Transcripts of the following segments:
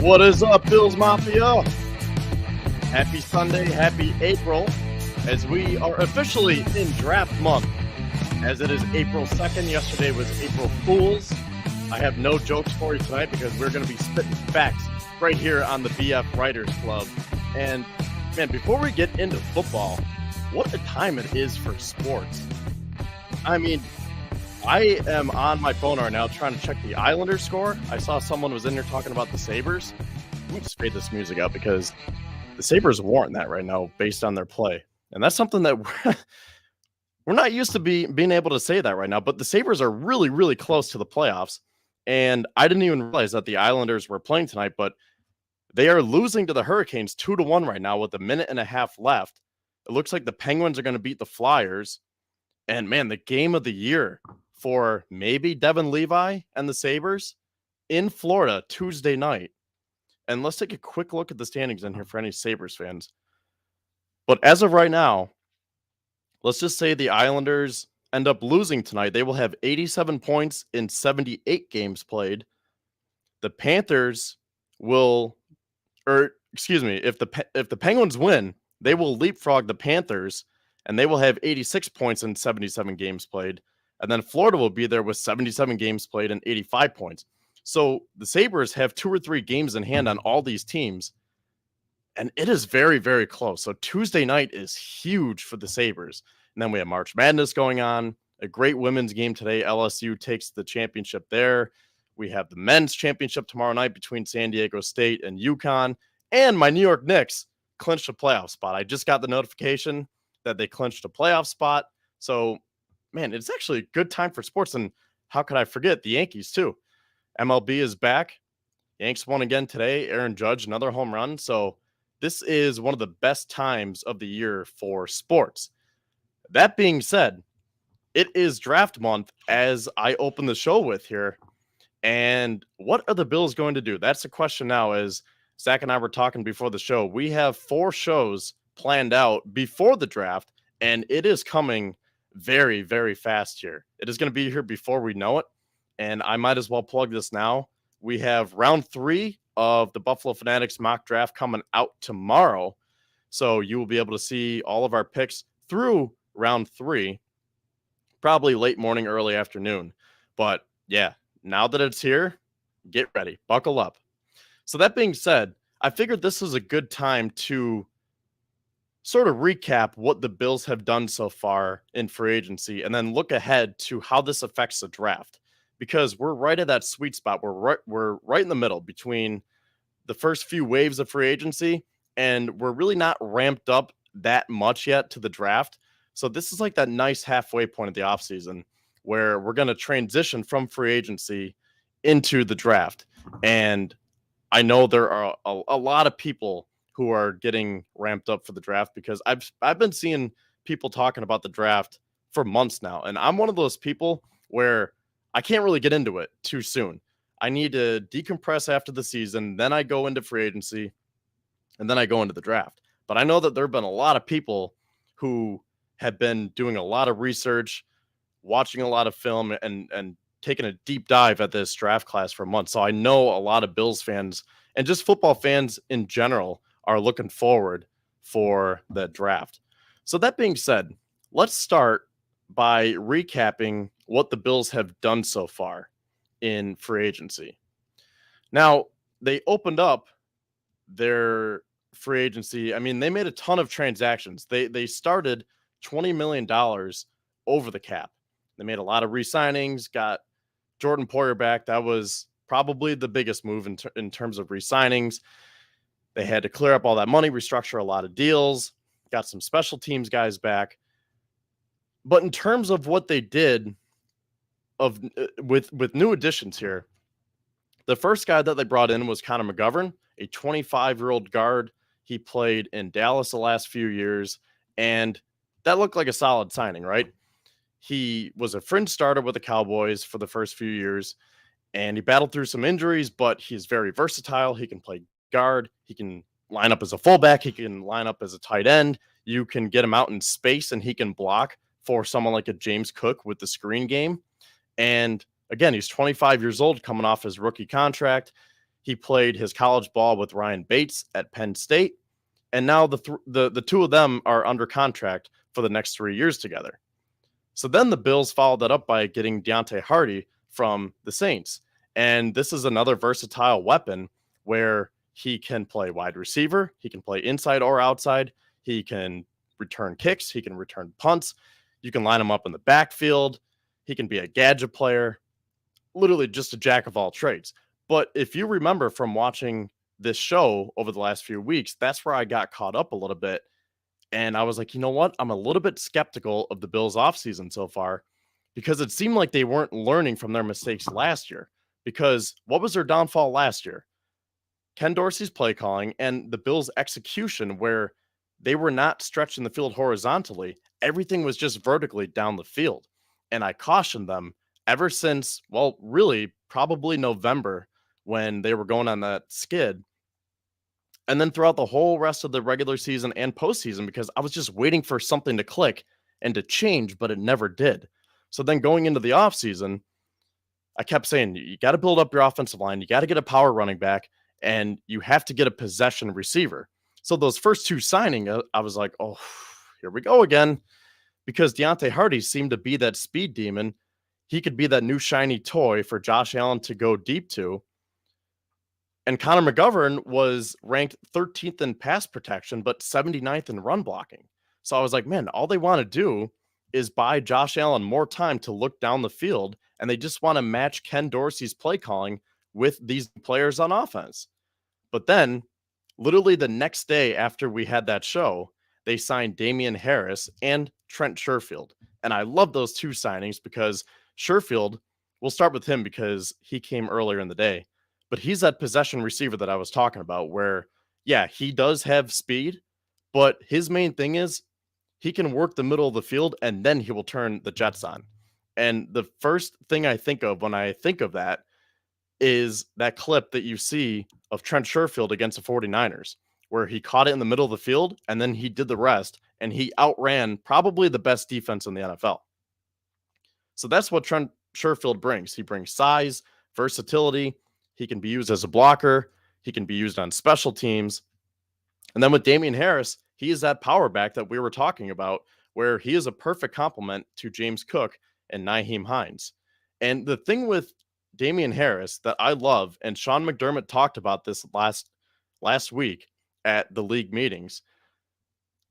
What is up, Bills Mafia? Happy Sunday, happy April, as we are officially in draft month, as it is April 2nd. Yesterday was April Fool's. I have no jokes for you tonight because we're going to be spitting facts right here on the BF Writers Club. And, man, before we get into football, what a time it is for sports. I mean, I am on my phone right now trying to check the Islanders score. I saw someone was in there talking about the Sabres. Let me just fade this music out because the Sabres warrant that right now based on their play. And that's something that we're not used to being able to say that right now. But the Sabres are really, really close to the playoffs. And I didn't even realize that the Islanders were playing tonight, but they are losing to the Hurricanes 2-1 right now with a minute and a half left. It looks like the Penguins are going to beat the Flyers. And, man, the game of the year for maybe Devin Levi and the Sabres in Florida Tuesday night. And let's take a quick look at the standings in here for any Sabres fans. But as of right now, let's just say the Islanders end up losing tonight. They will have 87 points in 78 games played. The Panthers will, if the Penguins win, they will leapfrog the Panthers, and they will have 86 points in 77 games played. And then Florida will be there with 77 games played and 85 points. So the Sabres have 2 or 3 games in hand on all these teams. And it is very, very close. So Tuesday night is huge for the Sabres. And then we have March Madness going on. A great women's game today. LSU takes the championship there. We have the men's championship tomorrow night between San Diego State and UConn. And my New York Knicks clinched a playoff spot. I just got the notification that they clinched a playoff spot. So, man, it's actually a good time for sports. And how could I forget the Yankees, too? MLB is back. Yanks won again today. Aaron Judge, another home run. So this is one of the best times of the year for sports. That being said, it is draft month as I open the show with here. And what are the Bills going to do? That's the question now. As Zach and I were talking before the show, we have 4 shows planned out before the draft, and it is coming very, very fast here. It is going to be here before we know it, and I might as well plug this now. We have round 3 of the Buffalo Fanatics mock draft coming out tomorrow, so you will be able to see all of our picks through round 3, probably late morning, early afternoon. But yeah, now that it's here, get ready, buckle up. So that being said, I figured this is a good time to sort of recap what the Bills have done so far in free agency and then look ahead to how this affects the draft, because we're right at that sweet spot. We're right in the middle between the first few waves of free agency, and we're really not ramped up that much yet to the draft. So this is like that nice halfway point of the offseason where we're going to transition from free agency into the draft. And I know there are a lot of people who are getting ramped up for the draft because I've been seeing people talking about the draft for months now. And I'm one of those people where I can't really get into it too soon. I need to decompress after the season. Then I go into free agency and then I go into the draft. But I know that there have been a lot of people who have been doing a lot of research, watching a lot of film, and taking a deep dive at this draft class for months. So I know a lot of Bills fans and just football fans in general are looking forward for the draft. So that being said, let's start by recapping what the Bills have done so far in free agency. Now, they opened up their free agency. I mean, they made a ton of transactions. They started $20 million over the cap. They made a lot of re-signings, got Jordan Poyer back. That was probably the biggest move in terms of re-signings. They had to clear up all that money, restructure a lot of deals, got some special teams guys back. But in terms of what they did with new additions here, the first guy that they brought in was Connor McGovern, a 25-year-old guard. He played in Dallas the last few years, and that looked like a solid signing, right? He was a fringe starter with the Cowboys for the first few years, and he battled through some injuries, but he's very versatile. He can play guard. He can line up as a fullback. He can line up as a tight end. You can get him out in space, and he can block for someone like a James Cook with the screen game. And again, he's 25 years old, coming off his rookie contract. He played his college ball with Ryan Bates at Penn State, and now the two of them are under contract for the next 3 years together. So then the Bills followed that up by getting Deontay Hardy from the Saints. And this is another versatile weapon where he can play wide receiver, he can play inside or outside, he can return kicks, he can return punts, you can line him up in the backfield, he can be a gadget player, literally just a jack of all trades. But if you remember from watching this show over the last few weeks, that's where I got caught up a little bit. And I was like, you know what? I'm a little bit skeptical of the Bills offseason so far because it seemed like they weren't learning from their mistakes last year. Because what was their downfall last year? Ken Dorsey's play calling and the Bills' execution, where they were not stretching the field horizontally. Everything was just vertically down the field. And I cautioned them ever since, well, really, probably November when they were going on that skid. And then throughout the whole rest of the regular season and postseason, because I was just waiting for something to click and to change, but it never did. So then going into the offseason, I kept saying, you got to build up your offensive line. You got to get a power running back, and you have to get a possession receiver. So those first two signings, I was like, oh, here we go again. Because Deontay Hardy seemed to be that speed demon. He could be that new shiny toy for Josh Allen to go deep to. And Connor McGovern was ranked 13th in pass protection, but 79th in run blocking. So I was like, man, all they want to do is buy Josh Allen more time to look down the field, and they just want to match Ken Dorsey's play calling with these players on offense. But then, literally the next day after we had that show, they signed Iestyn Harris and Trent Sherfield. And I love those two signings because Sherfield, we'll start with him because he came earlier in the day. But he's that possession receiver that I was talking about where, yeah, he does have speed, but his main thing is he can work the middle of the field and then he will turn the Jets on. And the first thing I think of when I think of that is that clip that you see of Trent Sherfield against the 49ers, where he caught it in the middle of the field and then he did the rest and he outran probably the best defense in the NFL. So that's what Trent Sherfield brings. He brings size, versatility. He can be used as a blocker. He can be used on special teams. And then with Iestyn Harris, he is that power back that we were talking about, where he is a perfect complement to James Cook and Nyheim Hines. And the thing with Iestyn Harris that I love, and Sean McDermott talked about this last week at the league meetings,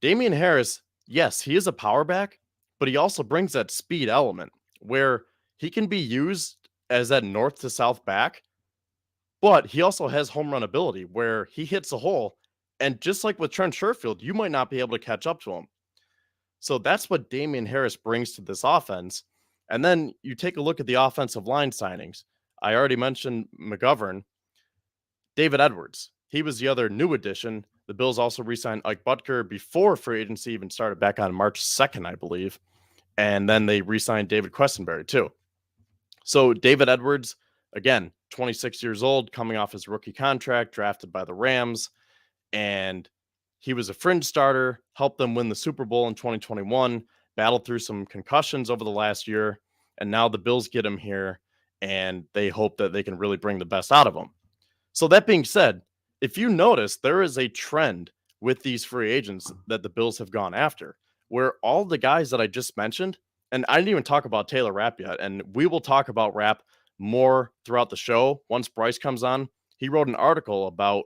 Iestyn Harris, yes, he is a power back, but he also brings that speed element where he can be used as that north to south back. But he also has home run ability where he hits a hole. And just like with Trent Sherfield, you might not be able to catch up to him. So that's what Iestyn Harris brings to this offense. And then you take a look at the offensive line signings. I already mentioned McGovern. David Edwards, he was the other new addition. The Bills also re-signed Ike Butker before free agency even started back on March 2nd, I believe. And then they re-signed David Questenberry too. So David Edwards, again, 26 years old, coming off his rookie contract, drafted by the Rams, and he was a fringe starter, helped them win the Super Bowl in 2021, battled through some concussions over the last year, and now the Bills get him here, and they hope that they can really bring the best out of him. So that being said, if you notice, there is a trend with these free agents that the Bills have gone after, where all the guys that I just mentioned, and I didn't even talk about Taylor Rapp yet, and we will talk about Rapp more throughout the show. Once Bryce comes on, he wrote an article about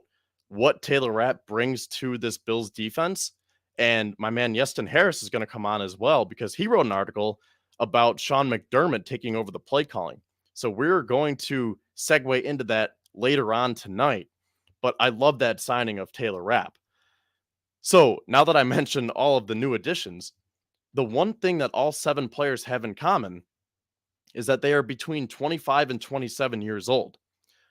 what Taylor Rapp brings to this Bills defense. And my man Iestyn Harris is going to come on as well because he wrote an article about Sean McDermott taking over the play calling. So we're going to segue into that later on tonight. But I love that signing of Taylor Rapp. So now that I mentioned all of the new additions, the one thing that all 7 players have in common is that they are between 25 and 27 years old.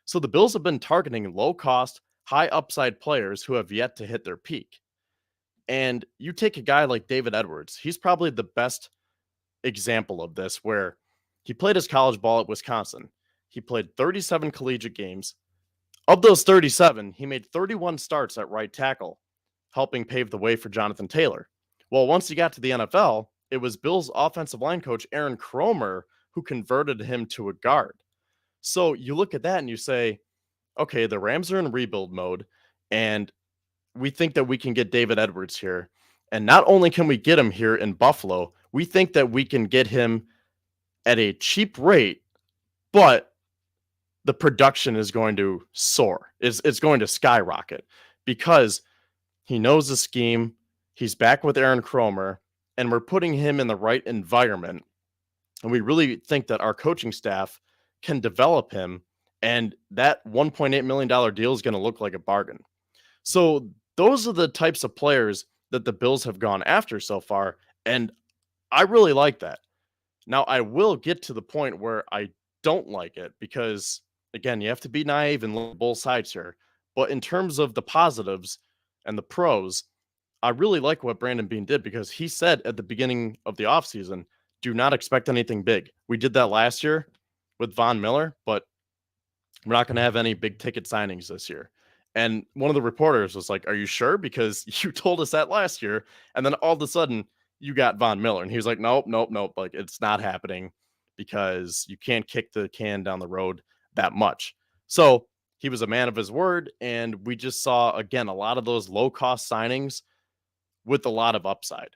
So the Bills have been targeting low-cost, high-upside players who have yet to hit their peak. And you take a guy like David Edwards, he's probably the best example of this, where he played his college ball at Wisconsin. He played 37 collegiate games. Of those 37, he made 31 starts at right tackle, helping pave the way for Jonathan Taylor. Well, once he got to the NFL, it was Bills offensive line coach Aaron Kromer who converted him to a guard. So you look at that and you say, okay, the Rams are in rebuild mode, and we think that we can get David Edwards here. And not only can we get him here in Buffalo, we think that we can get him at a cheap rate, but the production is going to soar. It's going to skyrocket because he knows the scheme. He's back with Aaron Kromer, and we're putting him in the right environment. And we really think that our coaching staff can develop him, and that $1.8 million deal is going to look like a bargain. So those are the types of players that the Bills have gone after so far, and I really like that. Now, I will get to the point where I don't like it because, again, you have to be naive and look at both sides here. But in terms of the positives and the pros, I really like what Brandon Beane did because he said at the beginning of the offseason, do not expect anything big. We did that last year with Von Miller, but we're not going to have any big ticket signings this year. And one of the reporters was like, are you sure? Because you told us that last year. And then all of a sudden, you got Von Miller. And he was like, nope, nope, nope. Like, it's not happening because you can't kick the can down the road that much. So he was a man of his word. And we just saw, again, a lot of those low cost signings with a lot of upside.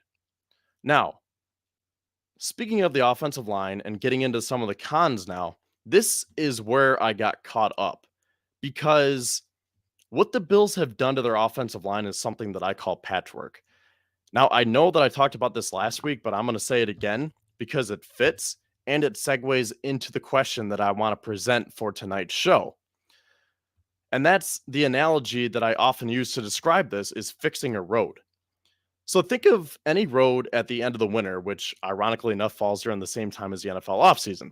Now, speaking of the offensive line and getting into some of the cons now, this is where I got caught up because what the Bills have done to their offensive line is something that I call patchwork. Now, I know that I talked about this last week, but I'm going to say it again because it fits and it segues into the question that I want to present for tonight's show. And that's the analogy that I often use to describe this is fixing a road. So think of any road at the end of the winter, which ironically enough falls during the same time as the NFL offseason.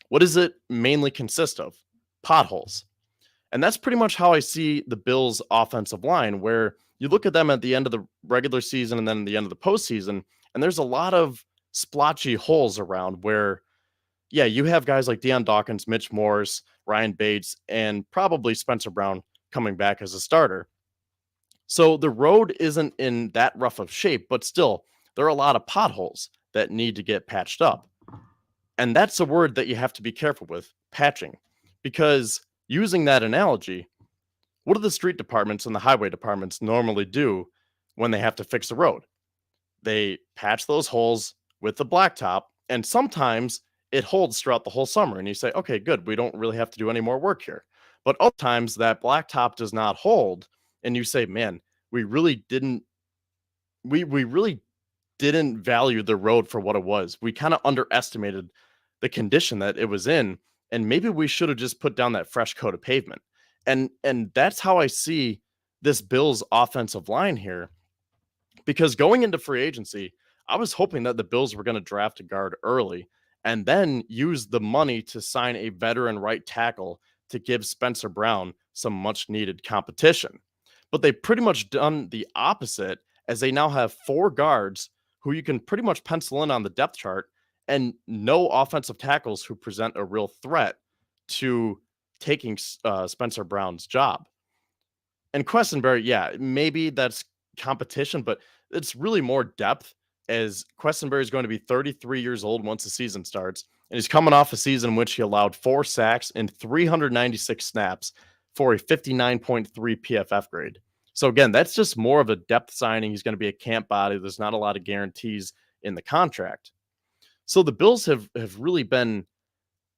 What does it mainly consist of? Potholes. And that's pretty much how I see the Bills' offensive line, where you look at them at the end of the regular season and then the end of the postseason, and there's a lot of splotchy holes around where, yeah, you have guys like Deion Dawkins, Mitch Morse, Ryan Bates, and probably Spencer Brown coming back as a starter. So the road isn't in that rough of shape, but still, there are a lot of potholes that need to get patched up. And that's a word that you have to be careful with, patching, because using that analogy, what do the street departments and the highway departments normally do when they have to fix a road? They patch those holes with the blacktop, and sometimes it holds throughout the whole summer. And you say, okay, good, we don't really have to do any more work here. But other times that blacktop does not hold, and you say, man, we really didn't value the road for what it was. We kind of underestimated the condition that it was in, and maybe we should have just put down that fresh coat of pavement. And that's how I see this Bills offensive line here. Because going into free agency, I was hoping that the Bills were going to draft a guard early and then use the money to sign a veteran right tackle to give Spencer Brown some much needed competition. But they've pretty much done the opposite, as they now have 4 guards who you can pretty much pencil in on the depth chart and no offensive tackles who present a real threat to taking Spencer Brown's job. And Questenberry, yeah, maybe that's competition, but it's really more depth, as Questenberry is going to be 33 years old once the season starts. And he's coming off a season in which he allowed 4 sacks and 396 snaps for a 59.3 PFF grade. So again, that's just more of a depth signing. He's going to be a camp body. There's not a lot of guarantees in the contract. So the Bills have really been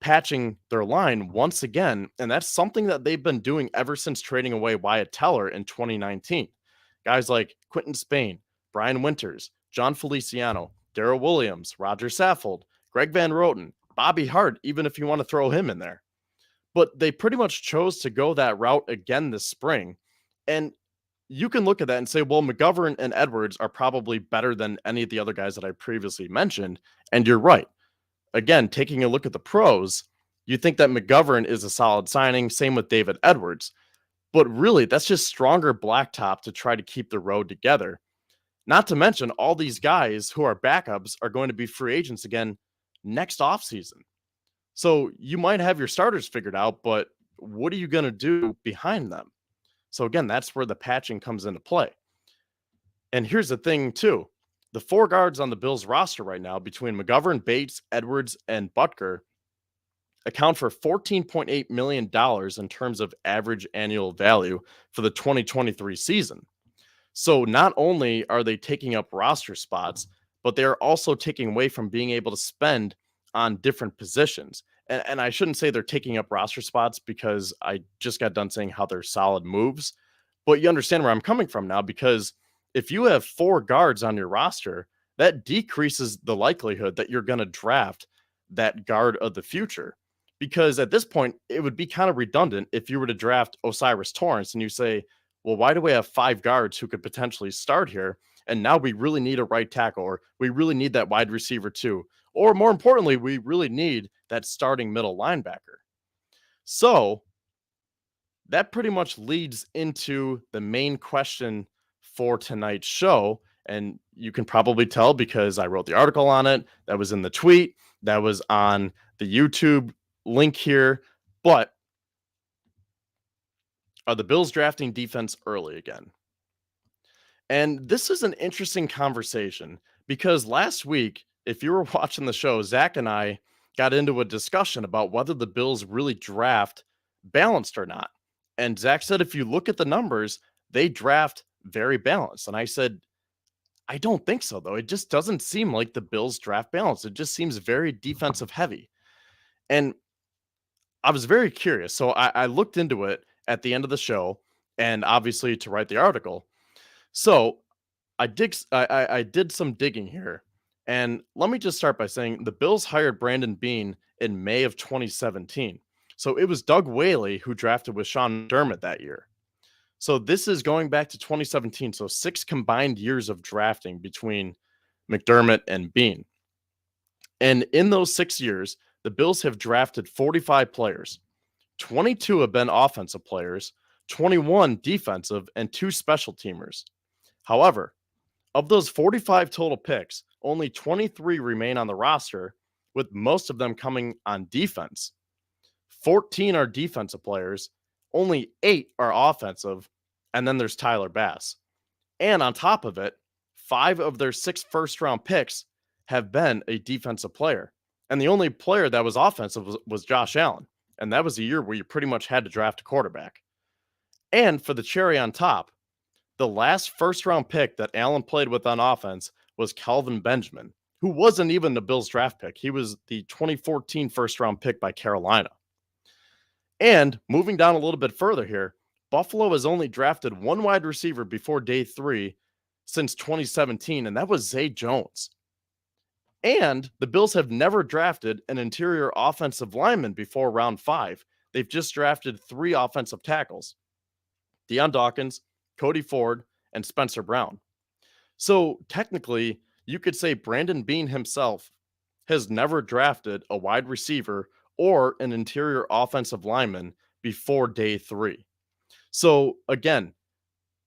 patching their line once again, and that's something that they've been doing ever since trading away Wyatt Teller in 2019. Guys like Quentin Spain, Brian Winters, John Feliciano, Darrell Williams, Roger Saffold, Greg Van Roten, Bobby Hart, even if you want to throw him in there. But they pretty much chose to go that route again this spring. And you can look at that and say, well, McGovern and Edwards are probably better than any of the other guys that I previously mentioned. And you're right. Again, taking a look at the pros, you think that McGovern is a solid signing. Same with David Edwards. But really, that's just stronger blacktop to try to keep the road together. Not to mention, all these guys who are backups are going to be free agents again next offseason. So you might have your starters figured out, but what are you going to do behind them? So again, that's where the patching comes into play. And here's the thing, too. The 4 guards on the Bills roster right now, between McGovern, Bates, Edwards, and Butker, account for $14.8 million in terms of average annual value for the 2023 season. So not only are they taking up roster spots, but they're also taking away from being able to spend on different positions. And I shouldn't say they're taking up roster spots because I just got done saying how they're solid moves. But you understand where I'm coming from now, because if you have 4 guards on your roster, that decreases the likelihood that you're going to draft that guard of the future. Because at this point, it would be kind of redundant if you were to draft Osiris Torrance and you say, well, why do we have 5 guards who could potentially start here? And now we really need a right tackle, or we really need that wide receiver too. Or more importantly, we really need that starting middle linebacker. So that pretty much leads into the main question for tonight's show. And you can probably tell because I wrote the article on it. That was in the tweet. That was on the YouTube link here. But are the Bills drafting defense early again? And this is an interesting conversation because last week, if you were watching the show, Zach and I got into a discussion about whether the Bills really draft balanced or not. And Zach said, if you look at the numbers, they draft very balanced. And I said, I don't think so, though. It just doesn't seem like the Bills draft balanced. It just seems very defensive heavy. And I was very curious. So I looked into it at the end of the show and obviously to write the article. So I did some digging here. And let me just start by saying the Bills hired Brandon Beane in May of 2017. So it was Doug Whaley who drafted with Sean McDermott that year. So this is going back to 2017. So 6 combined years of drafting between McDermott and Beane. And in those 6 years, the Bills have drafted 45 players. 22 have been offensive players, 21 defensive, and 2 special teamers. However, of those 45 total picks, only 23 remain on the roster, with most of them coming on defense. 14 are defensive players, only 8 are offensive, and then there's Tyler Bass. And on top of it, 5 of their 6 first-round picks have been a defensive player. And the only player that was offensive was Josh Allen. And that was a year where you pretty much had to draft a quarterback. And for the cherry on top, the last first-round pick that Allen played with on offense was Kelvin Benjamin, who wasn't even the Bills draft pick. He was the 2014 first-round pick by Carolina. And moving down a little bit further here, Buffalo has only drafted 1 wide receiver before day 3 since 2017, and that was Zay Jones. And the Bills have never drafted an interior offensive lineman before round 5. They've just drafted 3 offensive tackles: Deion Dawkins, Cody Ford, and Spencer Brown. So technically, you could say Brandon Beane himself has never drafted a wide receiver or an interior offensive lineman before day 3. So again,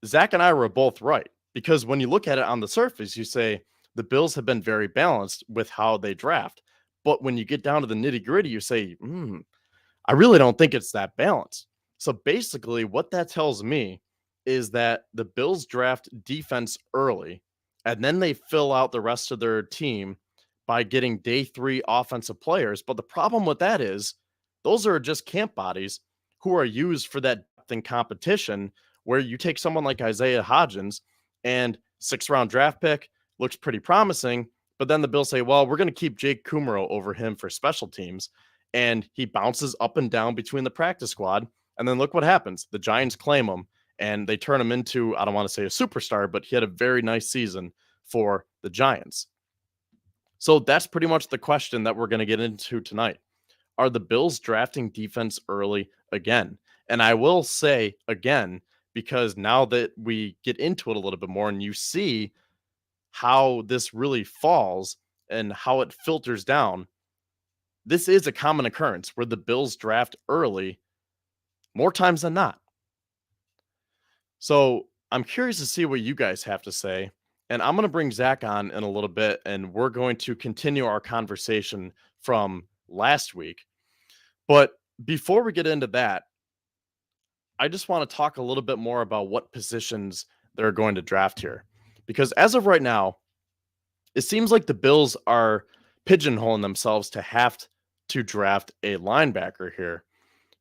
Zach and I were both right, because when you look at it on the surface, you say the Bills have been very balanced with how they draft. But when you get down to the nitty gritty, you say, I really don't think it's that balanced. So basically what that tells me is that the Bills draft defense early, and then they fill out the rest of their team by getting day 3 offensive players. But the problem with that is those are just camp bodies who are used for that depth in competition, where you take someone like Isaiah Hodgins and 6th-round draft pick, looks pretty promising, but then the Bills say, well, we're going to keep Jake Kumaro over him for special teams, and he bounces up and down between the practice squad, and then look what happens. The Giants claim him, and they turn him into, I don't want to say a superstar, but he had a very nice season for the Giants. So that's pretty much the question that we're going to get into tonight. Are the Bills drafting defense early again? And I will say again, because now that we get into it a little bit more and you see how this really falls and how it filters down, this is a common occurrence where the Bills draft early more times than not. So I'm curious to see what you guys have to say. And I'm going to bring Zach on in a little bit, and we're going to continue our conversation from last week. But before we get into that, I just want to talk a little bit more about what positions they're going to draft here. Because as of right now, it seems like the Bills are pigeonholing themselves to to draft a linebacker here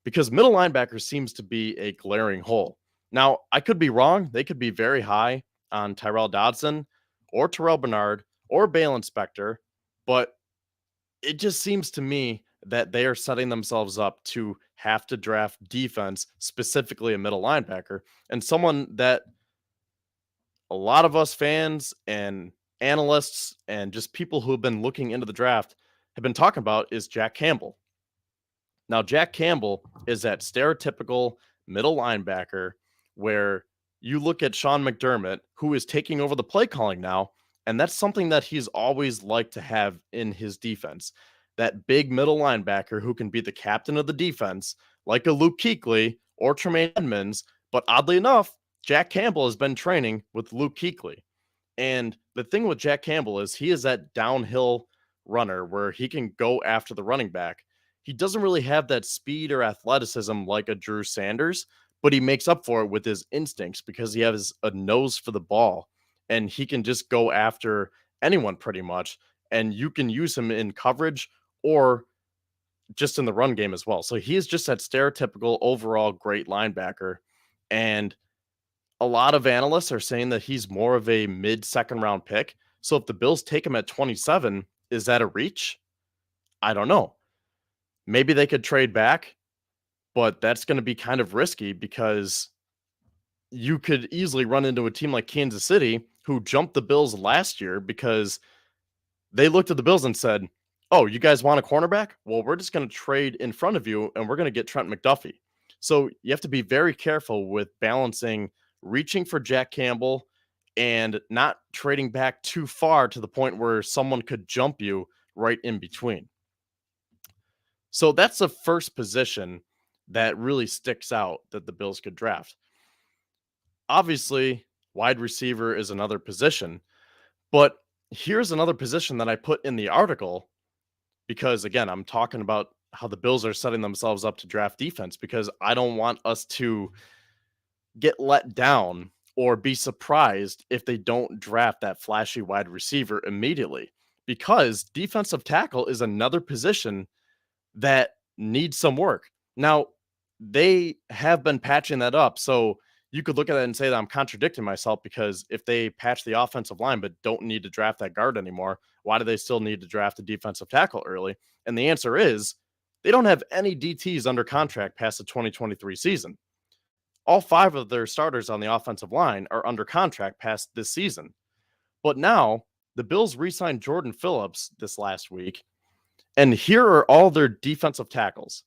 because middle linebacker seems to be a glaring hole. Now, I could be wrong. They could be very high on Tyrell Dodson or Terrell Bernard or Bale Inspector, but it just seems to me that they are setting themselves up to have to draft defense, specifically a middle linebacker, and someone that a lot of us fans and analysts and just people who have been looking into the draft have been talking about is Jack Campbell. Now, Jack Campbell is that stereotypical middle linebacker where you look at Sean McDermott, who is taking over the play calling now, and that's something that he's always liked to have in his defense. That big middle linebacker who can be the captain of the defense, like a Luke Kuechly or Tremaine Edmonds. But oddly enough, Jack Campbell has been training with Luke Kuechly. And the thing with Jack Campbell is he is that downhill runner where he can go after the running back. He doesn't really have that speed or athleticism like a Drew Sanders, but he makes up for it with his instincts because he has a nose for the ball and he can just go after anyone pretty much. And you can use him in coverage or just in the run game as well. So he is just that stereotypical overall great linebacker. And a lot of analysts are saying that he's more of a mid-second round pick. So if the Bills take him at 27, is that a reach? I don't know. Maybe they could trade back, but that's going to be kind of risky because you could easily run into a team like Kansas City who jumped the Bills last year because they looked at the Bills and said, "Oh, you guys want a cornerback? Well, we're just going to trade in front of you and we're going to get Trent McDuffie." So you have to be very careful with balancing reaching for Jack Campbell and not trading back too far to the point where someone could jump you right in between. So that's the first position that really sticks out that the Bills could draft. Obviously, wide receiver is another position, but here's another position that I put in the article because, again, I'm talking about how the Bills are setting themselves up to draft defense because I don't want us to get let down or be surprised if they don't draft that flashy wide receiver immediately because defensive tackle is another position that needs some work. Now, they have been patching that up. So you could look at that and say that I'm contradicting myself because if they patch the offensive line but don't need to draft that guard anymore, why do they still need to draft a defensive tackle early? And the answer is they don't have any DTs under contract past the 2023 season. All 5 of their starters on the offensive line are under contract past this season. But now the Bills re-signed Jordan Phillips this last week. And here are all their defensive tackles: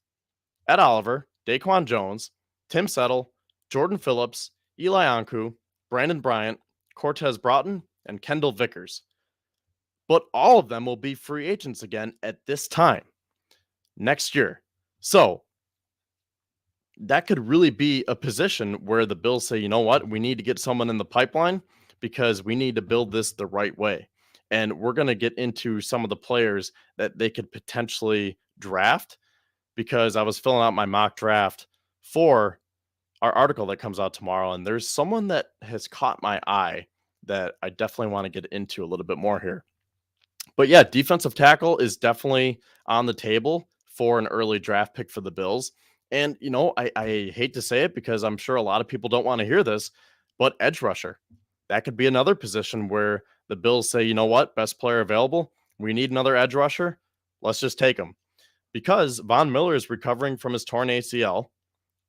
Ed Oliver, Daquan Jones, Tim Settle, Jordan Phillips, Eli Ankou, Brandon Bryant, Cortez Broughton, and Kendall Vickers. But all of them will be free agents again at this time next year. So that could really be a position where the Bills say, you know what, we need to get someone in the pipeline because we need to build this the right way. And we're going to get into some of the players that they could potentially draft because I was filling out my mock draft for our article that comes out tomorrow. And there's someone that has caught my eye that I definitely want to get into a little bit more here. But yeah, defensive tackle is definitely on the table for an early draft pick for the Bills. And, you know, I hate to say it because I'm sure a lot of people don't want to hear this, but edge rusher, that could be another position where the Bills say, you know what, best player available. We need another edge rusher. Let's just take him because Von Miller is recovering from his torn ACL.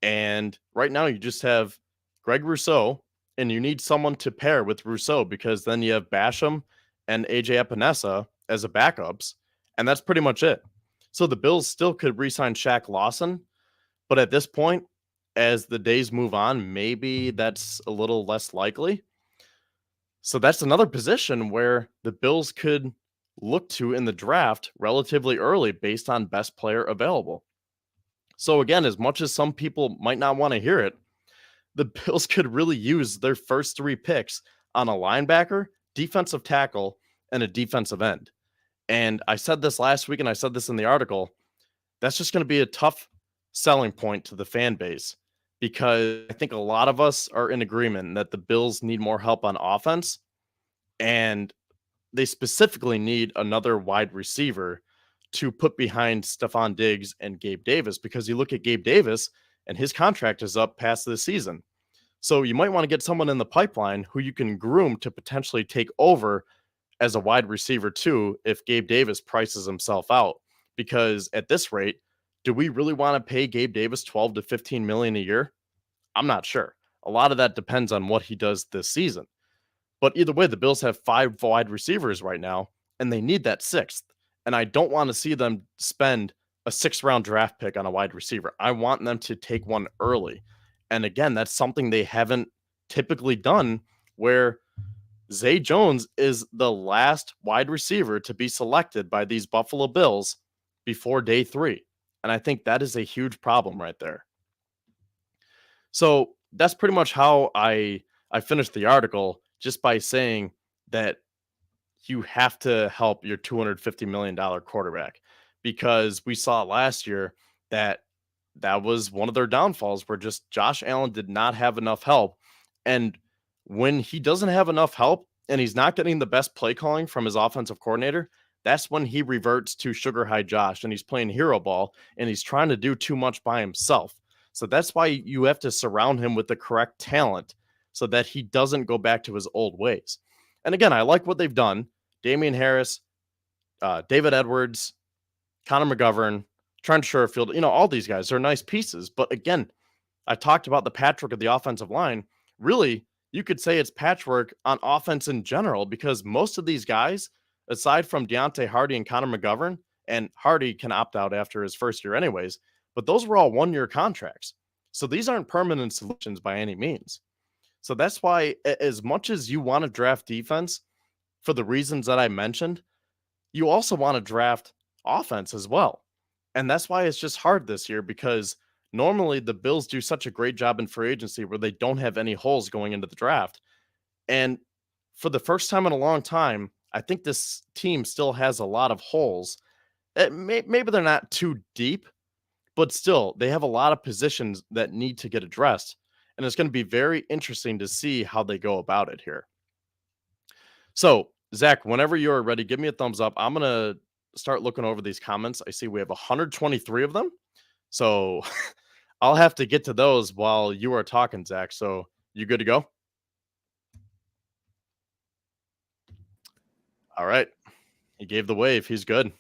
And right now you just have Greg Rousseau and you need someone to pair with Rousseau because then you have Basham and AJ Epinesa as a backups. And that's pretty much it. So the Bills still could re-sign Shaq Lawson. But at this point, as the days move on, maybe that's a little less likely. So that's another position where the Bills could look to in the draft relatively early based on best player available. So again, as much as some people might not want to hear it, the Bills could really use their first 3 picks on a linebacker, defensive tackle, and a defensive end. And I said this last week and I said this in the article. That's just going to be a tough selling point to the fan base because I think a lot of us are in agreement that the Bills need more help on offense and they specifically need another wide receiver to put behind Stephon Diggs and Gabe Davis, because you look at Gabe Davis and his contract is up past this season. So you might want to get someone in the pipeline who you can groom to potentially take over as a wide receiver too if Gabe Davis prices himself out. Because at this rate, do we really want to pay Gabe Davis 12 to 15 million a year? I'm not sure. A lot of that depends on what he does this season. But either way, the Bills have 5 wide receivers right now, and they need that 6th. And I don't want to see them spend a 6th-round draft pick on a wide receiver. I want them to take one early. And again, that's something they haven't typically done, where Zay Jones is the last wide receiver to be selected by these Buffalo Bills before day 3. And I think that is a huge problem right there. So that's pretty much how I finished the article, just by saying that you have to help your $250 million quarterback, because we saw last year that was one of their downfalls, where just Josh Allen did not have enough help. And when he doesn't have enough help and he's not getting the best play calling from his offensive coordinator, that's when he reverts to Sugar High Josh and he's playing hero ball and he's trying to do too much by himself. So that's why you have to surround him with the correct talent so that he doesn't go back to his old ways. And again, I like what they've done. Damian Harris, David Edwards, Connor McGovern, Trent Sherfield, all these guys are nice pieces. But again, I talked about the patchwork of the offensive line. Really, you could say it's patchwork on offense in general, because most of these guys, aside from Deontay Hardy and Connor McGovern, and Hardy can opt out after his first year anyways, but those were all 1-year contracts. So these aren't permanent solutions by any means. So that's why, as much as you want to draft defense for the reasons that I mentioned, you also want to draft offense as well. And that's why it's just hard this year, because normally the Bills do such a great job in free agency where they don't have any holes going into the draft. And for the first time in a long time, I think this team still has a lot of holes. Maybe they're not too deep, but still, they have a lot of positions that need to get addressed. And it's going to be very interesting to see how they go about it here. So, Zach, whenever you're ready, give me a thumbs up. I'm going to start looking over these comments. I see we have 123 of them. So I'll have to get to those while you are talking, Zach. So you good to go? All right. He gave the wave. He's good.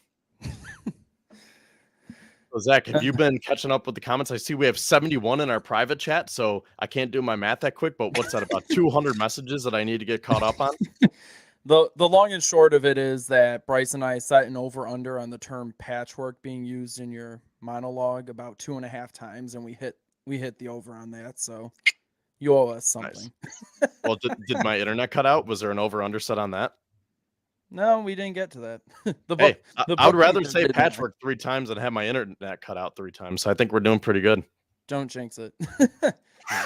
So Zach, have you been catching up with the comments? I see we have 71 in our private chat, so I can't do my math that quick, but what's that, about 200 messages that I need to get caught up on? The long and short of it is that Bryce and I set an over-under on the term patchwork being used in your monologue about 2.5 times, and we hit the over on that, so you owe us something. Nice. Well, did my internet cut out? Was there an over-under set on that? No, we didn't get to that. I would rather say patchwork 3 times than have my internet cut out 3 times. So I think we're doing pretty good. Don't jinx it. All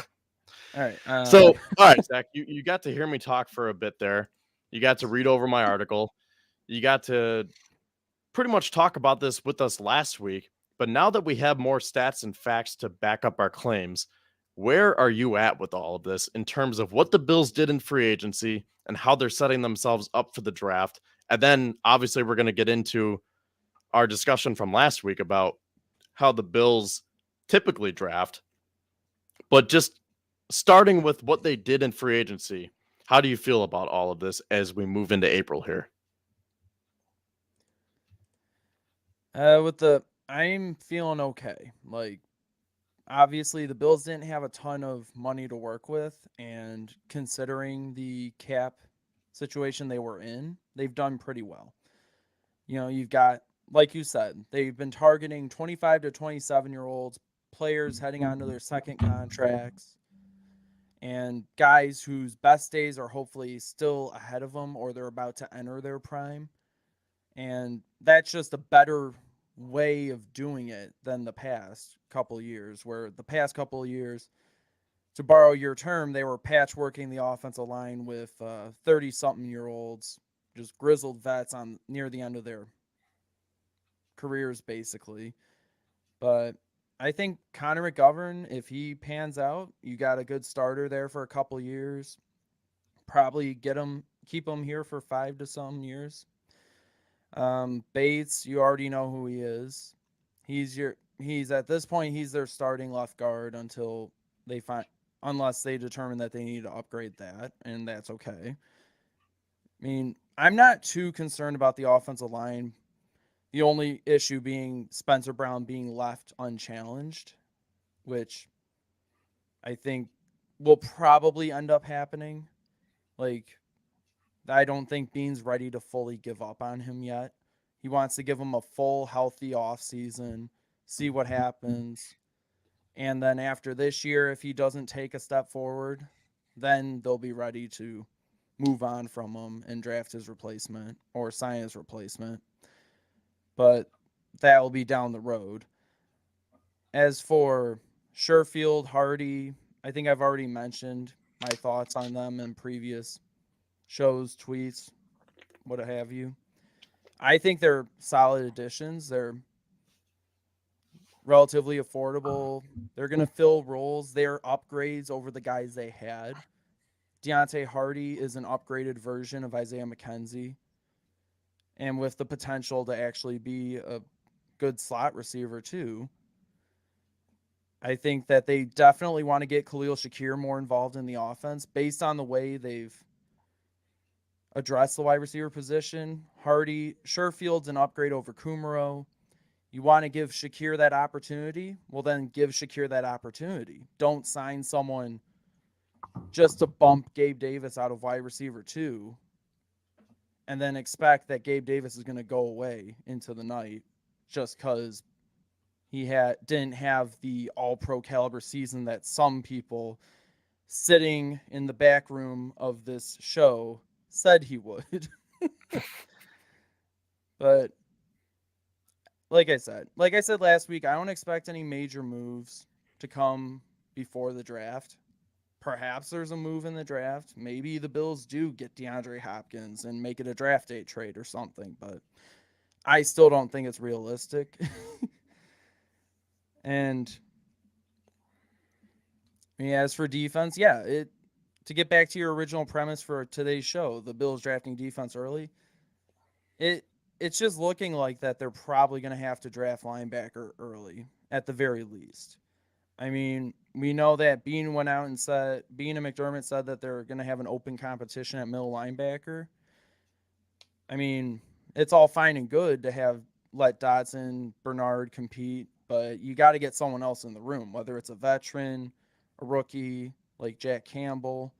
right. So, all right, Zach, you got to hear me talk for a bit there. You got to read over my article. You got to pretty much talk about this with us last week. But now that we have more stats and facts to back up our claims, where are you at with all of this in terms of what the Bills did in free agency and how they're setting themselves up for the draft? And then obviously we're going to get into our discussion from last week about how the Bills typically draft. But just starting with what they did in free agency, how do you feel about all of this as we move into April here? I'm feeling okay. Like, obviously the Bills didn't have a ton of money to work with, and considering the cap situation they were in, they've done pretty well. You've got, like you said, they've been targeting 25 to 27-year-olds, players heading onto their second contracts, and guys whose best days are hopefully still ahead of them or they're about to enter their prime. And that's just a better way of doing it than the past couple years, where the past couple of years, to borrow your term, they were patchworking the offensive line with 30-something-year-olds, just grizzled vets on near the end of their careers, basically. But I think Connor McGovern, if he pans out, you got a good starter there for a couple years. Probably keep him here for 5 to some years. Bates, you already know who he is. He's at this point he's their starting left guard until they find unless they determine that they need to upgrade that, and that's okay. I mean, I'm not too concerned about the offensive line. The only issue being Spencer Brown being left unchallenged, which I think will probably end up happening. Like, I don't think Bean's ready to fully give up on him yet. He wants to give him a full, healthy offseason, see what happens. And then after this year, if he doesn't take a step forward, then they'll be ready to move on from him and draft his replacement or sign his replacement. But that will be down the road. As for Sherfield, Hardy, I think I've already mentioned my thoughts on them in previous shows, tweets, what have you. I think they're solid additions. They're relatively affordable. They're going to fill roles. They're upgrades over the guys they had. Deontay Hardy is an upgraded version of Isaiah McKenzie, and with the potential to actually be a good slot receiver too. I think that they definitely want to get Khalil Shakir more involved in the offense based on the way they've addressed the wide receiver position. Hardy, Sherfield's an upgrade over Kumaro. You want to give Shakir that opportunity? Well, then give Shakir that opportunity. Don't sign someone just to bump Gabe Davis out of wide receiver 2 and then expect that Gabe Davis is going to go away into the night just because he didn't have the all-pro caliber season that some people sitting in the back room of this show said he would. But like I said last week, I don't expect any major moves to come before the draft. Perhaps there's a move in the draft. Maybe the Bills do get DeAndre Hopkins and make it a draft day trade or something, but I still don't think it's realistic. And as for defense, to get back to your original premise for today's show, the Bills drafting defense early, it's just looking like that they're probably going to have to draft linebacker early at the very least. I mean, we know that Bean and McDermott said that they're going to have an open competition at middle linebacker. I mean, it's all fine and good to let Dodson, Bernard compete, but you got to get someone else in the room, whether it's a veteran, a rookie like Jack Campbell,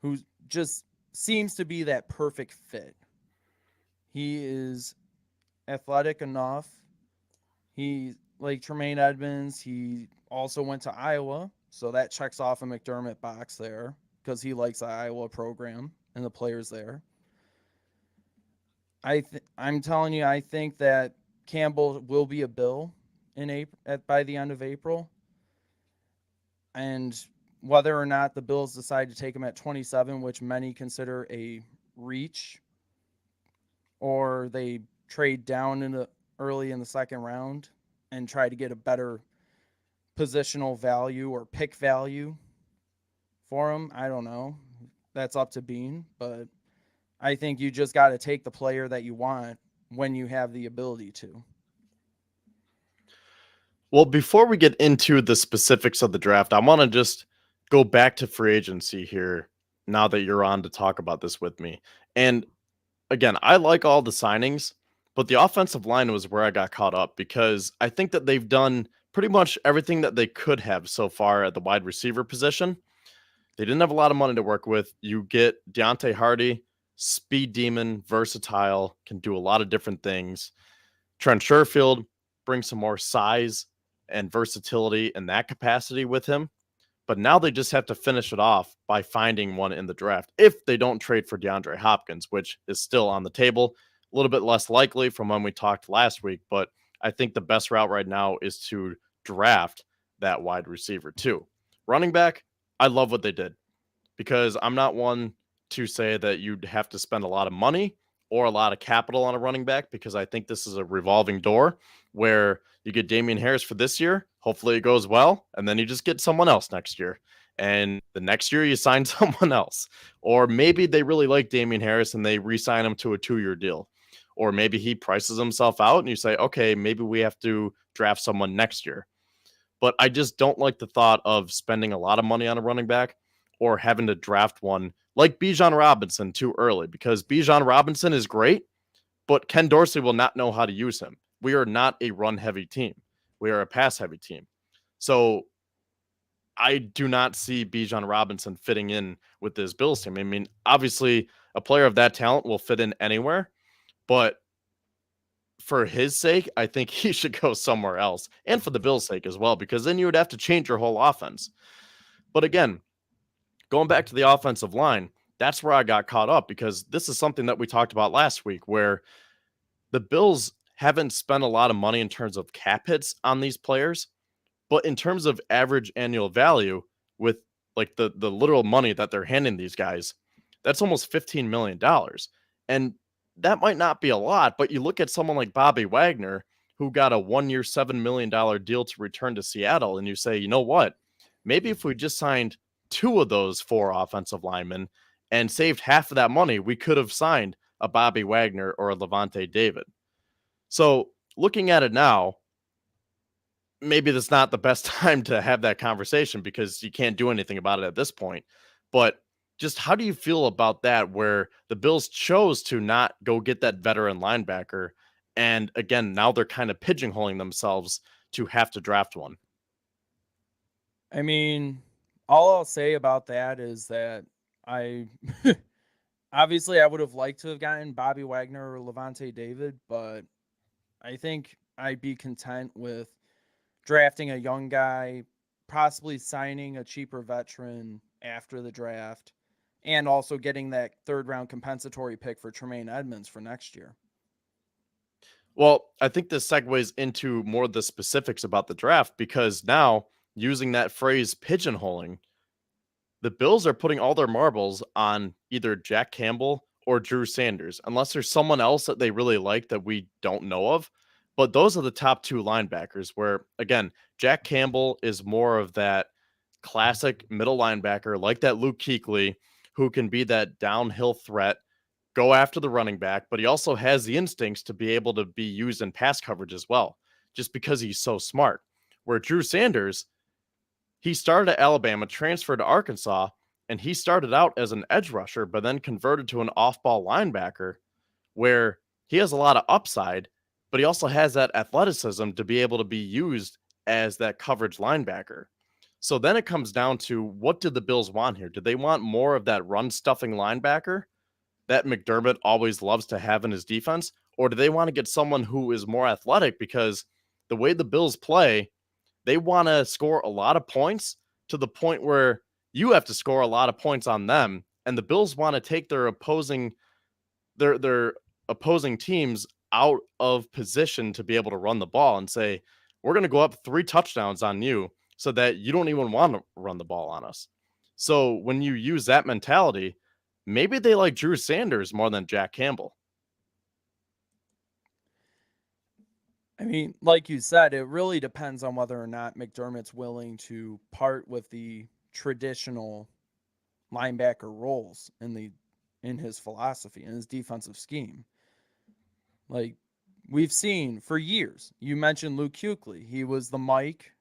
who just seems to be that perfect fit. He is athletic enough. He, like Tremaine Edmonds, he also went to Iowa, so that checks off a McDermott box there because he likes the Iowa program and the players there. I'm telling you, I think that Campbell will be a Bill by the end of April. And whether or not the Bills decide to take him at 27, which many consider a reach, or they trade down early in the second round and try to get a better positional value or pick value for him, I don't know. That's up to Bean, but I think you just got to take the player that you want when you have the ability to. Well, before we get into the specifics of the draft, I want to just go back to free agency here now that you're on to talk about this with me. And again, I like all the signings, but the offensive line was where I got caught up because I think that they've done pretty much everything that they could have so far at the wide receiver position. They didn't have a lot of money to work with. You get Deontay Hardy, speed demon, versatile, can do a lot of different things. Trent Sherfield brings some more size and versatility in that capacity with him. But now they just have to finish it off by finding one in the draft if they don't trade for DeAndre Hopkins, which is still on the table. A little bit less likely from when we talked last week, but I think the best route right now is to draft that wide receiver too. Running back, I love what they did because I'm not one to say that you'd have to spend a lot of money or a lot of capital on a running back because I think this is a revolving door where you get Iestyn Harris for this year. Hopefully it goes well. And then you just get someone else next year. And the next year you sign someone else. Or maybe they really like Iestyn Harris and they re-sign him to a 2-year deal. Or maybe he prices himself out and you say, okay, maybe we have to draft someone next year. But I just don't like the thought of spending a lot of money on a running back or having to draft one like Bijan Robinson too early, because Bijan Robinson is great, but Ken Dorsey will not know how to use him. We are not a run-heavy team. We are a pass-heavy team. So I do not see Bijan Robinson fitting in with this Bills team. I mean, obviously, a player of that talent will fit in anywhere, but for his sake, I think he should go somewhere else, and for the Bills' sake as well, because then you would have to change your whole offense. But again, going back to the offensive line, that's where I got caught up, because this is something that we talked about last week, where the Bills haven't spent a lot of money in terms of cap hits on these players, but in terms of average annual value, with like the literal money that they're handing these guys, that's almost $15 million. And that might not be a lot, but you look at someone like Bobby Wagner, who got a 1-year, $7 million deal to return to Seattle, and you say, you know what? Maybe if we just signed 2 of those 4 offensive linemen and saved half of that money, we could have signed a Bobby Wagner or a Levante David. So looking at it now, maybe that's not the best time to have that conversation because you can't do anything about it at this point. But just how do you feel about that, where the Bills chose to not go get that veteran linebacker? And again, now they're kind of pigeonholing themselves to have to draft one. I mean, all I'll say about that is that I obviously I would have liked to have gotten Bobby Wagner or Levante David, but I think I'd be content with drafting a young guy, possibly signing a cheaper veteran after the draft, and also getting that 3rd-round compensatory pick for Tremaine Edmonds for next year. Well, I think this segues into more of the specifics about the draft, because now, using that phrase pigeonholing, the Bills are putting all their marbles on either Jack Campbell or Drew Sanders, unless there's someone else that they really like that we don't know of. But those are the top 2 linebackers, where, again, Jack Campbell is more of that classic middle linebacker, like that Luke Kuechly, who can be that downhill threat, go after the running back, but he also has the instincts to be able to be used in pass coverage as well, just because he's so smart. Where Drew Sanders, he started at Alabama, transferred to Arkansas, and he started out as an edge rusher, but then converted to an off-ball linebacker, where he has a lot of upside, but he also has that athleticism to be able to be used as that coverage linebacker. So then it comes down to, what did the Bills want here? Did they want more of that run-stuffing linebacker that McDermott always loves to have in his defense? Or do they want to get someone who is more athletic? Because the way the Bills play, they want to score a lot of points, to the point where you have to score a lot of points on them. And the Bills want to take their opposing teams out of position to be able to run the ball and say, we're going to go up 3 touchdowns on you so that you don't even want to run the ball on us. So when you use that mentality, maybe they like Drew Sanders more than Jack Campbell. I mean, like you said, it really depends on whether or not McDermott's willing to part with the traditional linebacker roles in his philosophy, in his defensive scheme. Like we've seen for years. You mentioned Luke Kuechly. He was the Mike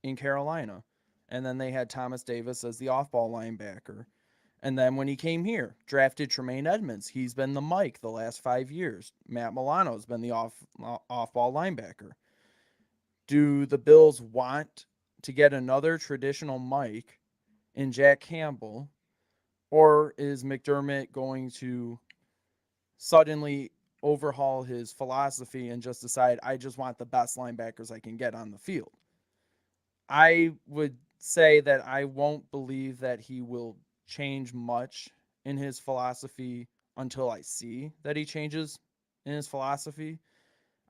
in Carolina. And then they had Thomas Davis as the off-ball linebacker. And then when he came here, drafted Tremaine Edmonds. He's been the Mike the last 5 years. Matt Milano's been the off-ball linebacker. Do the Bills want to get another traditional Mike in Jack Campbell? Or is McDermott going to suddenly overhaul his philosophy and just decide, I just want the best linebackers I can get on the field? I would say that I won't believe that he will change much in his philosophy until I see that he changes in his philosophy.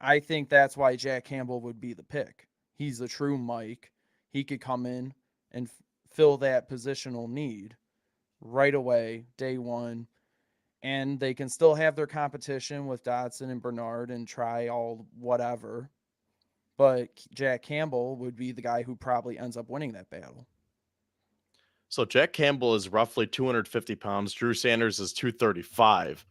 I think that's why Jack Campbell would be the pick. He's a true Mike. He could come in and fill that positional need right away, day one, and they can still have their competition with Dotson and Bernard and try all whatever. But Jack Campbell would be the guy who probably ends up winning that battle. So Jack Campbell is roughly 250 pounds. Drew Sanders is 235.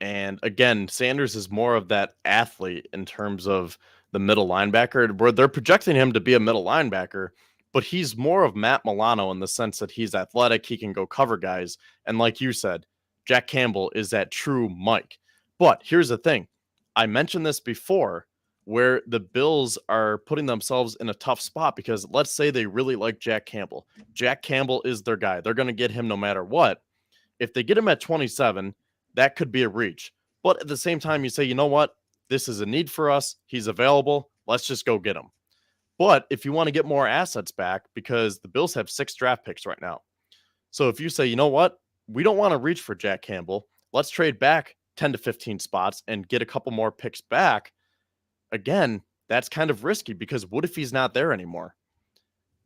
And again, Sanders is more of that athlete in terms of the middle linebacker, where they're projecting him to be a middle linebacker, but he's more of Matt Milano in the sense that he's athletic, he can go cover guys. And like you said, Jack Campbell is that true Mike. But here's the thing. I mentioned this before, where the Bills are putting themselves in a tough spot because let's say they really like Jack Campbell. Jack Campbell is their guy. They're going to get him no matter what. If they get him at 27, that could be a reach. But at the same time, you say, you know what? This is a need for us. He's available. Let's just go get him. But if you want to get more assets back, because the Bills have 6 draft picks right now. So if you say, you know what? We don't want to reach for Jack Campbell. Let's trade back 10 to 15 spots and get a couple more picks back. Again, that's kind of risky because what if he's not there anymore?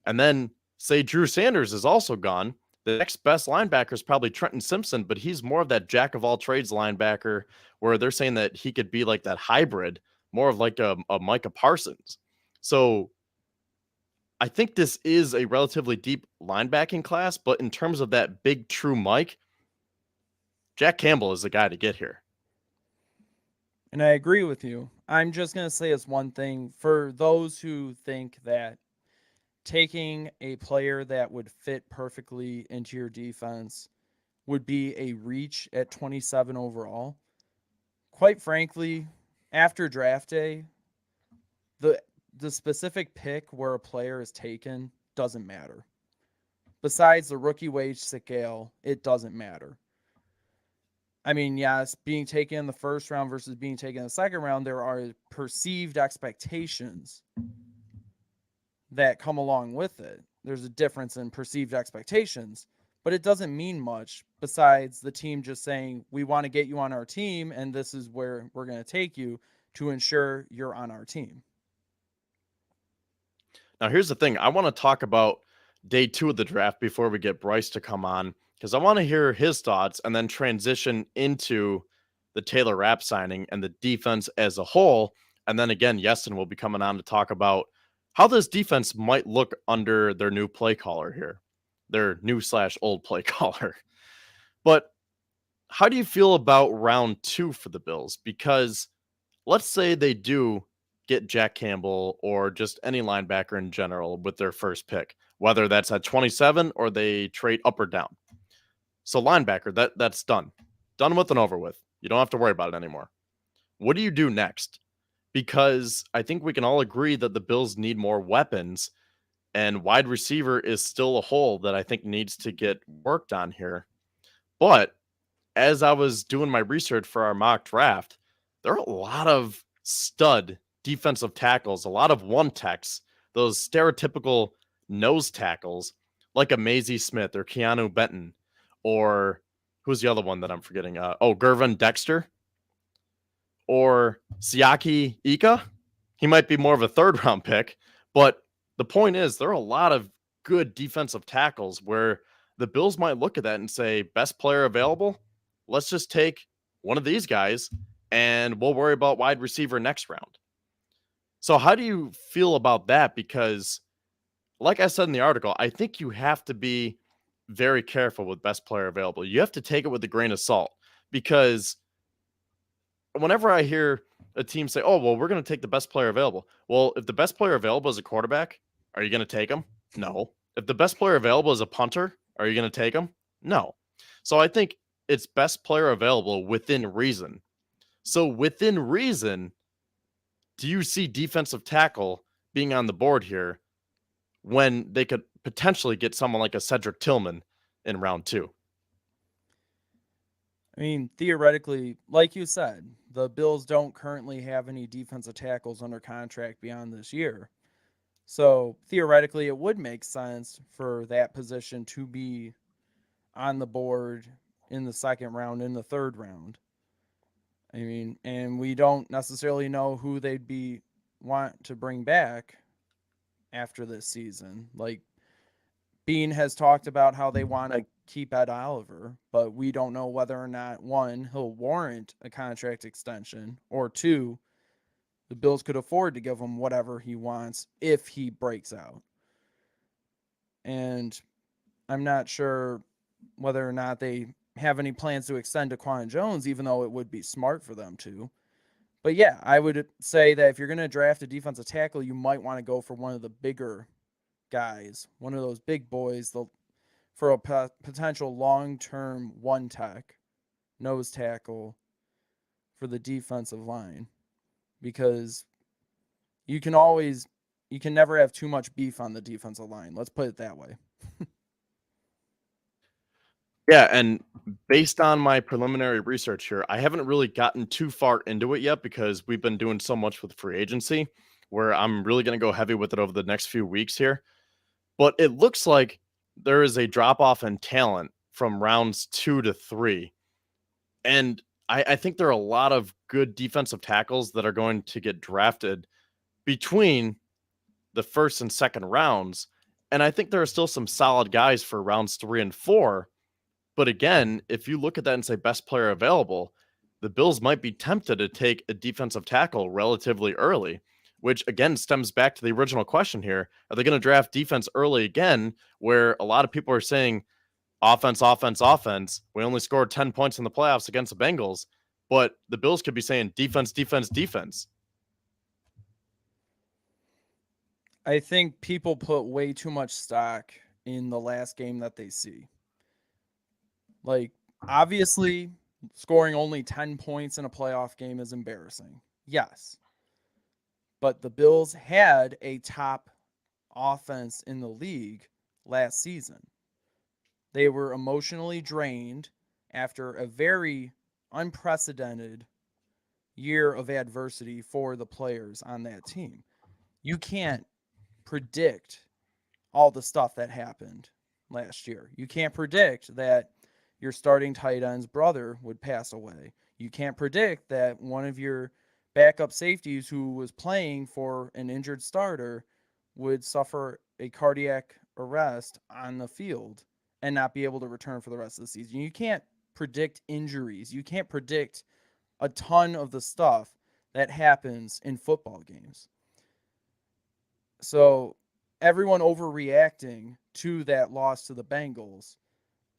And then say Drew Sanders is also gone. The next best linebacker is probably Trenton Simpson, but he's more of that jack of all trades linebacker where they're saying that he could be like that hybrid, more of like a Micah Parsons. So I think this is a relatively deep linebacking class, but in terms of that big true Mike, Jack Campbell is the guy to get here. And I agree with you. I'm just going to say as one thing for those who think that taking a player that would fit perfectly into your defense would be a reach at 27 overall. Quite frankly, after draft day, the specific pick where a player is taken doesn't matter. Besides the rookie wage scale, it doesn't matter. I mean, yes, being taken in the first round versus being taken in the second round, there are perceived expectations that come along with it. There's a difference in perceived expectations, but it doesn't mean much besides the team just saying, we want to get you on our team, and this is where we're going to take you to ensure you're on our team. Now, here's the thing. I want to talk about day 2 of the draft before we get Bryce to come on, because I want to hear his thoughts and then transition into the Taylor Rapp signing and the defense as a whole. And then again, Iestyn will be coming on to talk about how this defense might look under their new play caller here, their new / old play caller. But how do you feel about round 2 for the Bills? Because let's say they do get Jack Campbell or just any linebacker in general with their first pick, whether that's at 27 or they trade up or down. So linebacker, that's done. Done with and over with. You don't have to worry about it anymore. What do you do next? Because I think we can all agree that the Bills need more weapons, and wide receiver is still a hole that I think needs to get worked on here. But as I was doing my research for our mock draft, there are a lot of stud defensive tackles, a lot of one techs, those stereotypical nose tackles like a Maisie Smith or Keanu Benton, or who's the other one that I'm forgetting? Gervin Dexter or Siaki Ika. He might be more of a 3rd round pick, but the point is there are a lot of good defensive tackles where the Bills might look at that and say, best player available, let's just take one of these guys and we'll worry about wide receiver next round. So how do you feel about that? Because like I said in the article, I think you have to be very careful with best player available. You have to take it with a grain of salt, because whenever I hear a team say, oh, well, we're going to take the best player available. Well, if the best player available is a quarterback, are you going to take him? No. If the best player available is a punter, are you going to take him? No. So I think it's best player available within reason. So within reason, do you see defensive tackle being on the board here when they could potentially get someone like a Cedric Tillman in round 2? I mean, theoretically, like you said, the Bills don't currently have any defensive tackles under contract beyond this year. So theoretically, it would make sense for that position to be on the board in the 2nd round, in the 3rd round. I mean, and we don't necessarily know who they'd want to bring back after this season. Like, Bean has talked about how they want to keep Ed Oliver, but we don't know whether or not, 1, he'll warrant a contract extension, or 2, the Bills could afford to give him whatever he wants if he breaks out. And I'm not sure whether or not they have any plans to extend Daquan Jones, even though it would be smart for them to. But yeah, I would say that if you're going to draft a defensive tackle, you might want to go for one of the bigger guys, one of those big boys, for a potential long-term one tech, nose tackle for the defensive line, because you can never have too much beef on the defensive line. Let's put it that way. Yeah, and based on my preliminary research here, I haven't really gotten too far into it yet because we've been doing so much with free agency where I'm really going to go heavy with it over the next few weeks here. But it looks like there is a drop off in talent from rounds 2 to 3. And I think there are a lot of good defensive tackles that are going to get drafted between the first and second rounds. And I think there are still some solid guys for rounds 3 and 4. But again, if you look at that and say best player available, the Bills might be tempted to take a defensive tackle relatively early, which again stems back to the original question here. Are they going to draft defense early again, where a lot of people are saying offense, offense, offense? We only scored 10 points in the playoffs against the Bengals, but the Bills could be saying defense, defense, defense. I think people put way too much stock in the last game that they see. Like, obviously, scoring only 10 points in a playoff game is embarrassing. Yes. But the Bills had a top offense in the league last season. They were emotionally drained after a very unprecedented year of adversity for the players on that team. You can't predict all the stuff that happened last year. You can't predict that your starting tight end's brother would pass away. You can't predict that one of your backup safeties who was playing for an injured starter would suffer a cardiac arrest on the field and not be able to return for the rest of the season. You can't predict injuries. You can't predict a ton of the stuff that happens in football games. So everyone overreacting to that loss to the Bengals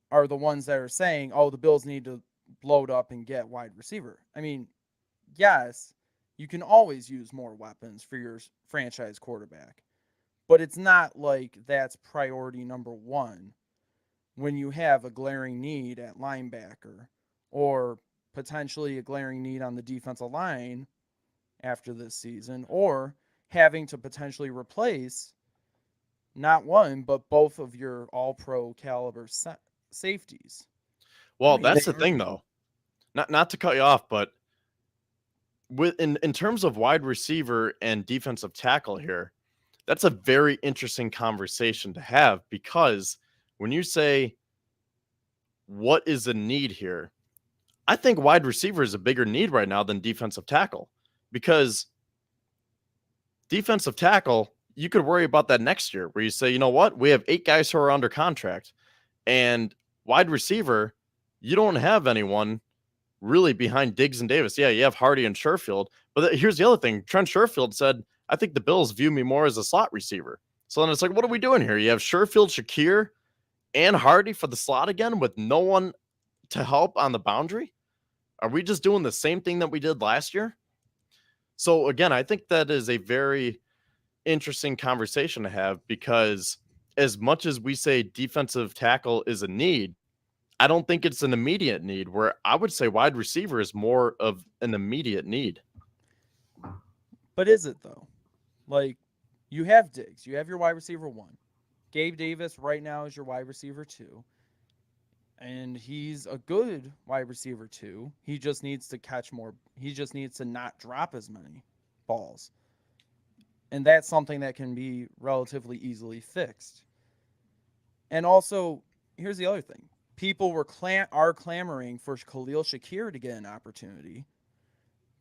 are the ones that are saying, oh, the Bills need to load up and get wide receiver. I mean, yes, you can always use more weapons for your franchise quarterback, but it's not like that's priority number one when you have a glaring need at linebacker or potentially a glaring need on the defensive line after this season, or having to potentially replace not one, but both of your all-pro caliber safeties. Well, that's the thing, though. Not to cut you off, but in terms of wide receiver and defensive tackle here, that's a very interesting conversation to have, because when you say what is the need here, I think wide receiver is a bigger need right now than defensive tackle, because defensive tackle, you could worry about that next year where you say, you know what, we have 8 guys who are under contract, and wide receiver, you don't have anyone really behind Diggs and Davis. Yeah, you have Hardy and Sherfield, but here's the other thing. Trent Sherfield said, I think the Bills view me more as a slot receiver. So then it's like, what are we doing here? You have Sherfield, Shakir, and Hardy for the slot again with no one to help on the boundary? Are we just doing the same thing that we did last year? So again, I think that is a very interesting conversation to have, because as much as we say defensive tackle is a need, I don't think it's an immediate need, where I would say wide receiver is more of an immediate need. But is it, though? Like, you have Diggs. You have your wide receiver 1. Gabe Davis right now is your wide receiver 2. And he's a good wide receiver 2. He just needs to catch more. He just needs to not drop as many balls. And that's something that can be relatively easily fixed. And also, here's the other thing. People are clamoring for Khalil Shakir to get an opportunity.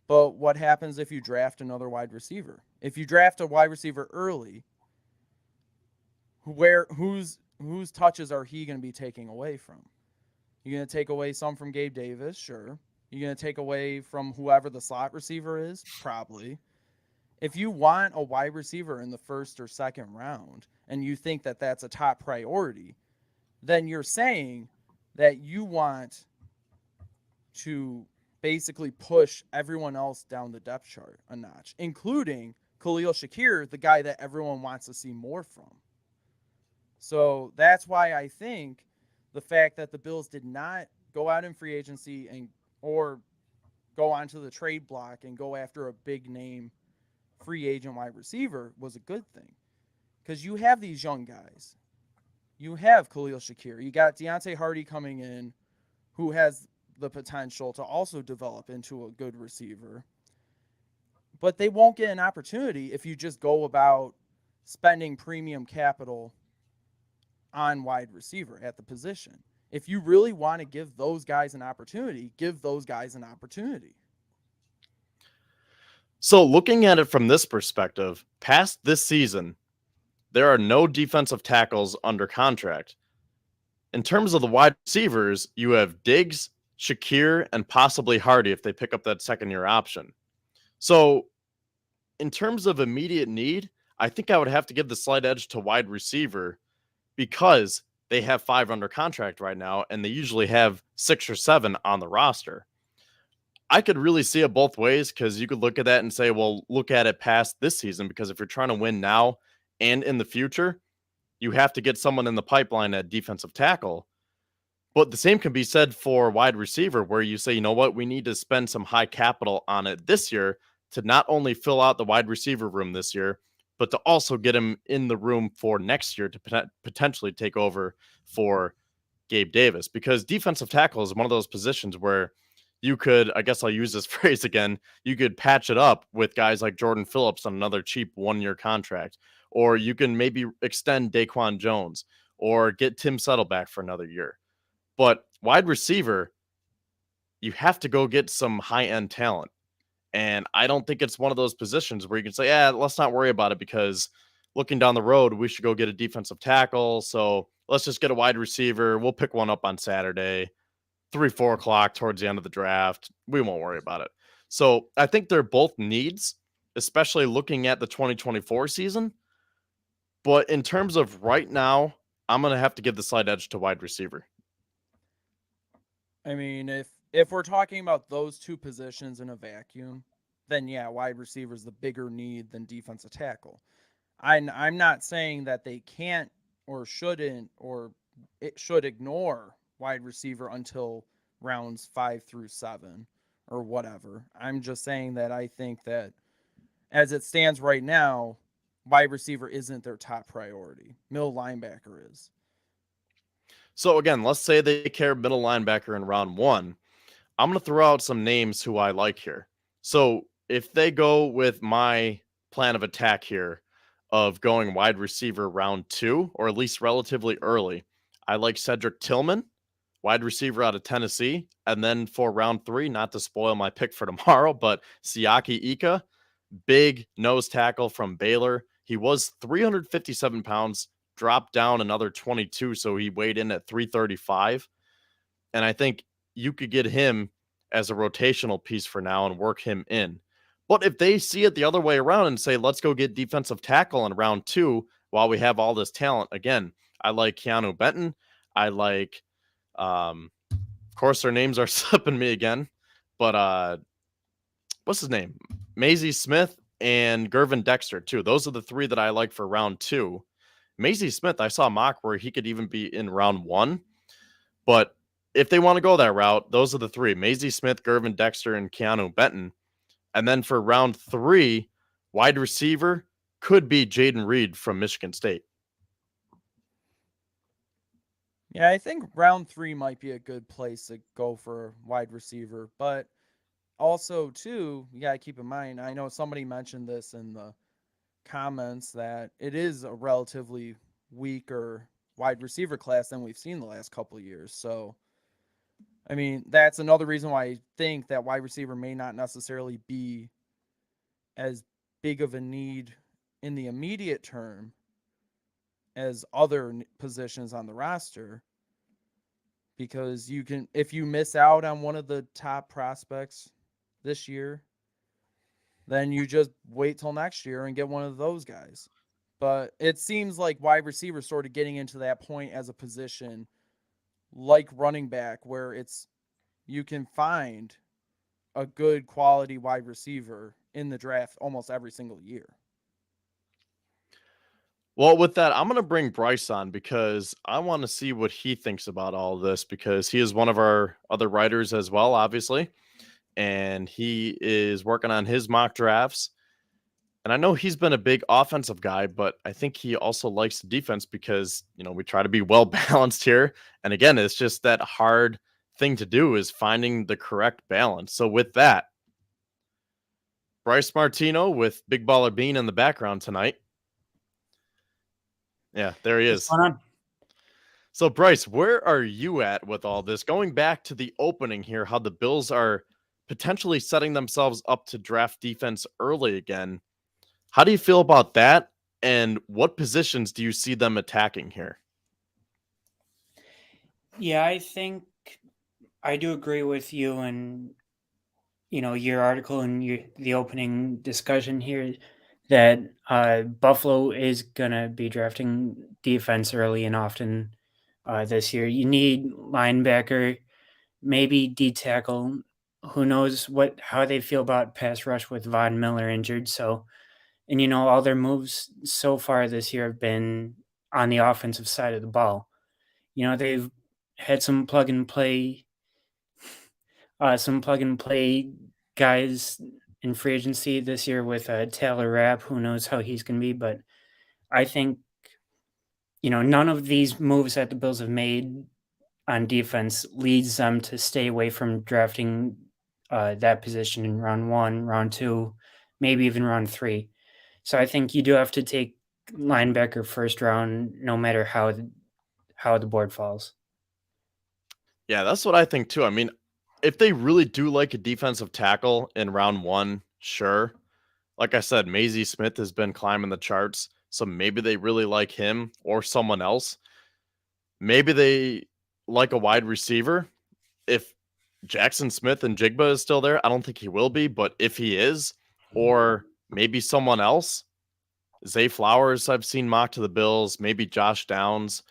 But what happens if you draft another wide receiver? If you draft a wide receiver early, whose touches are he going to be taking away from? You're going to take away some from Gabe Davis? Sure. You're going to take away from whoever the slot receiver is? Probably. If you want a wide receiver in the first or second round and you think that that's a top priority, then you're saying that you want to basically push everyone else down the depth chart a notch, including Khalil Shakir, the guy that everyone wants to see more from. So that's why I think the fact that the Bills did not go out in free agency and or go onto the trade block and go after a big name free agent wide receiver was a good thing. Because you have these young guys. You have Khalil Shakir. You got Deontay Hardy coming in, who has the potential to also develop into a good receiver. But they won't get an opportunity if you just go about spending premium capital on wide receiver at the position. If you really want to give those guys an opportunity, give those guys an opportunity. So, looking at it from this perspective, past this season, there are no defensive tackles under contract. In terms of the wide receivers, you have Diggs, Shakir, and possibly Hardy if they pick up that second year option. So, in terms of immediate need, I think I would have to give the slight edge to wide receiver because they have 5 under contract right now, and they usually have 6 or 7 on the roster. I could really see it both ways because you could look at that and say, well, look at it past this season, because if you're trying to win now and in the future, you have to get someone in the pipeline at defensive tackle. But the same can be said for wide receiver, where you say, you know what, we need to spend some high capital on it this year to not only fill out the wide receiver room this year, but to also get him in the room for next year to potentially take over for Gabe Davis. Because defensive tackle is one of those positions where you could, I guess I'll use this phrase again, you could patch it up with guys like Jordan Phillips on another cheap 1-year contract, or you can maybe extend Daquan Jones or get Tim Settle back for another year. But wide receiver, you have to go get some high-end talent. And I don't think it's one of those positions where you can say, yeah, let's not worry about it because looking down the road, we should go get a defensive tackle. So let's just get a wide receiver. We'll pick one up on Saturday, 3-4 o'clock towards the end of the draft. We won't worry about it. So I think they're both needs, especially looking at the 2024 season. But in terms of right now, I'm going to have to give the slight edge to wide receiver. I mean, if we're talking about those two positions in a vacuum, then yeah, wide receiver is the bigger need than defensive tackle. I'm not saying that they can't or shouldn't or it should ignore wide receiver until rounds 5 through 7 or whatever. I'm just saying that I think that as it stands right now, wide receiver isn't their top priority. Middle linebacker is. So again, let's say they care middle linebacker in round 1. I'm going to throw out some names who I like here. So if they go with my plan of attack here of going wide receiver round 2, or at least relatively early, I like Cedric Tillman, wide receiver out of Tennessee. And then for round 3, not to spoil my pick for tomorrow, but Siaki Ika, big nose tackle from Baylor. He was 357 pounds, dropped down another 22, so he weighed in at 335. And I think you could get him as a rotational piece for now and work him in. But if they see it the other way around and say, let's go get defensive tackle in round 2 while we have all this talent, again, I like Keanu Benton. I like, of course, their names are slipping me again, but what's his name? Maisie Smith and Gervin Dexter, too. Those are the 3 that I like for round 2. Maisie Smith, I saw a mock where he could even be in round 1, but if they want to go that route, those are the 3: Maisie Smith, Gervin Dexter, and Keanu Benton. And then for round 3, wide receiver could be Jaden Reed from Michigan State. Yeah, I think round 3 might be a good place to go for wide receiver. But also, too, you got to keep in mind, I know somebody mentioned this in the comments that it is a relatively weaker wide receiver class than we've seen the last couple of years. So, I mean, that's another reason why I think that wide receiver may not necessarily be as big of a need in the immediate term as other positions on the roster, because you can, if you miss out on one of the top prospects this year, then you just wait till next year and get one of those guys. But it seems like wide receiver sort of getting into that point as a position like running back, where you can find a good quality wide receiver in the draft almost every single year. Well, with that, I'm going to bring Bryce on because I want to see what he thinks about all of this because he is one of our other writers as well, obviously. And he is working on his mock drafts. And I know he's been a big offensive guy, but I think he also likes the defense because, we try to be well balanced here. And again, it's just that hard thing to do is finding the correct balance. So with that, Bryce Martino with Big Baller Bean in the background tonight. Yeah, there he is. What's going on? So, Bryce, where are you at with all this? Going back to the opening here, how the Bills are potentially setting themselves up to draft defense early again. How do you feel about that? And what positions do you see them attacking here? Yeah, I think I do agree with you and your article and the opening discussion here that Buffalo is gonna be drafting defense early and often this year. You need linebacker, maybe D tackle. Who knows how they feel about pass rush with Von Miller injured? So, and all their moves so far this year have been on the offensive side of the ball. They've had some plug and play guys in free agency this year with Taylor Rapp. Who knows how he's going to be, but I think none of these moves that the Bills have made on defense leads them to stay away from drafting that position in round 1, round 2, maybe even round 3. So I think you do have to take linebacker first round, no matter how the board falls. Yeah, that's what I think too. I mean, if they really do like a defensive tackle in round 1, sure. Like I said, Maisie Smith has been climbing the charts, so maybe they really like him or someone else. Maybe they like a wide receiver. If Jackson Smith and Jigba is still there, I don't think he will be, but if he is, or maybe someone else, Zay Flowers, I've seen mocked to the Bills, maybe Josh Downs,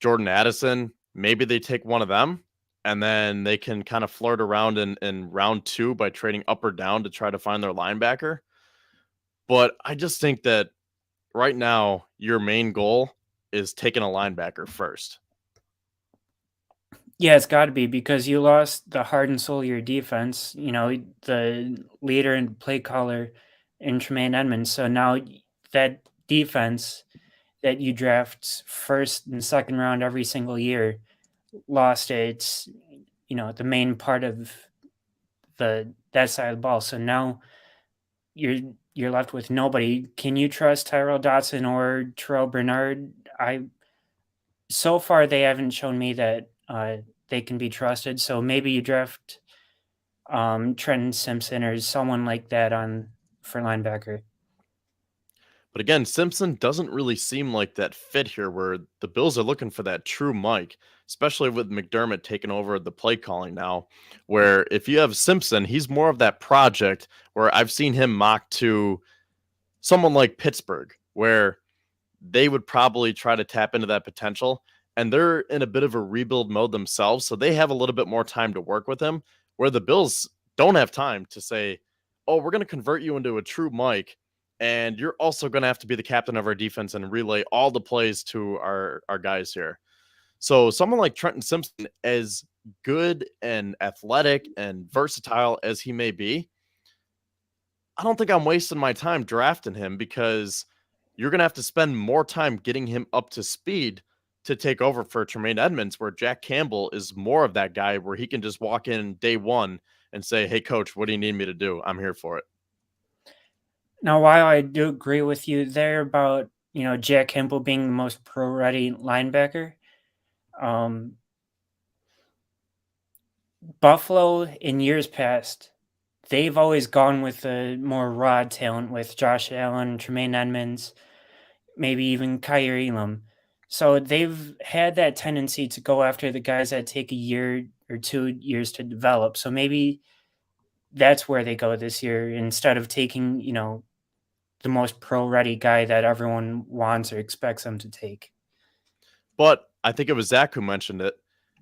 Jordan Addison, maybe they take one of them and then they can kind of flirt around in round 2 by trading up or down to try to find their linebacker. But I just think that right now, your main goal is taking a linebacker first. Yeah, it's got to be because you lost the heart and soul of your defense, the leader and play caller in Tremaine Edmonds. So now that defense that you draft first and second round every single year lost its, the main part of that side of the ball. So now you're left with nobody. Can you trust Tyrell Dotson or Terrell Bernard? So far they haven't shown me that they can be trusted. So maybe you draft Trenton Simpson or someone like that for linebacker. But again, Simpson doesn't really seem like that fit here where the Bills are looking for that true Mike, especially with McDermott taking over the play calling now, where if you have Simpson, he's more of that project where I've seen him mocked to someone like Pittsburgh, where they would probably try to tap into that potential. And they're in a bit of a rebuild mode themselves. So they have a little bit more time to work with him, where the Bills don't have time to say, oh, we're going to convert you into a true Mike. And you're also going to have to be the captain of our defense and relay all the plays to our guys here. So someone like Trenton Simpson, as good and athletic and versatile as he may be, I don't think I'm wasting my time drafting him because you're going to have to spend more time getting him up to speed to take over for Tremaine Edmonds, where Jack Campbell is more of that guy where he can just walk in day one and say, hey, coach, what do you need me to do? I'm here for it. Now, while I do agree with you there about, Jack Campbell being the most pro-ready linebacker, Buffalo in years past, they've always gone with the more raw talent with Josh Allen, Tremaine Edmonds, maybe even Kyrie Elam. So they've had that tendency to go after the guys that take a year or 2 years to develop. So maybe that's where they go this year instead of taking, the most pro-ready guy that everyone wants or expects them to take. But I think it was Zach who mentioned it.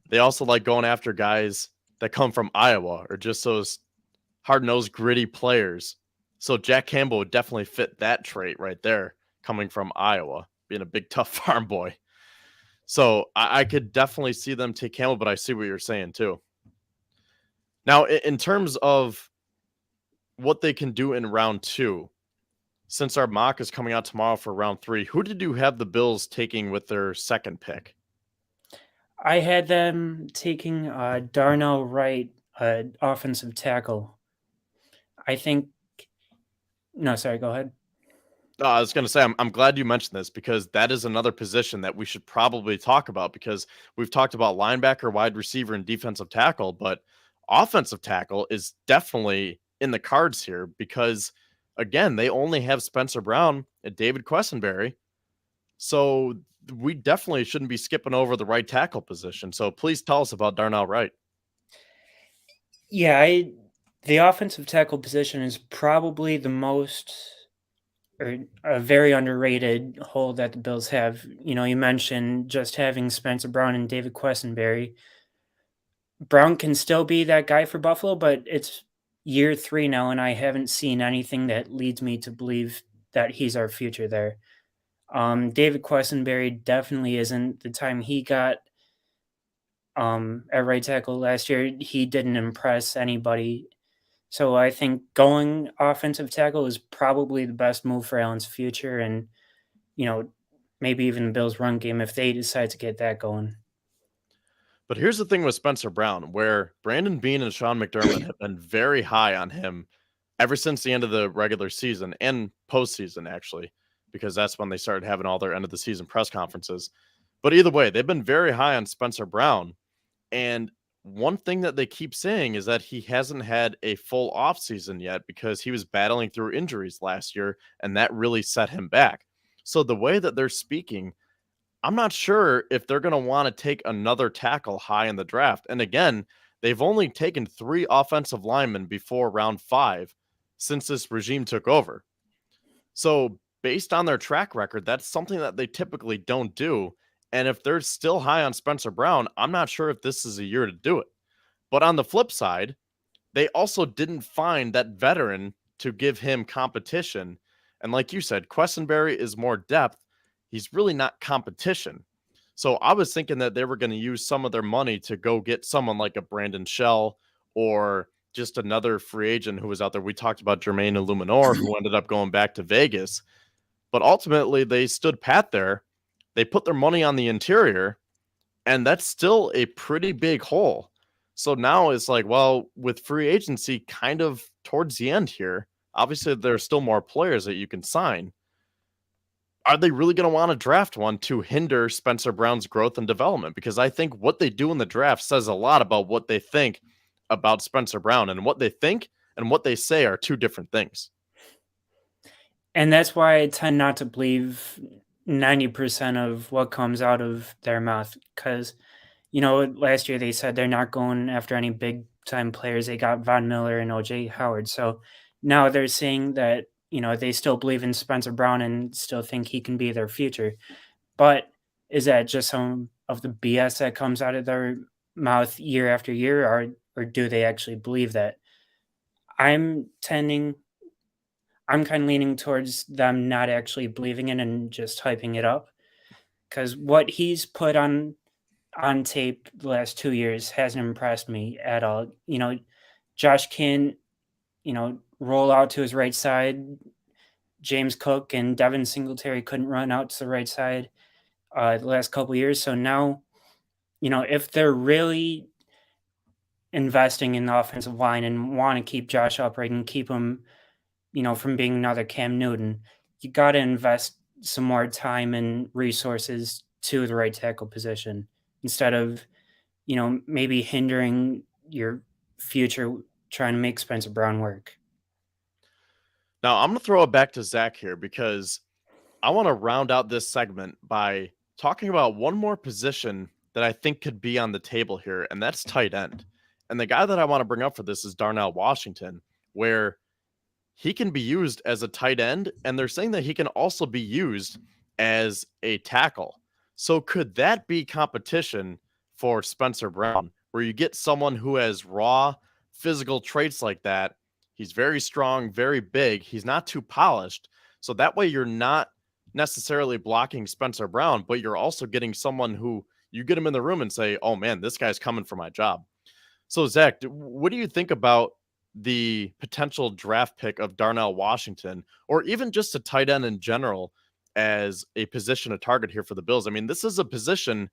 They also like going after guys that come from Iowa or just those hard-nosed, gritty players. So Jack Campbell would definitely fit that trait right there, coming from Iowa, being a big, tough farm boy. So I could definitely see them take Campbell, but I see what you're saying too. Now, in terms of what they can do in round 2, since our mock is coming out tomorrow for round 3, who did you have the Bills taking with their second pick? I had them taking Darnell Wright, offensive tackle. I think. No, sorry. Go ahead. I was going to say, I'm glad you mentioned this because that is another position that we should probably talk about because we've talked about linebacker, wide receiver, and defensive tackle, but offensive tackle is definitely in the cards here because, again, they only have Spencer Brown and David Quessenberry. So we definitely shouldn't be skipping over the right tackle position. So please tell us about Darnell Wright. Yeah, the offensive tackle position is probably the most or a very underrated hole that the Bills have. You mentioned just having Spencer Brown and David Quessenberry. Brown can still be that guy for Buffalo, but it's year 3 now, and I haven't seen anything that leads me to believe that he's our future there. David Quessenberry definitely isn't. The time he got at right tackle last year, he didn't impress anybody. So I think going offensive tackle is probably the best move for Allen's future, and maybe even the Bills' run game if they decide to get that going. But here's the thing with Spencer Brown, where Brandon Beane and Sean McDermott have been very high on him ever since the end of the regular season and postseason, actually, because that's when they started having all their end of the season press conferences. But either way, they've been very high on Spencer Brown. And one thing that they keep saying is that he hasn't had a full offseason yet because he was battling through injuries last year, and that really set him back. So the way that they're speaking, I'm not sure if they're going to want to take another tackle high in the draft. And again, they've only taken 3 offensive linemen before round 5 since this regime took over. So based on their track record, that's something that they typically don't do. And if they're still high on Spencer Brown, I'm not sure if this is a year to do it. But on the flip side, they also didn't find that veteran to give him competition. And like you said, Quessenberry is more depth. He's really not competition. So I was thinking that they were going to use some of their money to go get someone like a Brandon Shell or just another free agent who was out there. We talked about Jermaine Illuminor, who ended up going back to Vegas. But ultimately, they stood pat there. They put their money on the interior, and that's still a pretty big hole. So now it's like, well, with free agency kind of towards the end here, obviously there are still more players that you can sign. Are they really going to want to draft one to hinder Spencer Brown's growth and development? Because I think what they do in the draft says a lot about what they think about Spencer Brown, and what they think and what they say are 2 different things. And that's why I tend not to believe 90% of what comes out of their mouth. Because, last year they said they're not going after any big time players. They got Von Miller and OJ Howard. So now they're saying that, they still believe in Spencer Brown and still think he can be their future. But is that just some of the BS that comes out of their mouth year after year, or do they actually believe that? I'm kind of leaning towards them not actually believing it and just hyping it up, because what he's put on tape the last 2 years hasn't impressed me at all. Josh can, roll out to his right side. James Cook and Devin Singletary couldn't run out to the right side the last couple of years. So now, if they're really investing in the offensive line and want to keep Josh upright and keep him, from being another Cam Newton, you got to invest some more time and resources to the right tackle position instead of, maybe hindering your future trying to make Spencer Brown work. Now, I'm going to throw it back to Zach here because I want to round out this segment by talking about one more position that I think could be on the table here, and that's tight end. And the guy that I want to bring up for this is Darnell Washington, where he can be used as a tight end, and they're saying that he can also be used as a tackle. So could that be competition for Spencer Brown, where you get someone who has raw physical traits like that? He's very strong, very big. He's not too polished. So that way you're not necessarily blocking Spencer Brown, but you're also getting someone who you get him in the room and say, oh man, this guy's coming for my job. So, Zach, what do you think about the potential draft pick of Darnell Washington, or even just a tight end in general, as a position to target here for the Bills? I mean, this is a position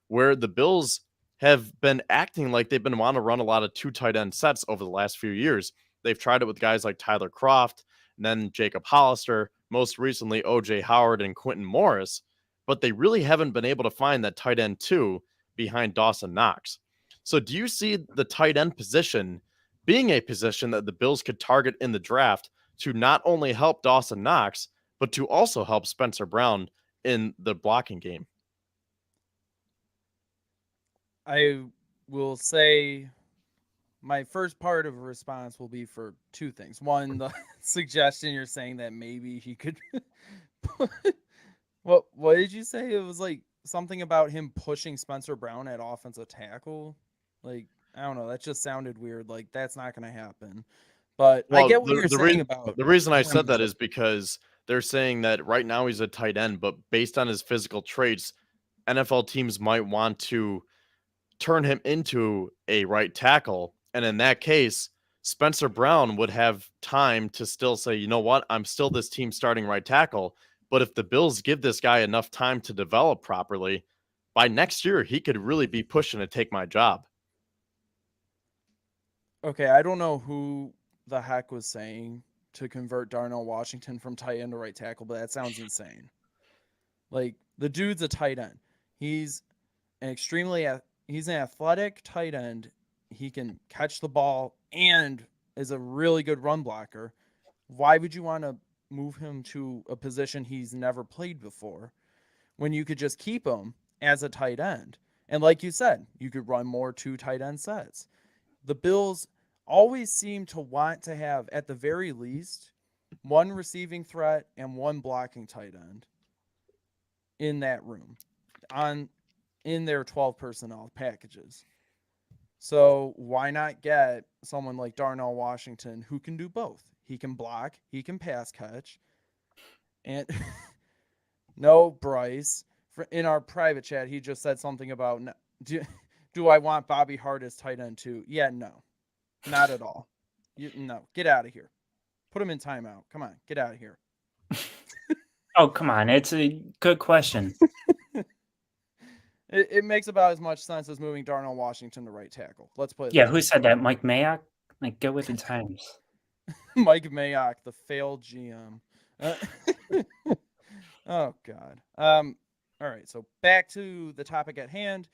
where the Bills have been acting like they've been wanting to run a lot of two tight end sets over the last few years. They've tried it with guys like Tyler Kroft, and then Jacob Hollister, most recently OJ Howard and Quentin Morris, but they really haven't been able to find that tight end two behind Dawson Knox. So do you see the tight end position being a position that the Bills could target in the draft to not only help Dawson Knox, but to also help Spencer Brown in the blocking game? I will say my first part of a response will be for two things. One, the suggestion you're saying that maybe he could. What did you say? It was like something about him pushing Spencer Brown at offensive tackle. Like, I don't know. That just sounded weird. Like, that's not going to happen. But I get what you're saying about the reason I said that is because they're saying that right now he's a tight end, but based on his physical traits, NFL teams might want to turn him into a right tackle. And in that case, Spencer Brown would have time to still say, you know what, I'm still this team starting right tackle. But if the Bills give this guy enough time to develop properly, by next year, he could really be pushing to take my job. Okay, I don't know who the heck was saying to convert Darnell Washington from tight end to right tackle, but that sounds insane. Like, the dude's a tight end. He's an athletic tight end. He can catch the ball and is a really good run blocker. Why would you want to move him to a position he's never played before when you could just keep him as a tight end? And like you said, you could run more two tight end sets. The Bills always seem to want to have, at the very least, one receiving threat and one blocking tight end in that room in their 12 personnel packages. So why not get someone like Darnell Washington who can do both? He can block, he can pass catch. And no, Bryce, in our private chat, he just said something about, do I want Bobby Hart as tight end too? Yeah, no, not at all. No, get out of here. Put him in timeout. Come on, get out of here. Oh, come on. It's a good question. It makes about as much sense as moving Darnell Washington to right tackle. Let's play. Yeah, who said that? Mike Mayock? Like, go with the times. Mike Mayock, the failed GM. Oh, God. All right, so back to the topic at hand.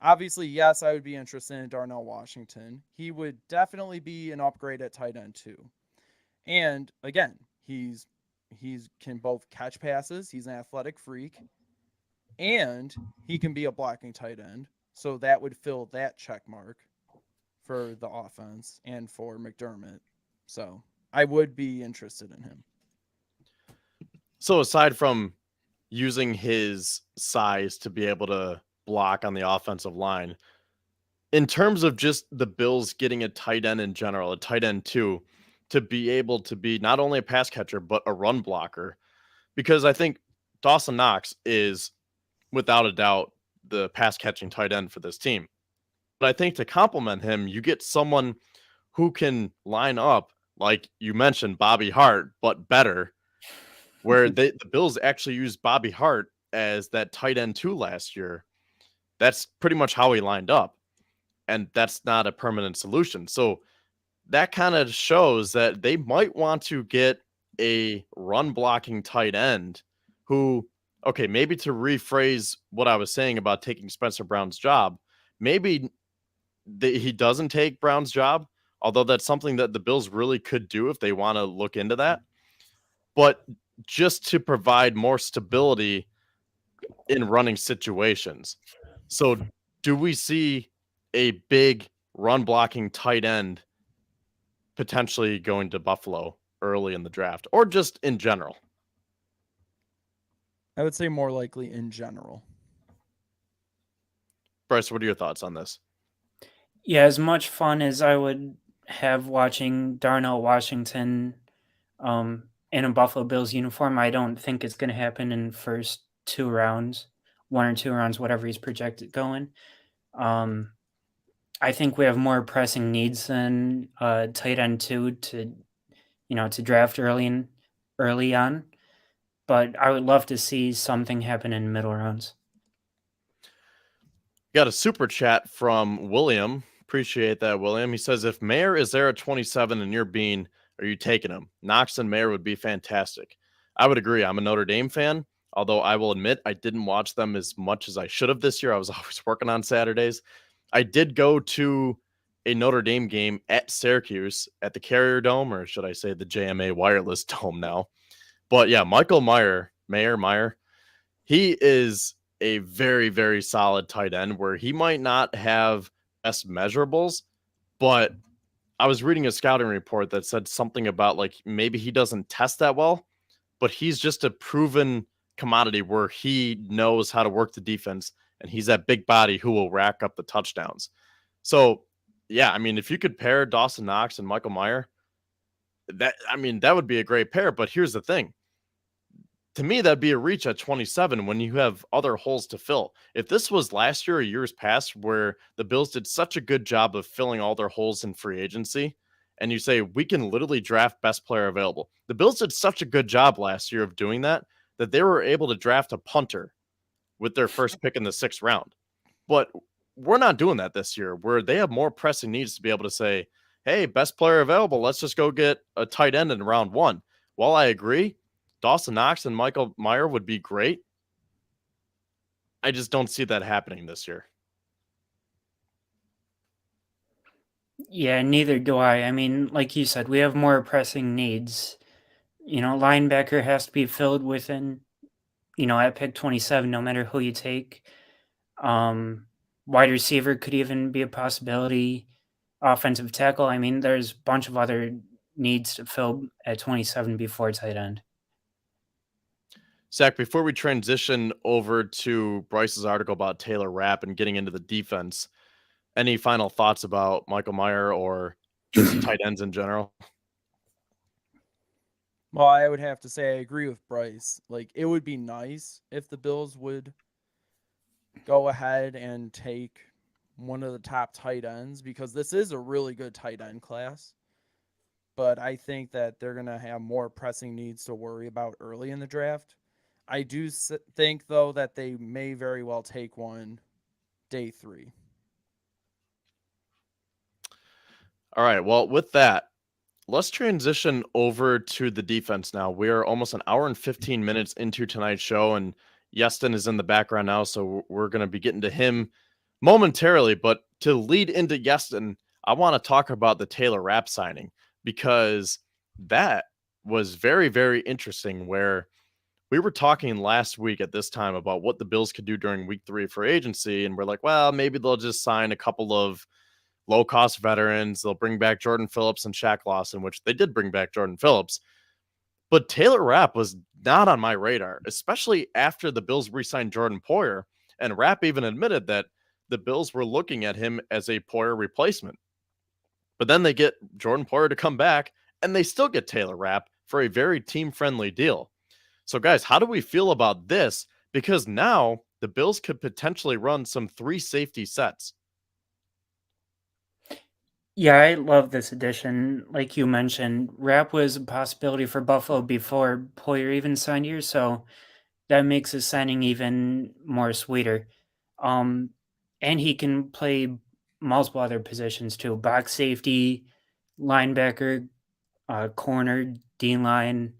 Obviously, yes, I would be interested in Darnell Washington. He would definitely be an upgrade at tight end too. And again, he's can both catch passes. He's an athletic freak. And he can be a blocking tight end. So that would fill that check mark for the offense and for McDermott. So I would be interested in him. So aside from using his size to be able to block on the offensive line, in terms of just the Bills getting a tight end in general, a tight end too, to be able to be not only a pass catcher, but a run blocker, because I think Dawson Knox is without a doubt the pass catching tight end for this team. But I think to complement him, you get someone who can line up, like you mentioned, Bobby Hart, but better, where the Bills actually used Bobby Hart as that tight end two last year. That's pretty much how he lined up. And that's not a permanent solution. So that kind of shows that they might want to get a run blocking tight end who, okay, maybe to rephrase what I was saying about taking Spencer Brown's job, maybe he doesn't take Brown's job, although that's something that the Bills really could do if they want to look into that. But just to provide more stability in running situations. So do we see a big run blocking tight end potentially going to Buffalo early in the draft, or just in general? I would say more likely in general. Bryce, what are your thoughts on this? Yeah, as much fun as I would have watching Darnell Washington in a Buffalo Bills uniform, I don't think it's going to happen in the first 2 rounds, 1 or 2 rounds, whatever he's projected going. I think we have more pressing needs than tight end 2 to draft early on. But I would love to see something happen in middle rounds. Got a super chat from William. Appreciate that, William. He says, if Mayer is there at 27 and you're Bean, are you taking him? Knox and Mayer would be fantastic. I would agree. I'm a Notre Dame fan, although I will admit I didn't watch them as much as I should have this year. I was always working on Saturdays. I did go to a Notre Dame game at Syracuse at the Carrier Dome, or should I say the JMA Wireless Dome now. But yeah, Michael Mayer, he is a very, very solid tight end where he might not have best measurables, but I was reading a scouting report that said something about like maybe he doesn't test that well, but he's just a proven commodity where he knows how to work the defense and he's that big body who will rack up the touchdowns. So, yeah, I mean, if you could pair Dawson Knox and Michael Mayer, that would be a great pair. But here's the thing. To me, that'd be a reach at 27 when you have other holes to fill. If this was last year or years past where the Bills did such a good job of filling all their holes in free agency, and you say, we can literally draft best player available. The Bills did such a good job last year of doing that they were able to draft a punter with their first pick in the 6th round. But we're not doing that this year, where they have more pressing needs to be able to say, hey, best player available, let's just go get a tight end in round 1. While I agree, Dawson Knox and Michael Mayer would be great, I just don't see that happening this year. Yeah, neither do I. I mean, like you said, we have more pressing needs. Linebacker has to be filled within, at pick 27, no matter who you take. Wide receiver could even be a possibility. Offensive tackle. I mean, there's a bunch of other needs to fill at 27 before tight end. Zach, before we transition over to Bryce's article about Taylor Rapp and getting into the defense, any final thoughts about Michael Mayer or just tight ends in general? Well, I would have to say I agree with Bryce. Like, it would be nice if the Bills would go ahead and take one of the top tight ends, because this is a really good tight end class. But I think that they're going to have more pressing needs to worry about early in the draft. I do think, though, that they may very well take one day 3. All right. Well, with that, let's transition over to the defense now. We are almost an hour and 15 minutes into tonight's show, and Iestyn is in the background now, so we're going to be getting to him momentarily. But to lead into Iestyn, I want to talk about the Taylor Rapp signing, because that was very, very interesting, where we were talking last week at this time about what the Bills could do during week 3 for agency, and we're like, well, maybe they'll just sign a couple of low-cost veterans. They'll bring back Jordan Phillips and Shaq Lawson, which they did bring back Jordan Phillips. But Taylor Rapp was not on my radar, especially after the Bills re-signed Jordan Poyer, and Rapp even admitted that the Bills were looking at him as a Poyer replacement. But then they get Jordan Poyer to come back, and they still get Taylor Rapp for a very team-friendly deal. So, guys, how do we feel about this? Because now the Bills could potentially run some 3 safety sets. Yeah, I love this addition. Like you mentioned, Rapp was a possibility for Buffalo before Poyer even signed here, so that makes his signing even more sweeter. And he can play multiple other positions too: box safety, linebacker, corner, D-line,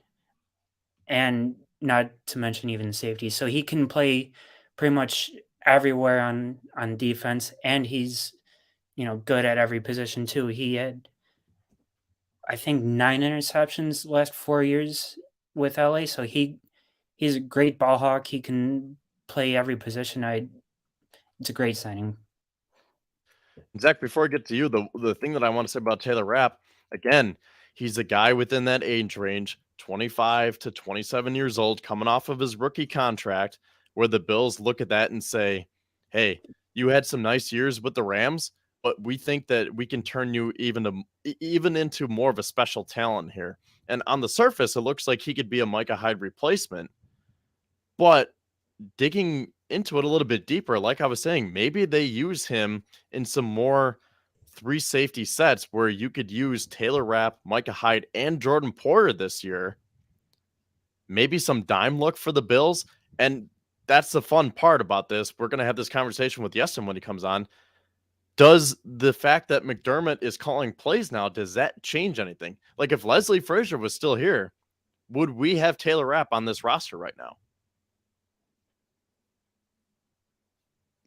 and not to mention even safety. So he can play pretty much everywhere on defense, and he's good at every position too. He had, I think, 9 interceptions the last 4 years with LA. So he's a great ball hawk. He can play every position. It's a great signing. Zach, before I get to you, the thing that I want to say about Taylor Rapp, again, he's a guy within that age range, 25 to 27 years old, coming off of his rookie contract, where the Bills look at that and say, hey, you had some nice years with the Rams, but we think that we can turn you even into more of a special talent here. And on the surface, it looks like he could be a Micah Hyde replacement. But digging into it a little bit deeper, like I was saying, maybe they use him in some more 3 safety sets where you could use Taylor Rapp, Micah Hyde, and Jordan Poyer this year. Maybe some dime look for the Bills. And that's the fun part about this. We're going to have this conversation with Iestyn when he comes on. Does the fact that McDermott is calling plays now, does that change anything? Like if Leslie Frazier was still here, would we have Taylor Rapp on this roster right now?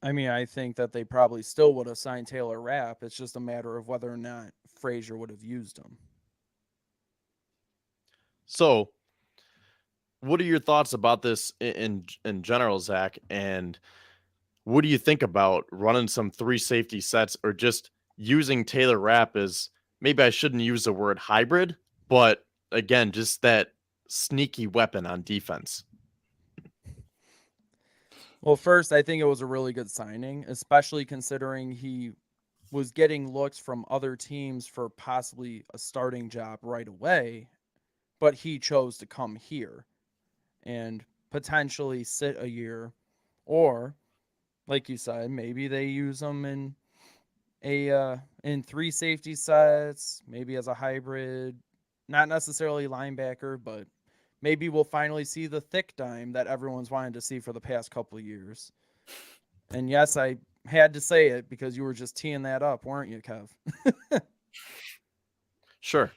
I mean, I think that they probably still would have signed Taylor Rapp. It's just a matter of whether or not Frazier would have used him. So, what are your thoughts about this in general, Zach? And what do you think about running some 3 safety sets or just using Taylor Rapp as, maybe I shouldn't use the word hybrid, but again, just that sneaky weapon on defense? Well, first, I think it was a really good signing, especially considering he was getting looks from other teams for possibly a starting job right away, but he chose to come here and potentially sit a year, or like you said, maybe they use him in in 3 safety sets, maybe as a hybrid, not necessarily linebacker, but maybe we'll finally see the thick dime that everyone's wanted to see for the past couple of years. And yes, I had to say it because you were just teeing that up, weren't you, Kev? Sure.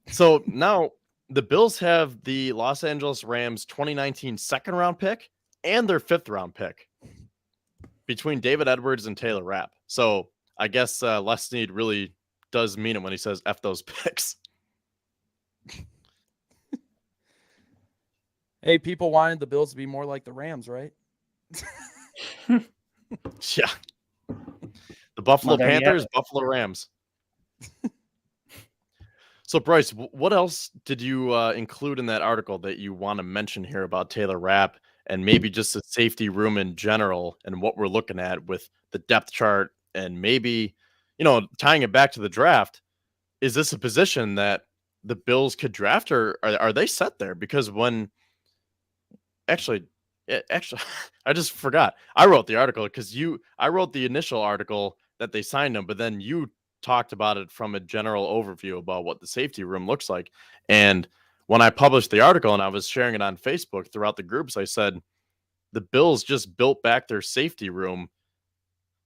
So now the Bills have the Los Angeles Rams 2019 second round pick and their 5th round pick between David Edwards and Taylor Rapp. So I guess Les Snead really does mean it when he says F those picks. Hey, people wanted the Bills to be more like the Rams, right? Yeah. The Buffalo Panthers, Buffalo Rams. So, Bryce, what else did you include in that article that you want to mention here about Taylor Rapp and maybe just the safety room in general and what we're looking at with the depth chart and maybe, tying it back to the draft? Is this a position that the Bills could draft, or are they set there? Because Actually, I just forgot. I wrote the article because I wrote the initial article that they signed him, but then you talked about it from a general overview about what the safety room looks like. And when I published the article and I was sharing it on Facebook throughout the groups, I said the Bills just built back their safety room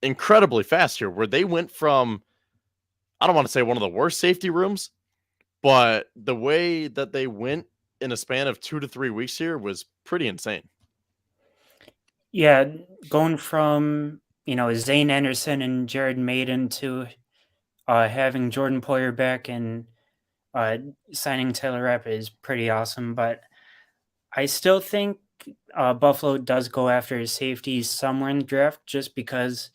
incredibly fast here, where they went from, I don't want to say one of the worst safety rooms, but the way that they went in a span of 2 to 3 weeks here was pretty insane. Yeah, going from, Zane Anderson and Jared Maiden to having Jordan Poyer back and signing Taylor Rapp is pretty awesome. But I still think Buffalo does go after safeties somewhere in the draft, just because,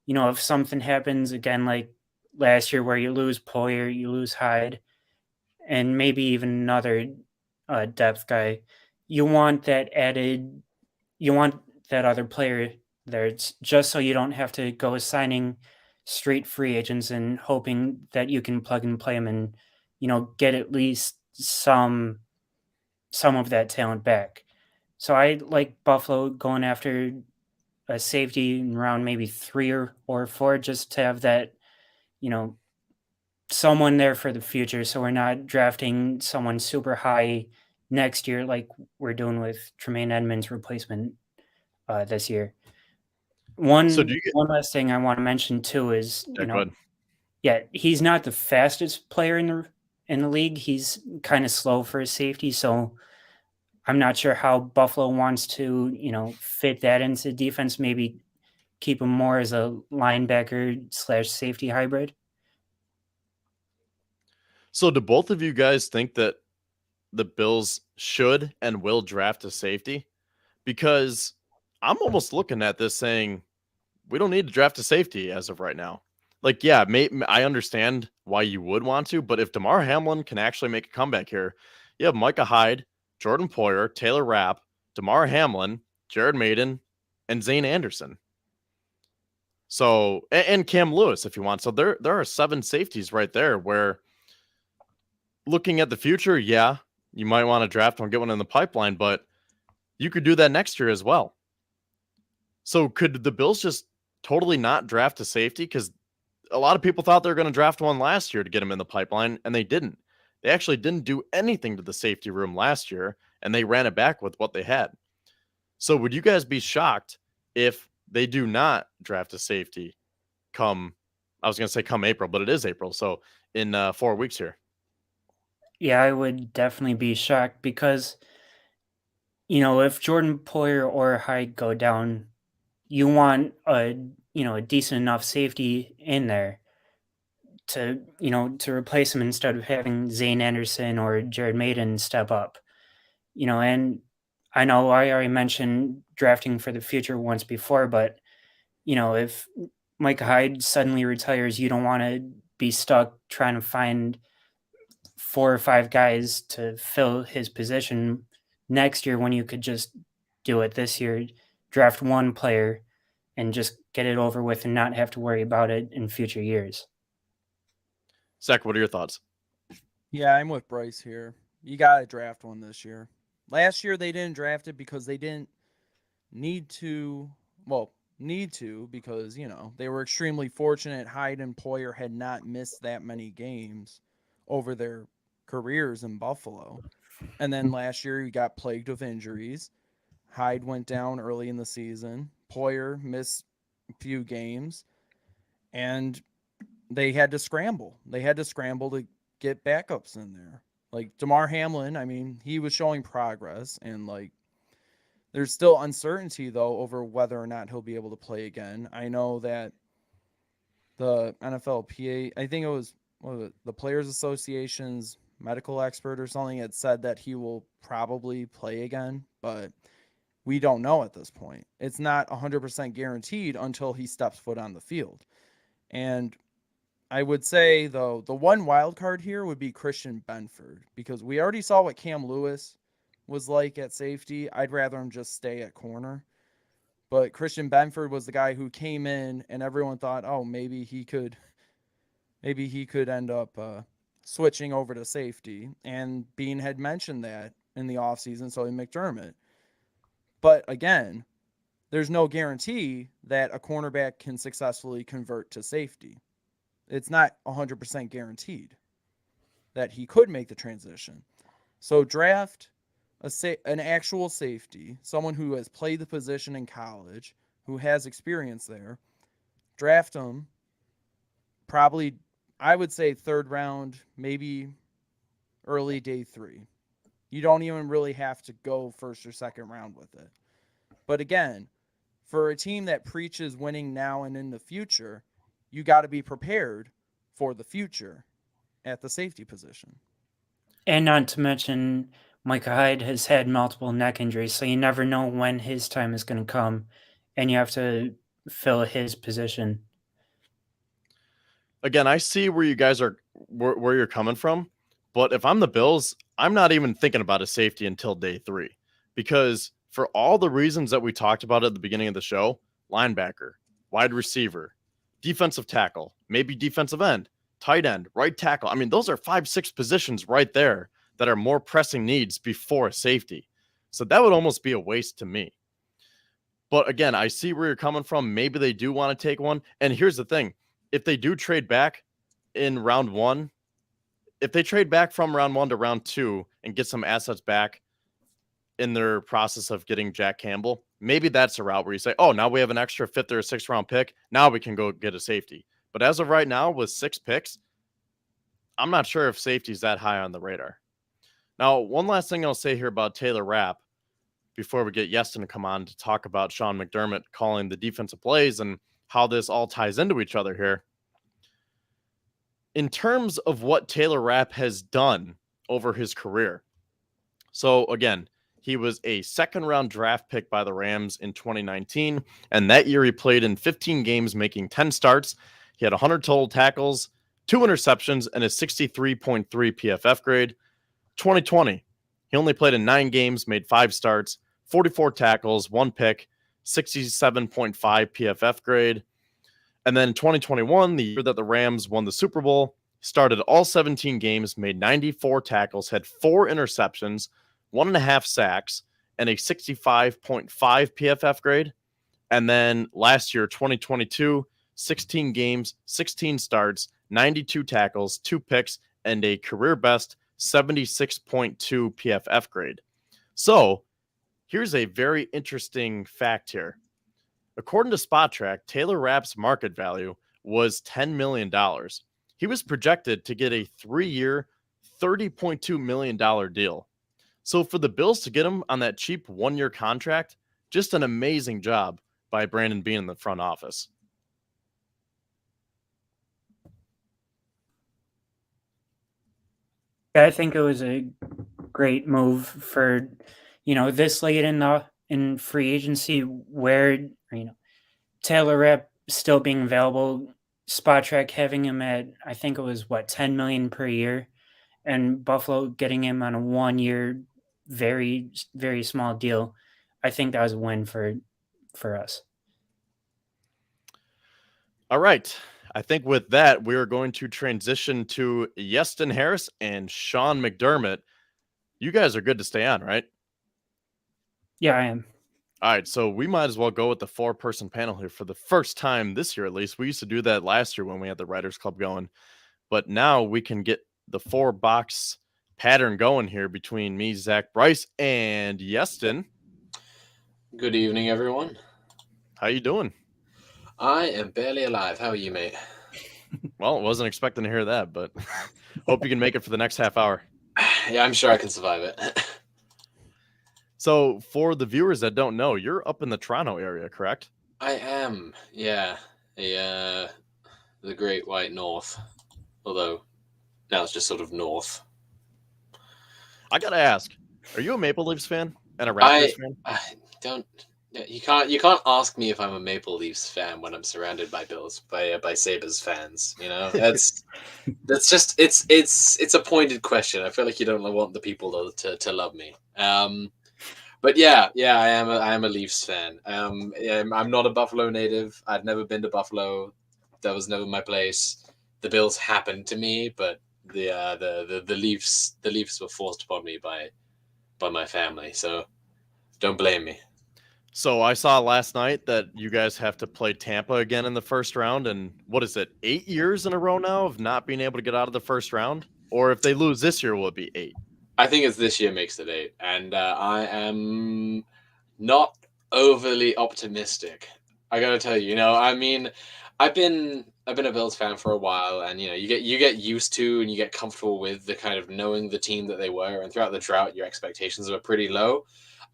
if something happens again like last year where you lose Poyer, you lose Hyde, and maybe even another depth guy, you want that other player there. It's just so you don't have to go signing straight free agents and hoping that you can plug and play them and, get at least some of that talent back. So I like Buffalo going after a safety in round maybe 3 or 4, just to have that, someone there for the future. So we're not drafting someone super high next year like we're doing with Tremaine Edmonds' replacement this year. One last thing I want to mention too is, he's not the fastest player in the league. He's kind of slow for a safety, so I'm not sure how Buffalo wants to, fit that into defense. Maybe keep him more as a linebacker / safety hybrid. So do both of you guys think that the Bills should and will draft a safety? Because I'm almost looking at this saying we don't need to draft a safety as of right now. Like, yeah, I understand why you would want to, but if Damar Hamlin can actually make a comeback here, you have Micah Hyde, Jordan Poyer, Taylor Rapp, Damar Hamlin, Jared Maiden, and Zane Anderson. So, and Cam Lewis, if you want. So there are 7 safeties right there where looking at the future, yeah, you might want to draft one, get one in the pipeline, but you could do that next year as well. So could the Bills just totally not draft a safety? Because a lot of people thought they were going to draft one last year to get him in the pipeline, and they didn't. They actually didn't do anything to the safety room last year, and they ran it back with what they had. So would you guys be shocked if they do not draft a safety come April, but it is April, so in 4 weeks here? Yeah, I would definitely be shocked because, if Jordan Poyer or Hyde go down, you want a decent enough safety in there to replace him instead of having Zane Anderson or Jared Maiden step up. And I know I already mentioned drafting for the future once before, but if Micah Hyde suddenly retires, you don't want to be stuck trying to find 4 or 5 guys to fill his position next year when you could just do it this year, draft one player and just get it over with and not have to worry about it in future years. Zach, what are your thoughts? Yeah, I'm with Bryce here. You got to draft one this year. Last year, they didn't draft it because they didn't need to. Well, need to because, they were extremely fortunate. Hyde and Poyer had not missed that many games over their careers in Buffalo. And then last year, you got plagued with injuries. Hyde went down early in the season. Poyer missed a few games. And they had to scramble. They had to scramble to get backups in there. Like Damar Hamlin, he was showing progress, and there's still uncertainty though over whether or not he'll be able to play again. I know that the NFLPA, I think it was the Players Association's medical expert or something, had said that he will probably play again, but we don't know at this point. It's not 100% guaranteed until he steps foot on the field. And I would say, though, the one wild card here would be Christian Benford, because we already saw what Cam Lewis was like at safety. I'd rather him just stay at corner. But Christian Benford was the guy who came in and everyone thought, oh, maybe he could end up switching over to safety. And Bean had mentioned that in the offseason, so did McDermott. But again, there's no guarantee that a cornerback can successfully convert to safety. It's not 100% guaranteed that he could make the transition. So draft an actual safety, someone who has played the position in college, who has experience there. Draft him probably, I would say, 3rd round, maybe early day 3. You don't even really have to go 1st or 2nd round with it. But again, for a team that preaches winning now and in the future, you got to be prepared for the future at the safety position. And not to mention, Micah Hyde has had multiple neck injuries, so you never know when his time is going to come, and you have to fill his position. Again, I see where you guys are, where you're coming from, but if I'm the Bills, I'm not even thinking about a safety until day 3, because for all the reasons that we talked about at the beginning of the show, linebacker, wide receiver, defensive tackle, maybe defensive end, tight end, right tackle. Those are 5-6 positions right there that are more pressing needs before a safety. So that would almost be a waste to me. But again, I see where you're coming from. Maybe they do want to take one. And here's the thing. If they do trade back in round 1, if they trade back from round 1 to round 2 and get some assets back in their process of getting Jack Campbell, maybe that's a route where you say, oh, now we have an extra 5th or 6th round pick. Now we can go get a safety. But as of right now, with 6 picks, I'm not sure if safety is that high on the radar. Now, one last thing I'll say here about Taylor Rapp before we get Iestyn to come on to talk about Sean McDermott calling the defensive plays and how this all ties into each other here. In terms of what Taylor Rapp has done over his career. So again, he was a 2nd-round draft pick by the Rams in 2019, and that year he played in 15 games, making 10 starts. He had 100 total tackles, 2 interceptions, and a 63.3 PFF grade. 2020, he only played in 9 games, made 5 starts, 44 tackles, 1 pick, 67.5 PFF grade. And then 2021, the year that the Rams won the Super Bowl, started all 17 games, made 94 tackles, had 4 interceptions, 1.5 sacks, and a 65.5 PFF grade. And then last year, 2022, 16 games, 16 starts, 92 tackles, 2 picks, and a career best 76.2 PFF grade. So here's a very interesting fact here. According to SpotTrack, Taylor Rapp's market value was $10 million. He was projected to get a 3-year, $30.2 million deal. So for the Bills to get him on that cheap 1-year contract, just an amazing job by Brandon Beane in the front office. I think it was a great move for, this late in free agency where, Taylor Rapp still being available, SpotTrack having him at, I think it was $10 million per year, and Buffalo getting him on a 1-year, very, very small deal. I think that was a win for us. All right. I think with that, we are going to transition to Iestyn Harris and Sean McDermott. You guys are good to stay on, right? Yeah, I am. All right, so we might as well go with the 4-person panel here for the first time this year, at least. We used to do that last year when we had the Writers Club going, but now we can get the 4-box pattern going here between me, Zach, Bryce, and Iestyn. Good evening, everyone. How you doing? I am barely alive. How are you, mate? Well, wasn't expecting to hear that, but hope you can make it for the next half hour. Yeah, I'm sure I can survive it. So for the viewers that don't know, you're up in the Toronto area, correct? I am, yeah. The Great White North. Although, now it's just sort of north. I gotta ask, are you a Maple Leafs fan and a Raptors fan? I don't... You can't ask me if I'm a Maple Leafs fan when I'm surrounded by Sabres fans. That's just it's a pointed question. I feel like you don't want the people to love me. But yeah, I am a Leafs fan. I'm not a Buffalo native. I'd never been to Buffalo. That was never my place. The Bills happened to me, but the Leafs were forced upon me by my family. So don't blame me. So I saw last night that you guys have to play Tampa again in the first round, and what is it, 8 years in a row now of not being able to get out of the first round? Or if they lose this year, will it be 8? I think it's this year makes it 8, and I am not overly optimistic. I gotta tell you, I mean, I've been a Bills fan for a while, and you get used to and you get comfortable with the kind of knowing the team that they were, and throughout the drought, your expectations were pretty low.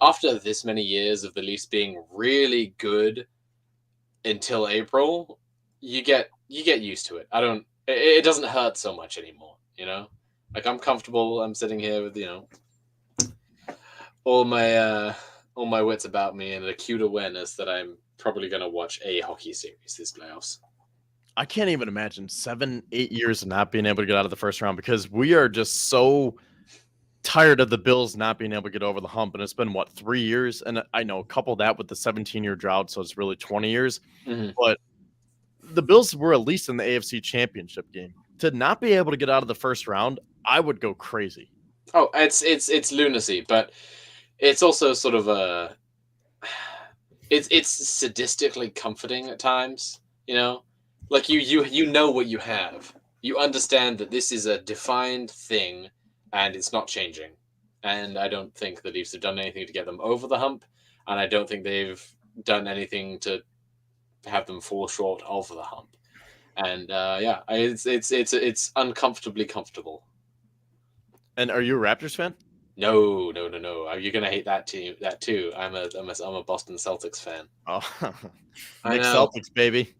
After this many years of the Leafs being really good until April, you get used to it. It doesn't hurt so much anymore, Like I'm comfortable. I'm sitting here with all my wits about me and an acute awareness that I'm probably going to watch a hockey series this playoffs. I can't even imagine 7-8 years of not being able to get out of the first round because we are just so tired of the Bills not being able to get over the hump. And it's been 3 years, and I know couple that with the 17-year drought, so it's really 20 years. Mm-hmm. But the Bills were at least in the AFC Championship game. To not be able to get out of the first round, I would go crazy. Oh, it's lunacy, but it's also sort of it's sadistically comforting at times, Like you know what you have. You understand that this is a defined thing and it's not changing. And I don't think the Leafs have done anything to get them over the hump, and I don't think they've done anything to have them fall short of the hump. And it's uncomfortably comfortable. And are you a Raptors fan? No. You're gonna hate that too. I'm a Boston Celtics fan. Oh, I Nick know. Celtics, baby.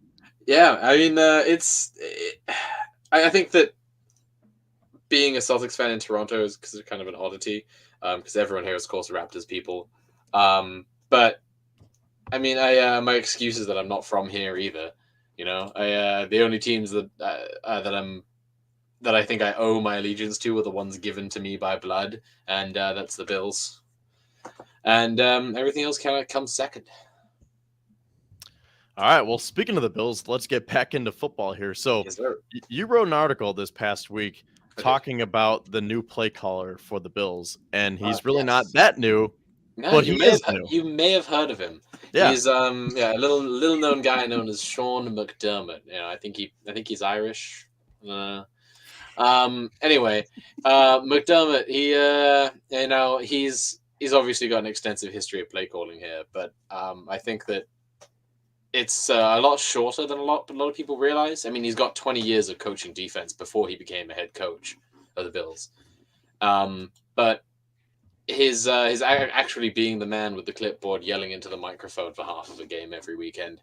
Yeah, I mean, I think that being a Celtics fan in Toronto is kind of an oddity, because everyone here is, of course, Raptors people. But I mean, my excuse is that I'm not from here either. The only teams that I think I owe my allegiance to are the ones given to me by blood, and that's the Bills. And everything else kind of comes second. All right. Well, speaking of the Bills, let's get back into football here. So, Yes, sir. you wrote an article this past week I did. talking about the new play caller for the Bills, and he's really Yes. not that new, No, but he is new. you may have heard of him. Yeah. He's a little known guy known as Sean McDermott. I think he's Irish. Anyway, McDermott, he's obviously got an extensive history of play calling here, but I think that it's a lot shorter than a lot of people realize. I mean, he's got 20 years of coaching defense before he became a head coach of the Bills. But his actually being the man with the clipboard yelling into the microphone for half of a game every weekend.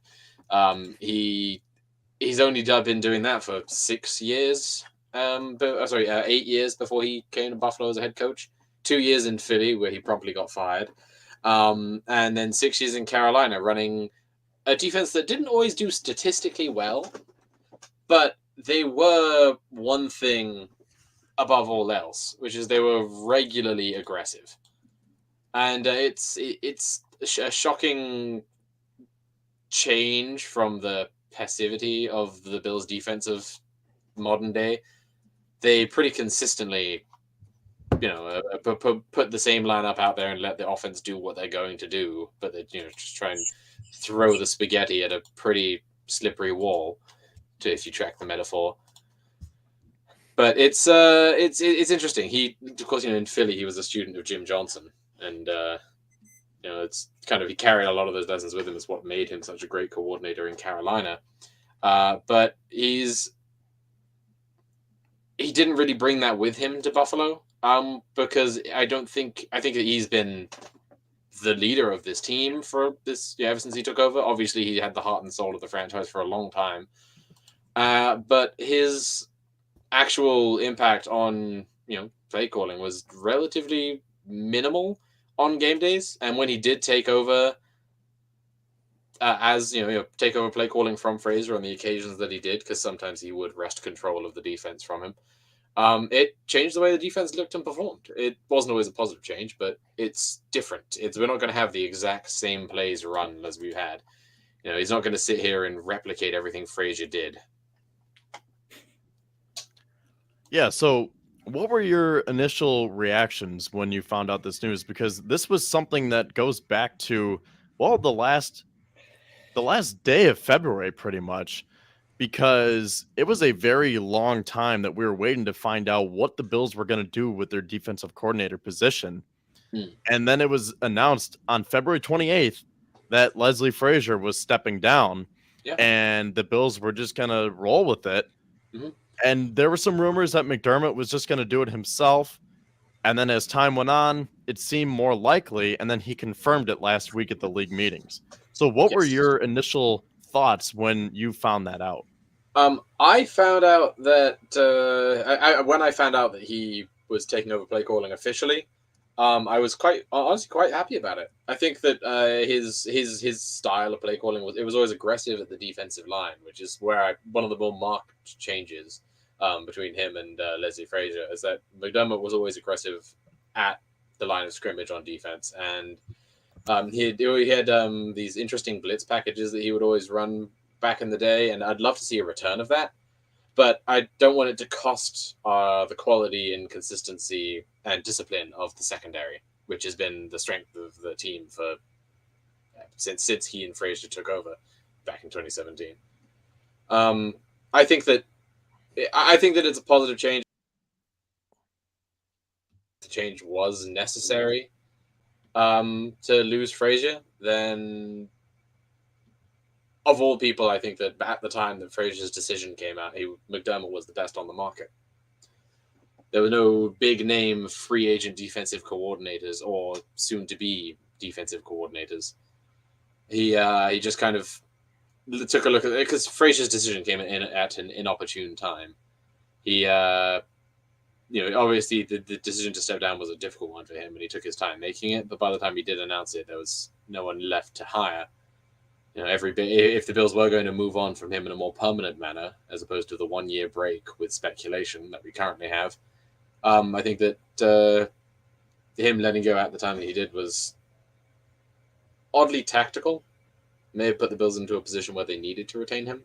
He's only been doing that for 6 years. 8 years before he came to Buffalo as a head coach. 2 years in Philly, where he promptly got fired. And then 6 years in Carolina, running a defense that didn't always do statistically well, but they were one thing above all else, which is they were regularly aggressive. And it's a shocking change from the passivity of the Bills' defense of modern day. They pretty consistently, put the same lineup out there and let the offense do what they're going to do, but they just try and throw the spaghetti at a pretty slippery wall, if you track the metaphor. But it's interesting. He, of course, in Philly, he was a student of Jim Johnson, and it's kind of, he carried a lot of those lessons with him. It's what made him such a great coordinator in Carolina. But he didn't really bring that with him to Buffalo, because I think that he's been the leader of this team for this ever since he took over. Obviously, he had the heart and soul of the franchise for a long time, but his actual impact on play calling was relatively minimal on game days. And when he did take over, take over play calling from Frazier on the occasions that he did, because sometimes he would wrest control of the defense from him, it changed the way the defense looked and performed. It wasn't always a positive change, but it's different. We're not going to have the exact same plays run as we've had. He's not going to sit here and replicate everything Frazier did. Yeah. So, what were your initial reactions when you found out this news? Because this was something that goes back to, well, the last day of February, pretty much, because it was a very long time that we were waiting to find out what the Bills were going to do with their defensive coordinator position. And then it was announced on February 28th that Leslie Frazier was stepping down, and the Bills were just going to roll with it. Mm-hmm. And there were some rumors that McDermott was just going to do it himself. And then as time went on, it seemed more likely. And then he confirmed it last week at the league meetings. So what were your initial thoughts when you found that out? I found out that when I found out that he was taking over play calling officially, I was honestly quite happy about it. I think that his style of play calling was always aggressive at the defensive line, which is where one of the more marked changes between him and Leslie Frazier is that McDermott was always aggressive at the line of scrimmage on defense, and he had these interesting blitz packages that he would always run back in the day, and I'd love to see a return of that. But I don't want it to cost the quality and consistency and discipline of the secondary, which has been the strength of the team since he and Frazier took over back in 2017. I think that it's a positive change. The change was necessary to lose Frazier. Then, of all people, I think that at the time that Frazier's decision came out, McDermott was the best on the market. There were no big-name free agent defensive coordinators or soon-to-be defensive coordinators. He just kind of took a look at it, because Frazier's decision came in at an inopportune time. He, obviously the decision to step down was a difficult one for him, and he took his time making it. But by the time he did announce it, there was no one left to hire. If the Bills were going to move on from him in a more permanent manner, as opposed to the 1-year break with speculation that we currently have, I think that him letting go at the time that he did was oddly tactical. may have put the Bills into a position where they needed to retain him,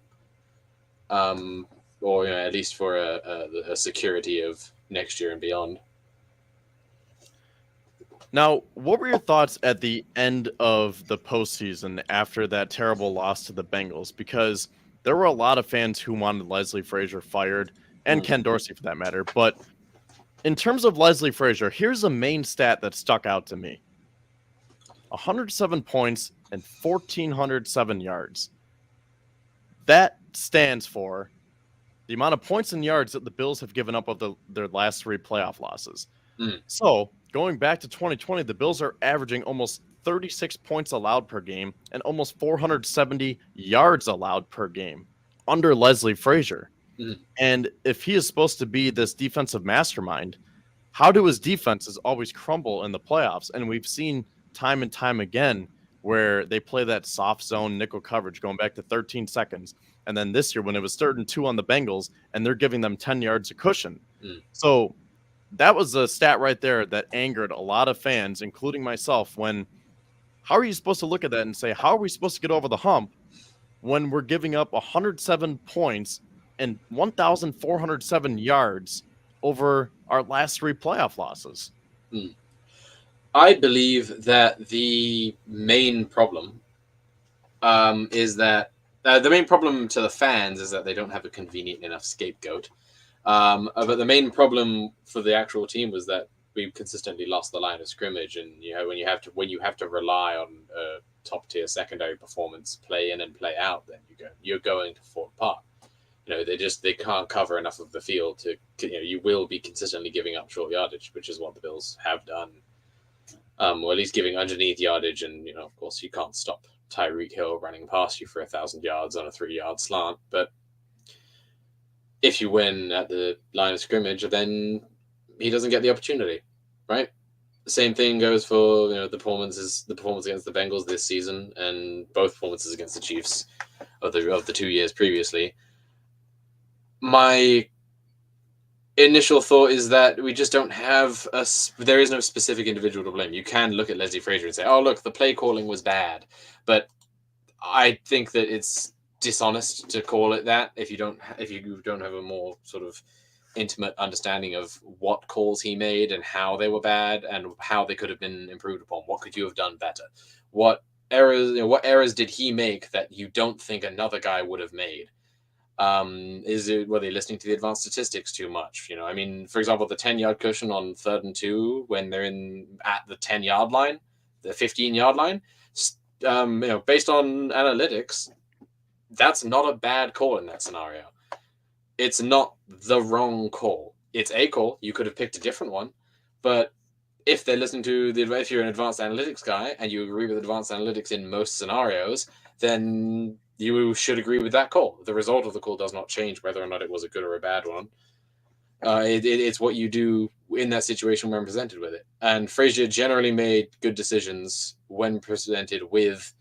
or at least for a security of next year and beyond. Now, what were your thoughts at the end of the postseason after that terrible loss to the Bengals? Because there were a lot of fans who wanted Leslie Frazier fired, and Ken Dorsey for that matter. But in terms of Leslie Frazier, here's a main stat that stuck out to me. 107 points and 1,407 yards. That stands for the amount of points and yards that the Bills have given up of their last 3 playoff losses. So going back to 2020, the Bills are averaging almost 36 points allowed per game and almost 470 yards allowed per game under Leslie Frazier. And if he is supposed to be this defensive mastermind, how do his defenses always crumble in the playoffs? And we've seen time and time again where they play that soft zone nickel coverage going back to 13 seconds. And then this year when it was 3rd and 2 on the Bengals and they're giving them 10 yards of cushion. So that was a stat right there that angered a lot of fans, including myself, when how are you supposed to look at that and say, how are we supposed to get over the hump when we're giving up 107 points and 1,407 yards over our last 3 playoff losses? I believe that the main problem is that the main problem to the fans is that they don't have a convenient enough scapegoat. But the main problem for the actual team was that we consistently lost the line of scrimmage, and when you have to rely on a top tier secondary performance, play in and play out, then you're going to fall apart. They can't cover enough of the field to you will be consistently giving up short yardage, which is what the Bills have done, or at least giving underneath yardage, and of course you can't stop Tyreek Hill running past you for 1,000 yards on a 3-yard slant, but if you win at the line of scrimmage, then he doesn't get the opportunity, right? The same thing goes for the performance against the Bengals this season, and both performances against the Chiefs of the 2 years previously. My initial thought is that we just don't have there is no specific individual to blame. You can look at Leslie Frazier and say, oh, look, the play calling was bad. But I think that it's dishonest to call it that if you don't have a more sort of intimate understanding of what calls he made and how they were bad and how they could have been improved upon. What could you have done better? What errors did he make that you don't think another guy would have made? Were they listening to the advanced statistics too much? For example, the 10-yard cushion on 3rd and 2 when they're at the 10-yard line, the 15-yard line, based on analytics, that's not a bad call in that scenario. It's not the wrong call. It's a call. You could have picked a different one, but if they're listening to if you're an advanced analytics guy and you agree with advanced analytics in most scenarios, then you should agree with that call. The result of the call does not change whether or not it was a good or a bad one. It's what you do in that situation when presented with it. And Frazier generally made good decisions when presented with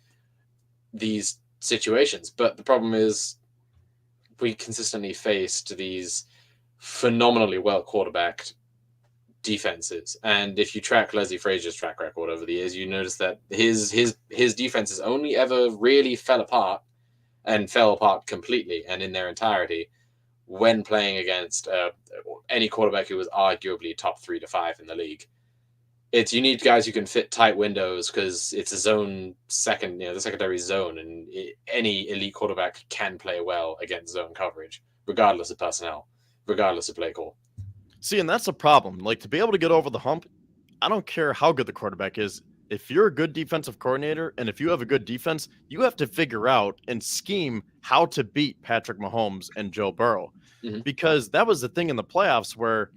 these situations. But the problem is we consistently faced these phenomenally well quarterbacked defenses. And if you track Leslie Frazier's track record over the years, you notice that his defenses only ever really fell apart completely and in their entirety when playing against any quarterback who was arguably top 3 to 5 in the league. You need guys who can fit tight windows because it's a zone the secondary zone, and any elite quarterback can play well against zone coverage, regardless of personnel, regardless of play call. See, and that's a problem. Like, to be able to get over the hump, I don't care how good the quarterback is. If you're a good defensive coordinator and if you have a good defense, you have to figure out and scheme how to beat Patrick Mahomes and Joe Burrow. Because that was the thing in the playoffs where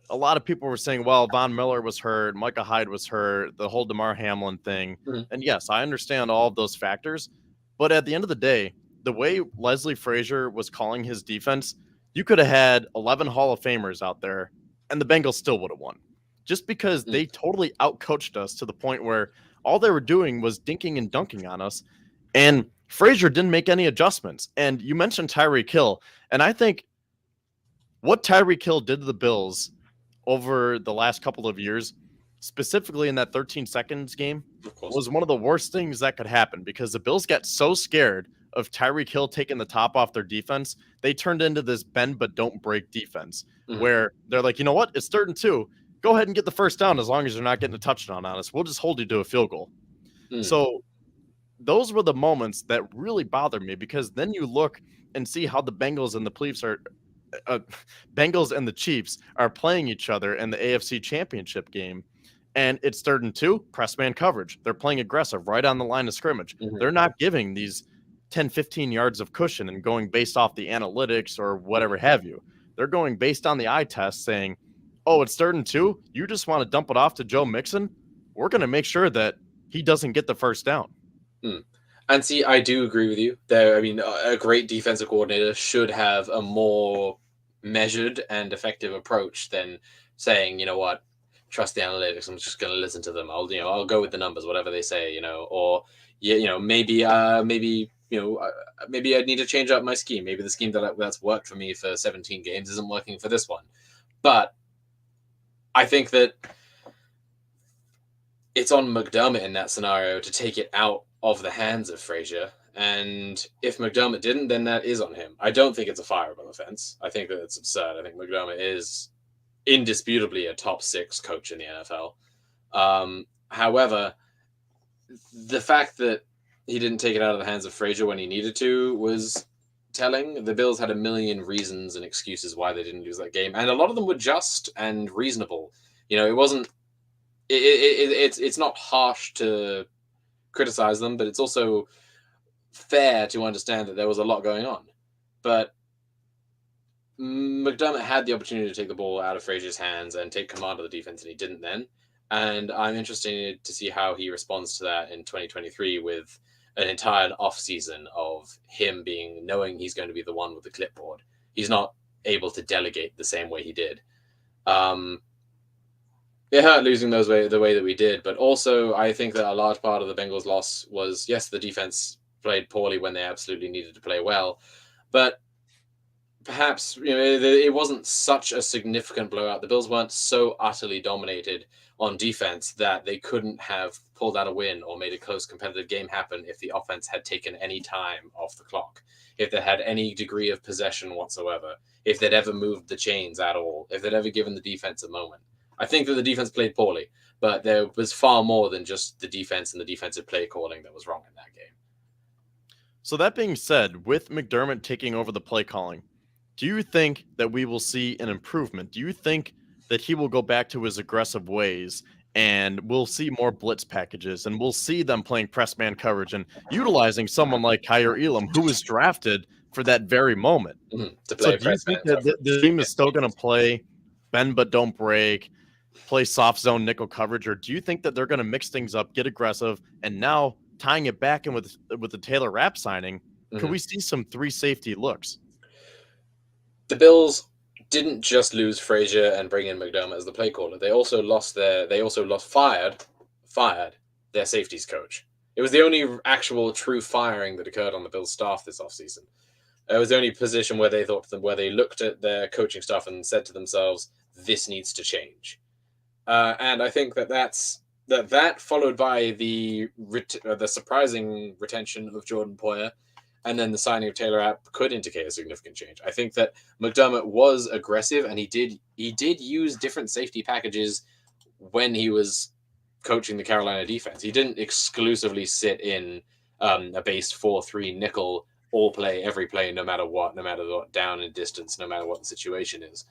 a lot of people were saying, well, Von Miller was hurt, Micah Hyde was hurt, the whole DeMar Hamlin thing. And yes, I understand all of those factors. But at the end of the day, the way Leslie Frazier was calling his defense, you could have had 11 Hall of Famers out there and the Bengals still would have won. Just because they totally outcoached us to the point where all they were doing was dinking and dunking on us. And Frazier didn't make any adjustments. And you mentioned Tyreek Hill. And I think what Tyreek Hill did to the Bills over the last couple of years, specifically in that 13 seconds game, Of course. was one of the worst things that could happen because the Bills got so scared of Tyreek Hill taking the top off their defense, they turned into this bend but don't break defense where they're like, you know what? It's 3rd and 2. Go ahead and get the first down as long as you're not getting a touchdown on us. We'll just hold you to a field goal. So those were the moments that really bothered me because then you look and see how the Bengals and the Chiefs are playing each other in the AFC Championship game. And it's 3rd and 2, press man coverage. They're playing aggressive right on the line of scrimmage. They're not giving these 10, 15 yards of cushion and going based off the analytics or whatever have you. They're going based on the eye test saying, oh, it's 3rd and 2. You just want to dump it off to Joe Mixon. We're going to make sure that he doesn't get the first down. And see, I do agree with you there. I mean, a great defensive coordinator should have a more measured and effective approach than saying, you know what, trust the analytics. I'm just going to listen to them. I'll go with the numbers, whatever they say, or maybe I need to change up my scheme. Maybe the scheme that's worked for me for 17 games isn't working for this one. But I think that it's on McDermott in that scenario to take it out of the hands of Frazier. And if McDermott didn't, then that is on him. I don't think it's a fireable offense. I think that it's absurd. I think McDermott is indisputably a top 6 coach in the NFL. However, the fact that he didn't take it out of the hands of Frazier when he needed to was telling. The Bills had a million reasons and excuses why they didn't lose that game, and a lot of them were just and reasonable. It wasn't. It's not harsh to criticize them, but it's also fair to understand that there was a lot going on. But McDermott had the opportunity to take the ball out of Frazier's hands and take command of the defense, and he didn't then. And I'm interested to see how he responds to that in 2023 with an entire off-season of him knowing he's going to be the one with the clipboard. He's not able to delegate the same way he did. It hurt losing the way that we did, but also I think that a large part of the Bengals' loss was, yes, the defense played poorly when they absolutely needed to play well, but perhaps it wasn't such a significant blowout. The Bills weren't so utterly dominated on defense that they couldn't have pulled out a win or made a close competitive game happen if the offense had taken any time off the clock, if they had any degree of possession whatsoever, if they'd ever moved the chains at all, if they'd ever given the defense a moment. I think that the defense played poorly, but there was far more than just the defense and the defensive play calling that was wrong in that game. So that being said, with McDermott taking over the play calling, do you think that we will see an improvement? Do you think that he will go back to his aggressive ways and we'll see more blitz packages and we'll see them playing press man coverage and utilizing someone like Kyer Elam, who was drafted for that very moment? To play so do you think that the team is still going to play bend but don't break, play soft zone nickel coverage, or do you think that they're going to mix things up, get aggressive, and now tying it back in with the Taylor Rapp signing, could we see some 3 safety looks? The Bills didn't just lose Frazier and bring in McDermott as the play caller. They also fired their safeties coach. It was the only actual true firing that occurred on the Bills staff this offseason. It was the only position where they looked at their coaching staff and said to themselves, this needs to change. And I think that followed by the surprising retention of Jordan Poyer and then the signing of Taylor Rapp could indicate a significant change. I think that McDermott was aggressive and he did use different safety packages when he was coaching the Carolina defense. He didn't exclusively sit in a base 4-3 nickel all play, every play, no matter what down and distance, no matter what the situation is.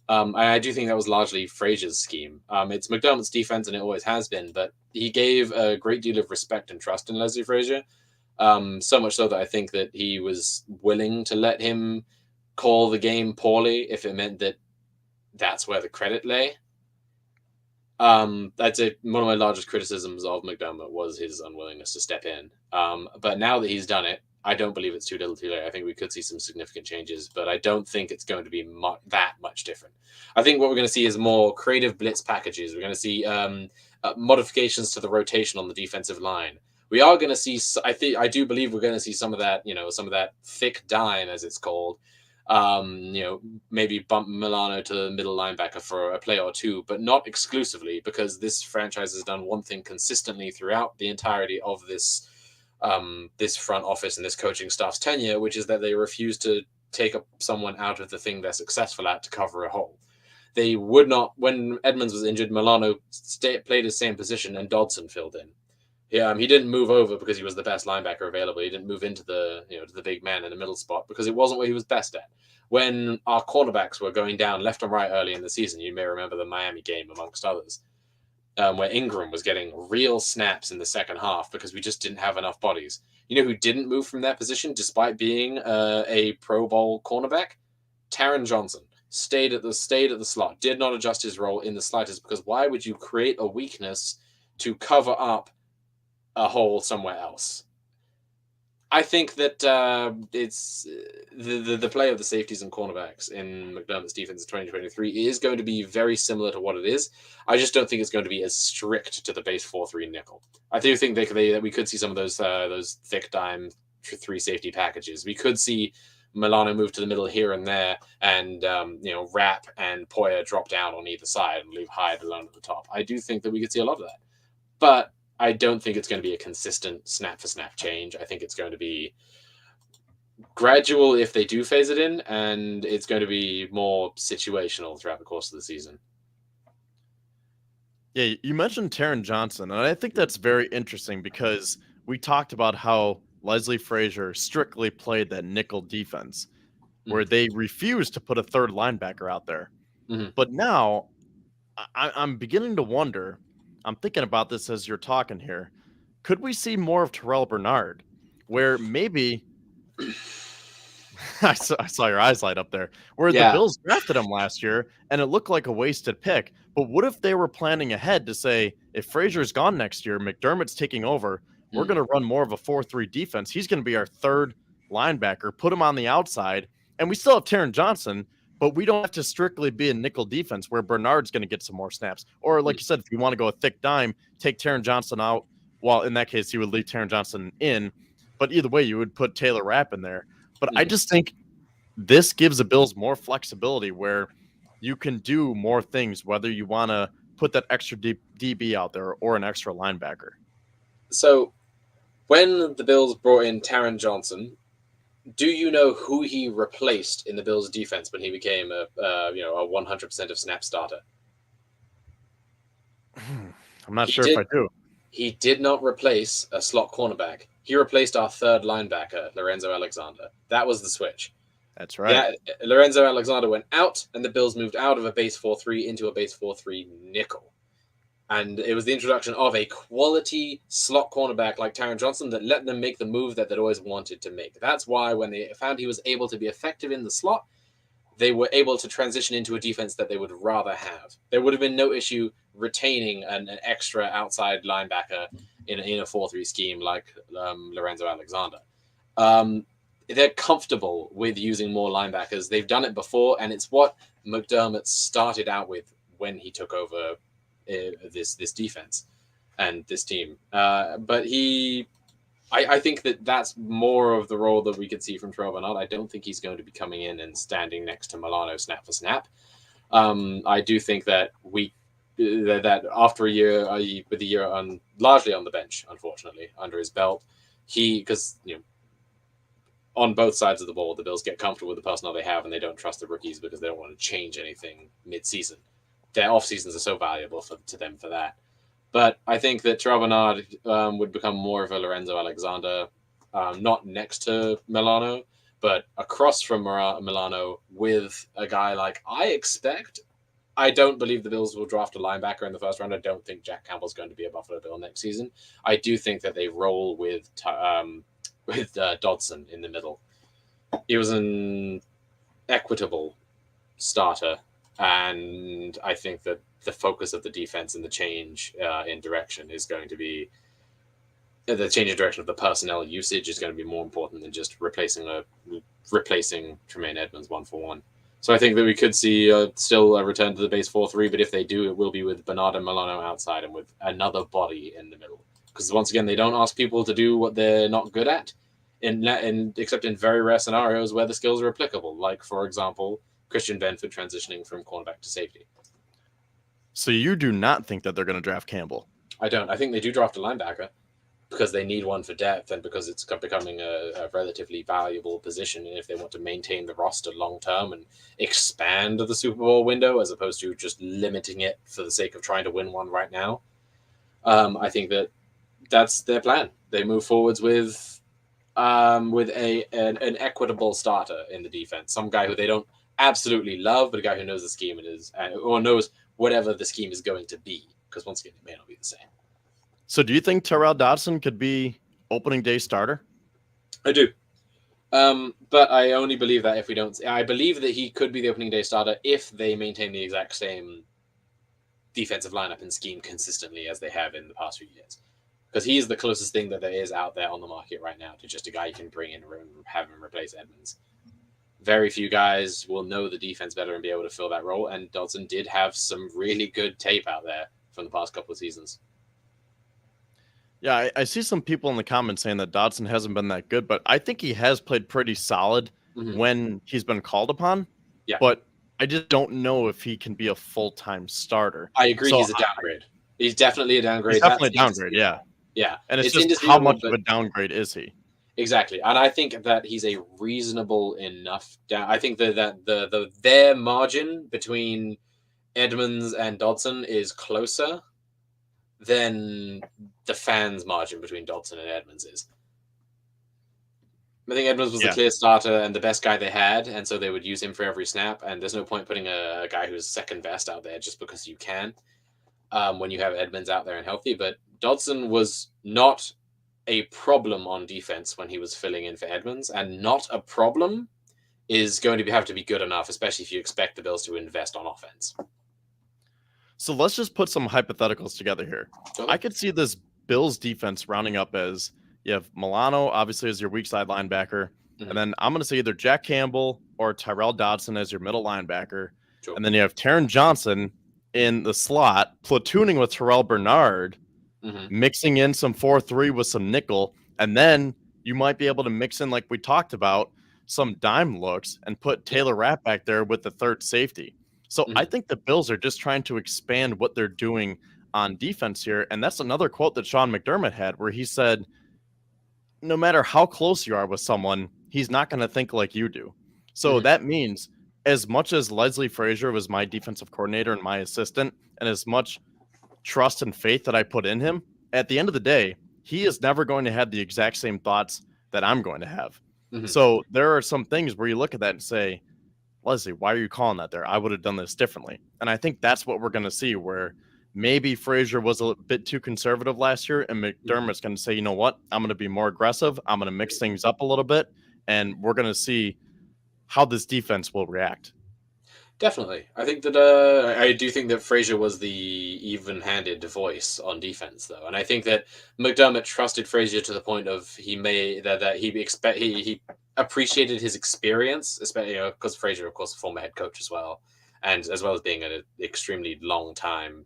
I do think that was largely Frazier's scheme. It's McDermott's defense, and it always has been, but he gave a great deal of respect and trust in Leslie Frazier, so much so that I think that he was willing to let him call the game poorly if it meant that that's where the credit lay. That's one of my largest criticisms of McDermott was his unwillingness to step in. But now that he's done it, I don't believe it's too little too late. I think we could see some significant changes, but I don't think it's going to be that much different. I think what we're going to see is more creative blitz packages. We're going to see modifications to the rotation on the defensive line. We are going to see, I do believe we're going to see some of that, some of that thick dime, as it's called, Maybe bump Milano to the middle linebacker for a play or two, but not exclusively, because this franchise has done one thing consistently throughout the entirety of this front office and this coaching staff's tenure, which is that they refuse to take someone out of the thing they're successful at to cover a hole. They would not, when Edmonds was injured, Milano played his same position and Dodson filled in. He didn't move over because he was the best linebacker available. He didn't move into the to the big man in the middle spot because it wasn't what he was best at. When our cornerbacks were going down left and right early in the season, you may remember the Miami game amongst others, where Ingram was getting real snaps in the second half because we just didn't have enough bodies. You know who didn't move from that position despite being a Pro Bowl cornerback? Taron Johnson stayed at the slot, did not adjust his role in the slightest, because why would you create a weakness to cover up a hole somewhere else? I think that it's the play of the safeties and cornerbacks in McDermott's defense in 2023 is going to be very similar to what it is. I just don't think it's going to be as strict to the base 4-3 nickel. I do think that we could see some of those thick dime 3 safety packages. We could see Milano move to the middle here and there, and Rapp and Poyer drop down on either side and leave Hyde alone at the top. I do think that we could see a lot of that, but I don't think it's going to be a consistent snap-for-snap change. I think it's going to be gradual if they do phase it in, and it's going to be more situational throughout the course of the season. Yeah, you mentioned Taron Johnson, and I think that's very interesting because we talked about how Leslie Frazier strictly played that nickel defense, where they refused to put a third linebacker out there. Mm-hmm. But now I'm beginning to wonder, I'm thinking about this as you're talking here, could we see more of Terrell Bernard, where maybe I saw your eyes light up there, where the Bills drafted him last year and it looked like a wasted pick. But what if they were planning ahead to say, if Frazier's gone next year, McDermott's taking over, we're going to run more of a 4-3 defense. He's going to be our third linebacker, put him on the outside, and we still have Taron Johnson, but we don't have to strictly be a nickel defense where Bernard's going to get some more snaps. Or like you said, if you want to go a thick dime, take Taron Johnson out. Well, in that case, you would leave Taron Johnson in. But either way, you would put Taylor Rapp in there. But I just think this gives the Bills more flexibility where you can do more things, whether you want to put that extra DB out there or an extra linebacker. So when the Bills brought in Taron Johnson, do you know who he replaced in the Bills' defense when he became a 100% of snap starter? I'm not sure if I do. He did not replace a slot cornerback. He replaced our third linebacker, Lorenzo Alexander. That was the switch. That's right. Yeah, Lorenzo Alexander went out, and the Bills moved out of a base 4-3 into a base 4-3 nickel. And it was the introduction of a quality slot cornerback like Taron Johnson that let them make the move that they'd always wanted to make. That's why when they found he was able to be effective in the slot, they were able to transition into a defense that they would rather have. There would have been no issue retaining an extra outside linebacker in a 4-3 scheme like Lorenzo Alexander. They're comfortable with using more linebackers. They've done it before, and it's what McDermott started out with when he took over this defense and this team. But I think that's more of the role that we could see from Terrell Bernard. I don't think he's going to be coming in and standing next to Milano snap for snap. I do think that that after a year, with a year largely on the bench, unfortunately, under his belt, because on both sides of the ball, the Bills get comfortable with the personnel they have, and they don't trust the rookies because they don't want to change anything mid-season. Their off seasons are so valuable to them for that. But I think that Terrell Bernard would become more of a Lorenzo Alexander, not next to Milano, but across from Milano with a guy like I expect. I don't believe the Bills will draft a linebacker in the first round. I don't think Jack Campbell's going to be a Buffalo Bill next season. I do think that they roll with Dodson in the middle. He was an equitable starter, and I think that the focus of the defense and the change in direction is going to be the change in direction of the personnel usage is going to be more important than just replacing Tremaine Edmonds 1-for-1. So I think that we could see still a return to the base 4-3, but if they do, it will be with Bernard and Milano outside and with another body in the middle. Because once again, they don't ask people to do what they're not good at. except in very rare scenarios where the skills are applicable, like, for example, Christian Benford transitioning from cornerback to safety. So you do not think that they're going to draft Campbell? I don't. I think they do draft a linebacker because they need one for depth and because it's becoming a relatively valuable position. And if they want to maintain the roster long term and expand the Super Bowl window as opposed to just limiting it for the sake of trying to win one right now, I think that's their plan. They move forwards with an equitable starter in the defense, some guy who they don't absolutely love, but a guy who knows the scheme or knows whatever the scheme is going to be. Because once again, it may not be the same. So do you think Terrell Dodson could be opening day starter? I do. But I only believe that if we don't... I believe that he could be the opening day starter if they maintain the exact same defensive lineup and scheme consistently as they have in the past few years. Because he is the closest thing that there is out there on the market right now to just a guy you can bring in and have him replace Edmonds. Very few guys will know the defense better and be able to fill that role, and Dodson did have some really good tape out there from the past couple of seasons. Yeah, I see some people in the comments saying that Dodson hasn't been that good, but I think he has played pretty solid when he's been called upon. Yeah. But I just don't know if he can be a full-time starter. I agree, he's a downgrade. He's definitely a downgrade. He's definitely a downgrade, yeah. Yeah. And it's just how much of a downgrade is he? Exactly. And I think that he's a reasonable enough down. I think that their margin between Edmonds and Dodson is closer than the fans' margin between Dodson and Edmonds is. I think Edmonds was the clear starter and the best guy they had, and so they would use him for every snap, and there's no point putting a guy who's second best out there just because you can when you have Edmonds out there and healthy. But Dodson was not a problem on defense when he was filling in for Edmonds, and not a problem is going to have to be good enough, especially if you expect the Bills to invest on offense. So let's just put some hypotheticals together here. I could see this Bills defense rounding up as you have Milano, obviously, as your weak side linebacker. And then I'm going to say either Jack Campbell or Tyrell Dodson as your middle linebacker. Sure. And then you have Taron Johnson in the slot, platooning with Terrell Bernard, mixing in some 4-3 with some nickel. And then you might be able to mix in, like we talked about, some dime looks and put Taylor Rapp back there with the third safety. So I think the Bills are just trying to expand what they're doing on defense here. And that's another quote that Sean McDermott had where he said, no matter how close you are with someone, he's not going to think like you do. So that means as much as Leslie Frazier was my defensive coordinator and my assistant, and as much trust and faith that I put in him, at the end of the day, he is never going to have the exact same thoughts that I'm going to have. So there are some things where you look at that and say, Leslie, why are you calling that there? I would have done this differently. And I think that's what we're going to see, where maybe Frazier was a bit too conservative last year, and McDermott's going to say, you know what? I'm going to be more aggressive. I'm going to mix things up a little bit, and we're going to see how this defense will react. Definitely. I think that I do think that Frazier was the even-handed voice on defense, though, and I think that McDermott trusted Frazier to the point of he appreciated his experience, especially because Frazier, of course, a former head coach as well, and as well as being an extremely long-time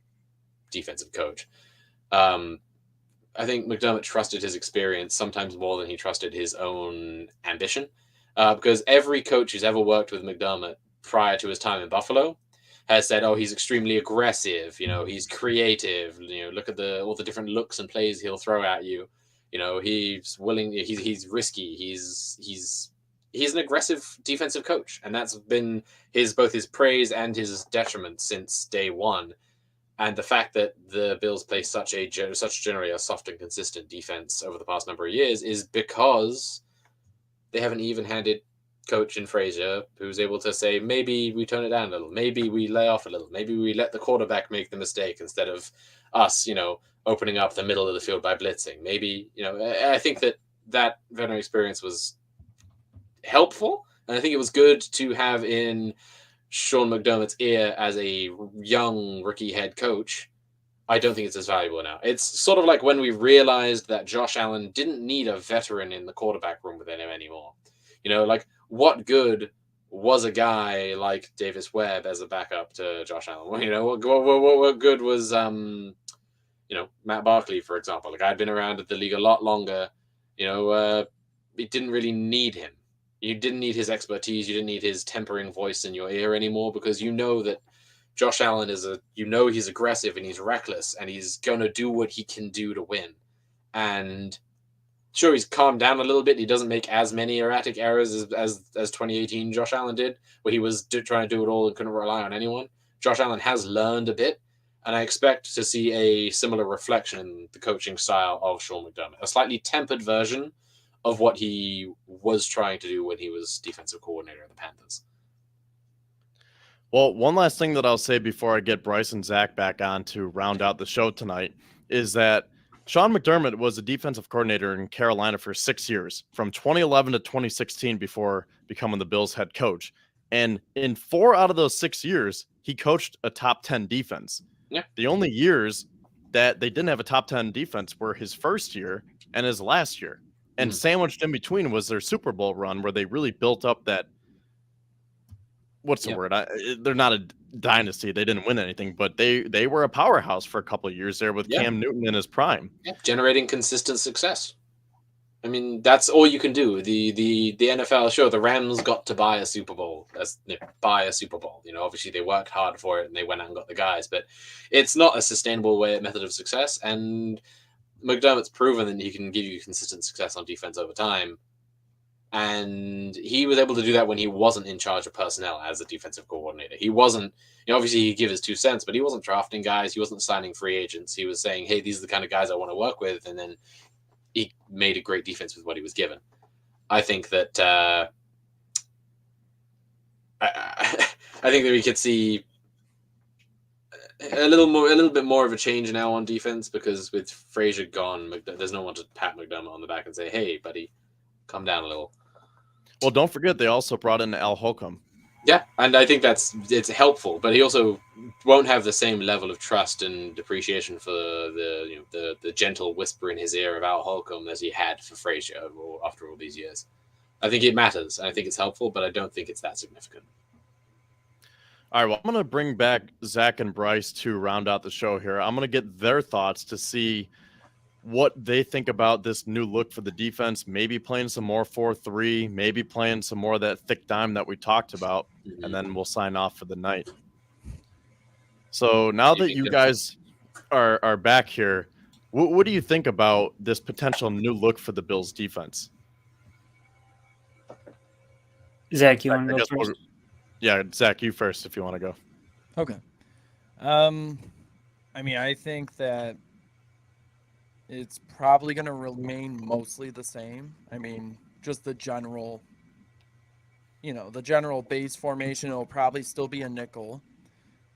defensive coach. I think McDermott trusted his experience sometimes more than he trusted his own ambition, because every coach who's ever worked with McDermott prior to his time in Buffalo has said, oh, he's extremely aggressive, he's creative, look at all the different looks and plays he'll throw at you. He's willing, he's risky, he's an aggressive defensive coach, and that's been both his praise and his detriment since day one. And the fact that the Bills play such generally a soft and consistent defense over the past number of years is because they have an even-handed coach in Frazier who's able to say, maybe we tone it down a little, maybe we lay off a little, maybe we let the quarterback make the mistake instead of us, opening up the middle of the field by blitzing. Maybe, I think that veteran experience was helpful, and I think it was good to have in Sean McDermott's ear as a young rookie head coach. I don't think it's as valuable now. It's sort of like when we realized that Josh Allen didn't need a veteran in the quarterback room within him anymore. Like, what good was a guy like Davis Webb as a backup to Josh Allen? What good was Matt Barkley, for example? Like, I'd been around the league a lot longer. it didn't really need him. You didn't need his expertise. You didn't need his tempering voice in your ear anymore, because you know that Josh Allen he's aggressive and he's reckless and he's going to do what he can do to win. And sure, he's calmed down a little bit. He doesn't make as many erratic errors as 2018 Josh Allen did, where he was trying to do it all and couldn't rely on anyone. Josh Allen has learned a bit, and I expect to see a similar reflection in the coaching style of Sean McDermott, a slightly tempered version of what he was trying to do when he was defensive coordinator of the Panthers. Well, one last thing that I'll say before I get Bryce and Zach back on to round out the show tonight is that Sean McDermott was a defensive coordinator in Carolina for 6 years, from 2011 to 2016, before becoming the Bills head coach. And in 4 out of those 6 years, he coached a top 10 defense. Yeah. The only years that they didn't have a top 10 defense were his first year and his last year. And sandwiched in between was their Super Bowl run, where they really built up that, what's the word? They're not a dynasty. They didn't win anything, but they were a powerhouse for a couple of years there with Cam Newton in his prime. Yeah, generating consistent success. I mean, that's all you can do. The NFL, sure, the Rams got to buy a Super Bowl. You know, obviously they worked hard for it and they went out and got the guys, but it's not a sustainable method of success. And McDermott's proven that he can give you consistent success on defense over time. And he was able to do that when he wasn't in charge of personnel as a defensive coordinator. He wasn't, obviously he'd give his 2 cents, but he wasn't drafting guys. He wasn't signing free agents. He was saying, hey, these are the kind of guys I want to work with. And then he made a great defense with what he was given. I think that I think that we could see a little bit more of a change now on defense, because with Frazier gone, there's no one to pat McDermott on the back and say, hey, buddy, calm down a little. Well, don't forget they also brought in Al Holcomb. Yeah, and I think it's helpful, but he also won't have the same level of trust and appreciation for the gentle whisper in his ear of Al Holcomb as he had for Frazier after all these years. I think it matters, and I think it's helpful, but I don't think it's that significant. All right, well, I'm going to bring back Zach and Bryce to round out the show here. I'm going to get their thoughts to see what they think about this new look for the defense, maybe playing some more 4-3, maybe playing some more of that thick dime that we talked about, and then we'll sign off for the night. So now that you guys are back here, what do you think about this potential new look for the Bills defense? Zach, you want to go first? Yeah, Zach, you first if you want to go. Okay. I mean, I think that it's probably going to remain mostly the same. I mean, just the general base formation will probably still be a nickel.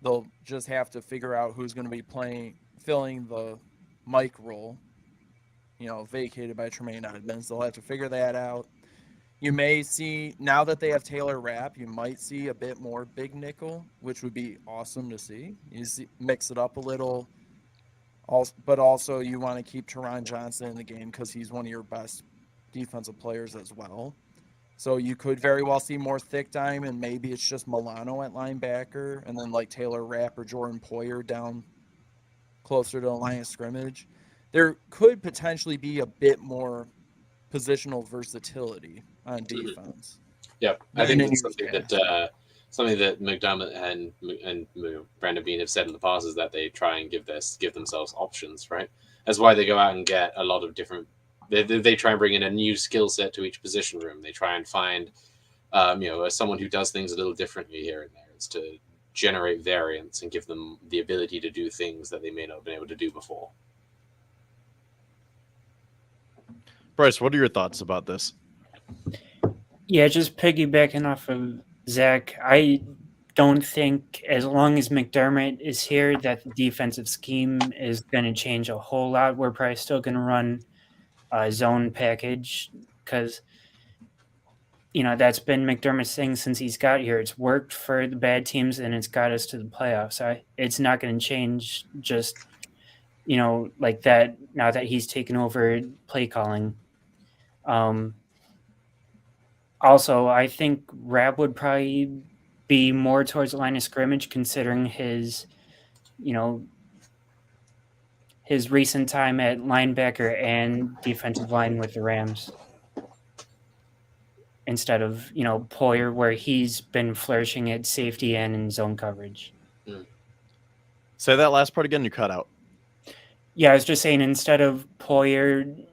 They'll just have to figure out who's going to be filling the Mike role, vacated by Tremaine Edmonds. They'll have to figure that out. You may see, now that they have Taylor Rapp, you might see a bit more big nickel, which would be awesome to see. Mix it up a little. But also you want to keep Teron Johnson in the game because he's one of your best defensive players as well. So you could very well see more thick dime, and maybe it's just Milano at linebacker, and then like Taylor Rapp or Jordan Poyer down closer to the line of scrimmage. There could potentially be a bit more positional versatility on defense. Yeah, I think it's something that McDermott and Brandon Beane have said in the past is that they try and give themselves options, right? That's why they go out and get a lot of different. They try and bring in a new skill set to each position room. They try and find, someone who does things a little differently here and there. It's to generate variance and give them the ability to do things that they may not have been able to do before. Bryce, what are your thoughts about this? Yeah, just piggybacking off of Zach, I don't think as long as McDermott is here that the defensive scheme is going to change a whole lot. We're probably still going to run a zone package because, that's been McDermott's thing since he's got here. It's worked for the bad teams and it's got us to the playoffs. It's not going to change just, like that now that he's taken over play calling. Also, I think Rapp would probably be more towards the line of scrimmage considering his recent time at linebacker and defensive line with the Rams. instead of, Poyer, where he's been flourishing at safety and in zone coverage. Say that last part again. You cut out. Yeah, I was just saying, instead of Poyer,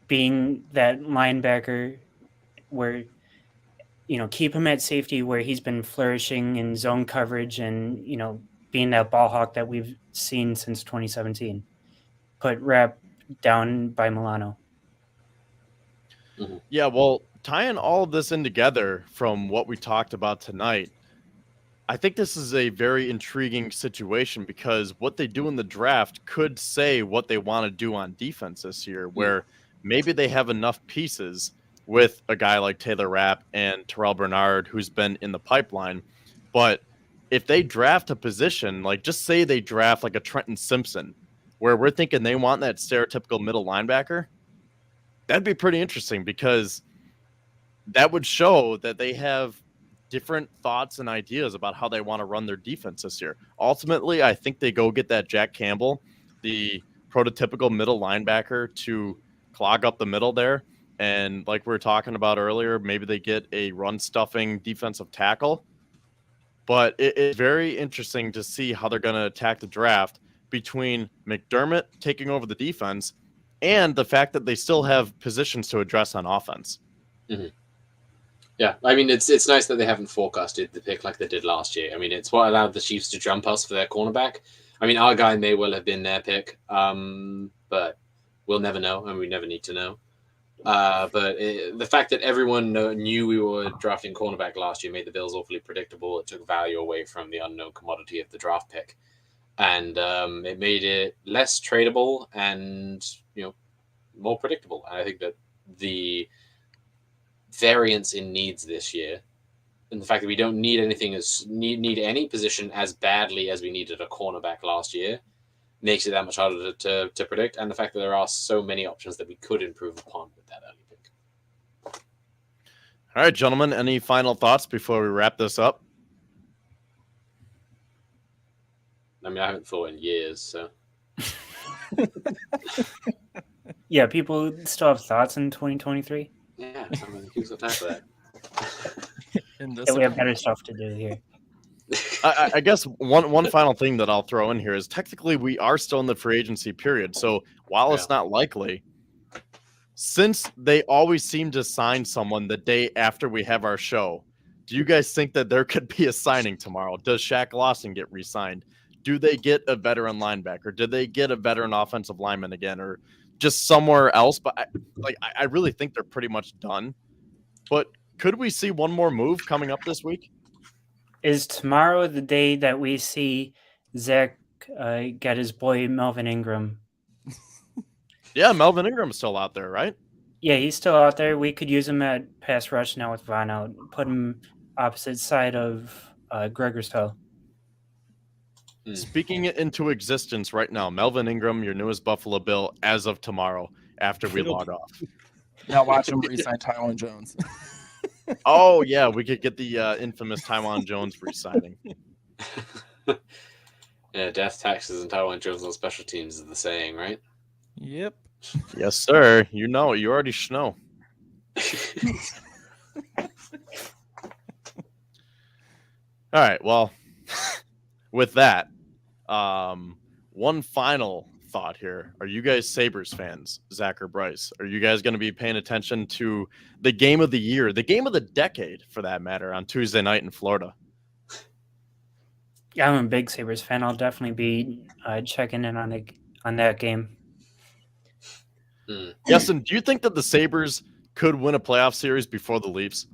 being that linebacker where, keep him at safety where he's been flourishing in zone coverage and, being that ball hawk that we've seen since 2017. Put Rapp down by Milano. Yeah, well, tying all of this in together from what we talked about tonight, I think this is a very intriguing situation because what they do in the draft could say what they want to do on defense this year, where maybe they have enough pieces with a guy like Taylor Rapp and Terrell Bernard, who's been in the pipeline. But if they draft a position, like just say they draft like a Trenton Simpson, where we're thinking they want that stereotypical middle linebacker, that'd be pretty interesting because that would show that they have different thoughts and ideas about how they want to run their defense this year. Ultimately, I think they go get that Jack Campbell, the prototypical middle linebacker, to clog up the middle there. And like we were talking about earlier, maybe they get a run-stuffing defensive tackle. But it's very interesting to see how they're going to attack the draft between McDermott taking over the defense and the fact that they still have positions to address on offense. Yeah, I mean, it's nice that they haven't forecasted the pick like they did last year. I mean, it's what allowed the Chiefs to jump us for their cornerback. I mean, our guy may well have been their pick, but we'll never know, and we never need to know. But the fact that everyone knew we were drafting cornerback last year made the Bills awfully predictable. It took value away from the unknown commodity of the draft pick, and it made it less tradable and more predictable. And I think that the variance in needs this year, and the fact that we don't need need any position as badly as we needed a cornerback last year, makes it that much harder to predict. And the fact that there are so many options that we could improve upon with that early pick. All right, gentlemen, any final thoughts before we wrap this up? I mean, I haven't thought in years, so. Yeah, people still have thoughts in 2023. Yeah, I mean, who's got time for that? We have better stuff to do here. I guess one final thing that I'll throw in here is technically we are still in the free agency period. So while it's not likely, since they always seem to sign someone the day after we have our show, do you guys think that there could be a signing tomorrow? Does Shaq Lawson get re-signed? Do they get a veteran linebacker? Did they get a veteran offensive lineman again, or just somewhere else? But I really think they're pretty much done. But could we see one more move coming up this week? Is tomorrow the day that we see Zach get his boy Melvin Ingram? Yeah, Melvin Ingram's still out there, right? Yeah, he's still out there. We could use him at pass rush now with Von out. Put him opposite side of Gregor's Hill. Speaking it into existence right now, Melvin Ingram, your newest Buffalo Bill, as of tomorrow after we log off. Now watch him re-sign Tywon Jones. Oh, yeah, we could get the infamous Tywon Jones re-signing. Yeah, death, taxes, and Tywon Jones on special teams is the saying, right? Yep. Yes, sir. You know it. You already know. All right, well, with that, one final thought here. Are you guys Sabres fans, Zach or Bryce? Are you guys going to be paying attention to the game of the year, the game of the decade, for that matter, on Tuesday night in Florida? Yeah, I'm a big Sabres fan. I'll definitely be checking in on that game. Iestyn, do you think that the Sabres could win a playoff series before the Leafs?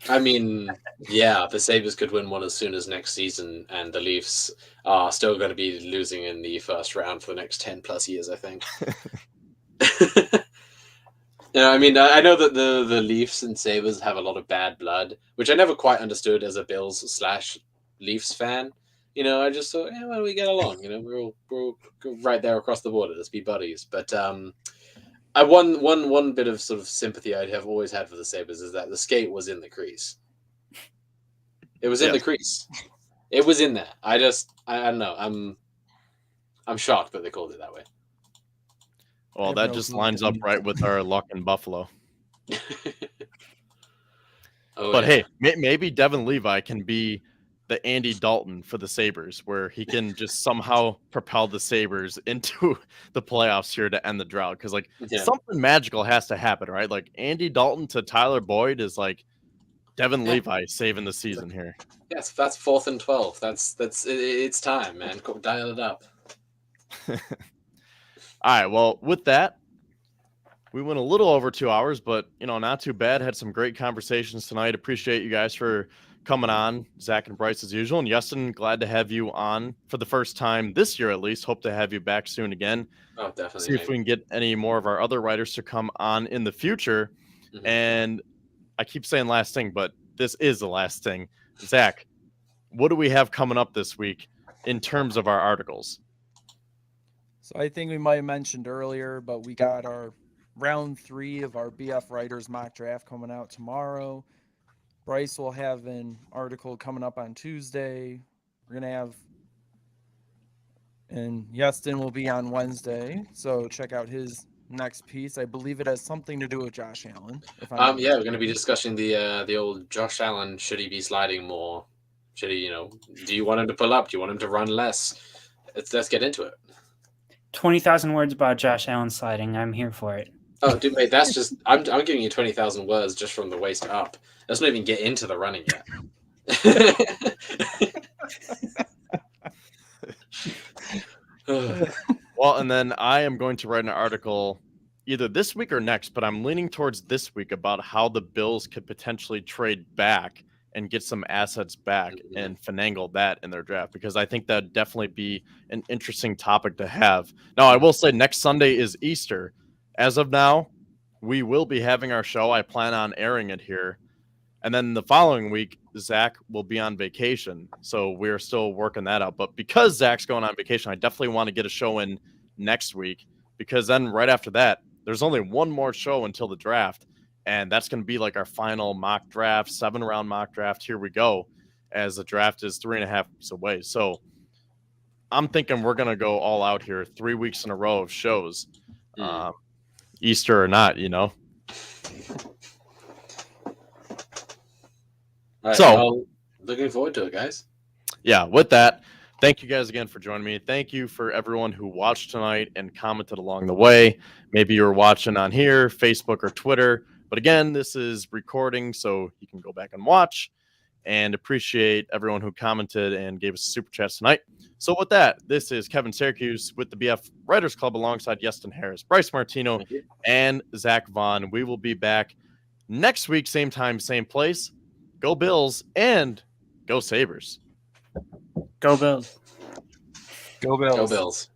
I mean, yeah, the Sabres could win one as soon as next season, and the Leafs are still going to be losing in the first round for the next 10 plus years, I think. I mean, I know that the Leafs and Sabres have a lot of bad blood, which I never quite understood as a Bills/Leafs fan. I just thought, yeah, well, we get along. We're all right there across the border. Let's be buddies. But one bit of sort of sympathy I have always had for the Sabres is that the skate was in the crease. It was in the crease. It was in there. I don't know. I'm shocked that they called it that way. Well, that just lines up right with our luck in Buffalo. But hey, maybe Devin Levi can be the Andy Dalton for the Sabres, where he can just somehow propel the Sabres into the playoffs here to end the drought. Because something magical has to happen, right? Like Andy Dalton to Tyler Boyd is like Devin Levi saving the season here. Yes, that's 4th and 12. It's time, man. Go dial it up. All right. Well, with that, we went a little over 2 hours, but not too bad. Had some great conversations tonight. Appreciate you guys for coming on, Zach and Bryce as usual. And Iestyn, glad to have you on for the first time this year at least. Hope to have you back soon again. Oh, definitely. See if we can get any more of our other writers to come on in the future. Mm-hmm. And I keep saying last thing, but this is the last thing. Zach, what do we have coming up this week in terms of our articles? So I think we might have mentioned earlier, but we got our round 3 of our BF Writers mock draft coming out tomorrow. Bryce will have an article coming up on Tuesday. We're going to have, and Iestyn will be on Wednesday. So check out his next piece. I believe it has something to do with Josh Allen. We're going to be discussing the old Josh Allen. Should he be sliding more? Should he, do you want him to pull up? Do you want him to run less? Let's get into it. 20,000 words about Josh Allen sliding. I'm here for it. Oh, dude, mate, that's just I'm giving you 20,000 words just from the waist up. Let's not even get into the running yet. Well, and then I am going to write an article either this week or next, but I'm leaning towards this week about how the Bills could potentially trade back and get some assets back and finagle that in their draft, because I think that'd definitely be an interesting topic to have. Now, I will say next Sunday is Easter. As of now, we will be having our show. I plan on airing it here. And then the following week, Zach will be on vacation. So we're still working that out. But because Zach's going on vacation, I definitely want to get a show in next week, because then right after that, there's only one more show until the draft. And that's going to be like our final mock draft, 7-round mock draft. Here we go, as the draft is 3.5 weeks away. So I'm thinking we're going to go all out here, 3 weeks in a row of shows, Easter or not, All right, so well, looking forward to it, guys. Yeah, with that, thank you guys again for joining me. Thank you for everyone who watched tonight and commented along the way. Maybe you're watching on here, Facebook or Twitter. But again, this is recording, so you can go back and watch, and appreciate everyone who commented and gave us super chats tonight. So with that, this is Kevin Syracuse with the BF Writers Club alongside Iestyn Harris, Bryce Martino, and Zach Vaughn. We will be back next week, same time, same place. Go Bills and go Sabres. Go Bills. Go Bills. Go Bills.